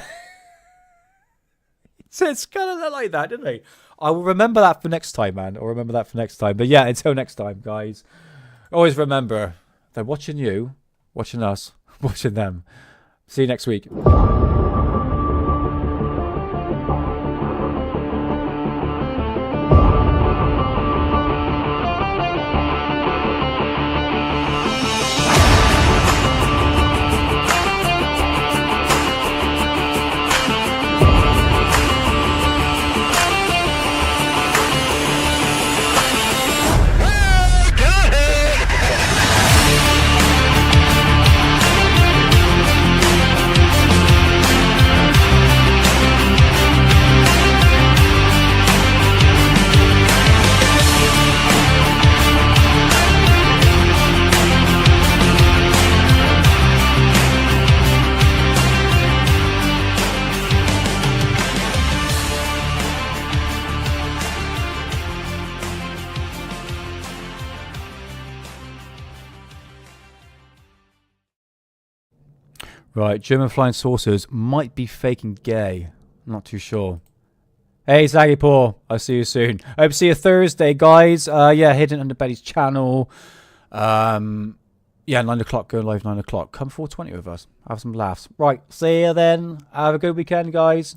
[SPEAKER 4] It's kind of look like that, didn't he? I will remember that for next time, man. I'll remember that for next time. But yeah, until next time, guys, always remember they're watching you, watching us, watching them. See you next week. Right, German flying saucers might be faking gay. I'm not too sure. Hey, Zaggy Paw, I'll see you soon. I hope to see you Thursday, guys. Yeah, Hidden Underbelly's channel. Yeah, 9 o'clock, go live 9 o'clock. Come 4:20 with us. Have some laughs. Right, see you then. Have a good weekend, guys.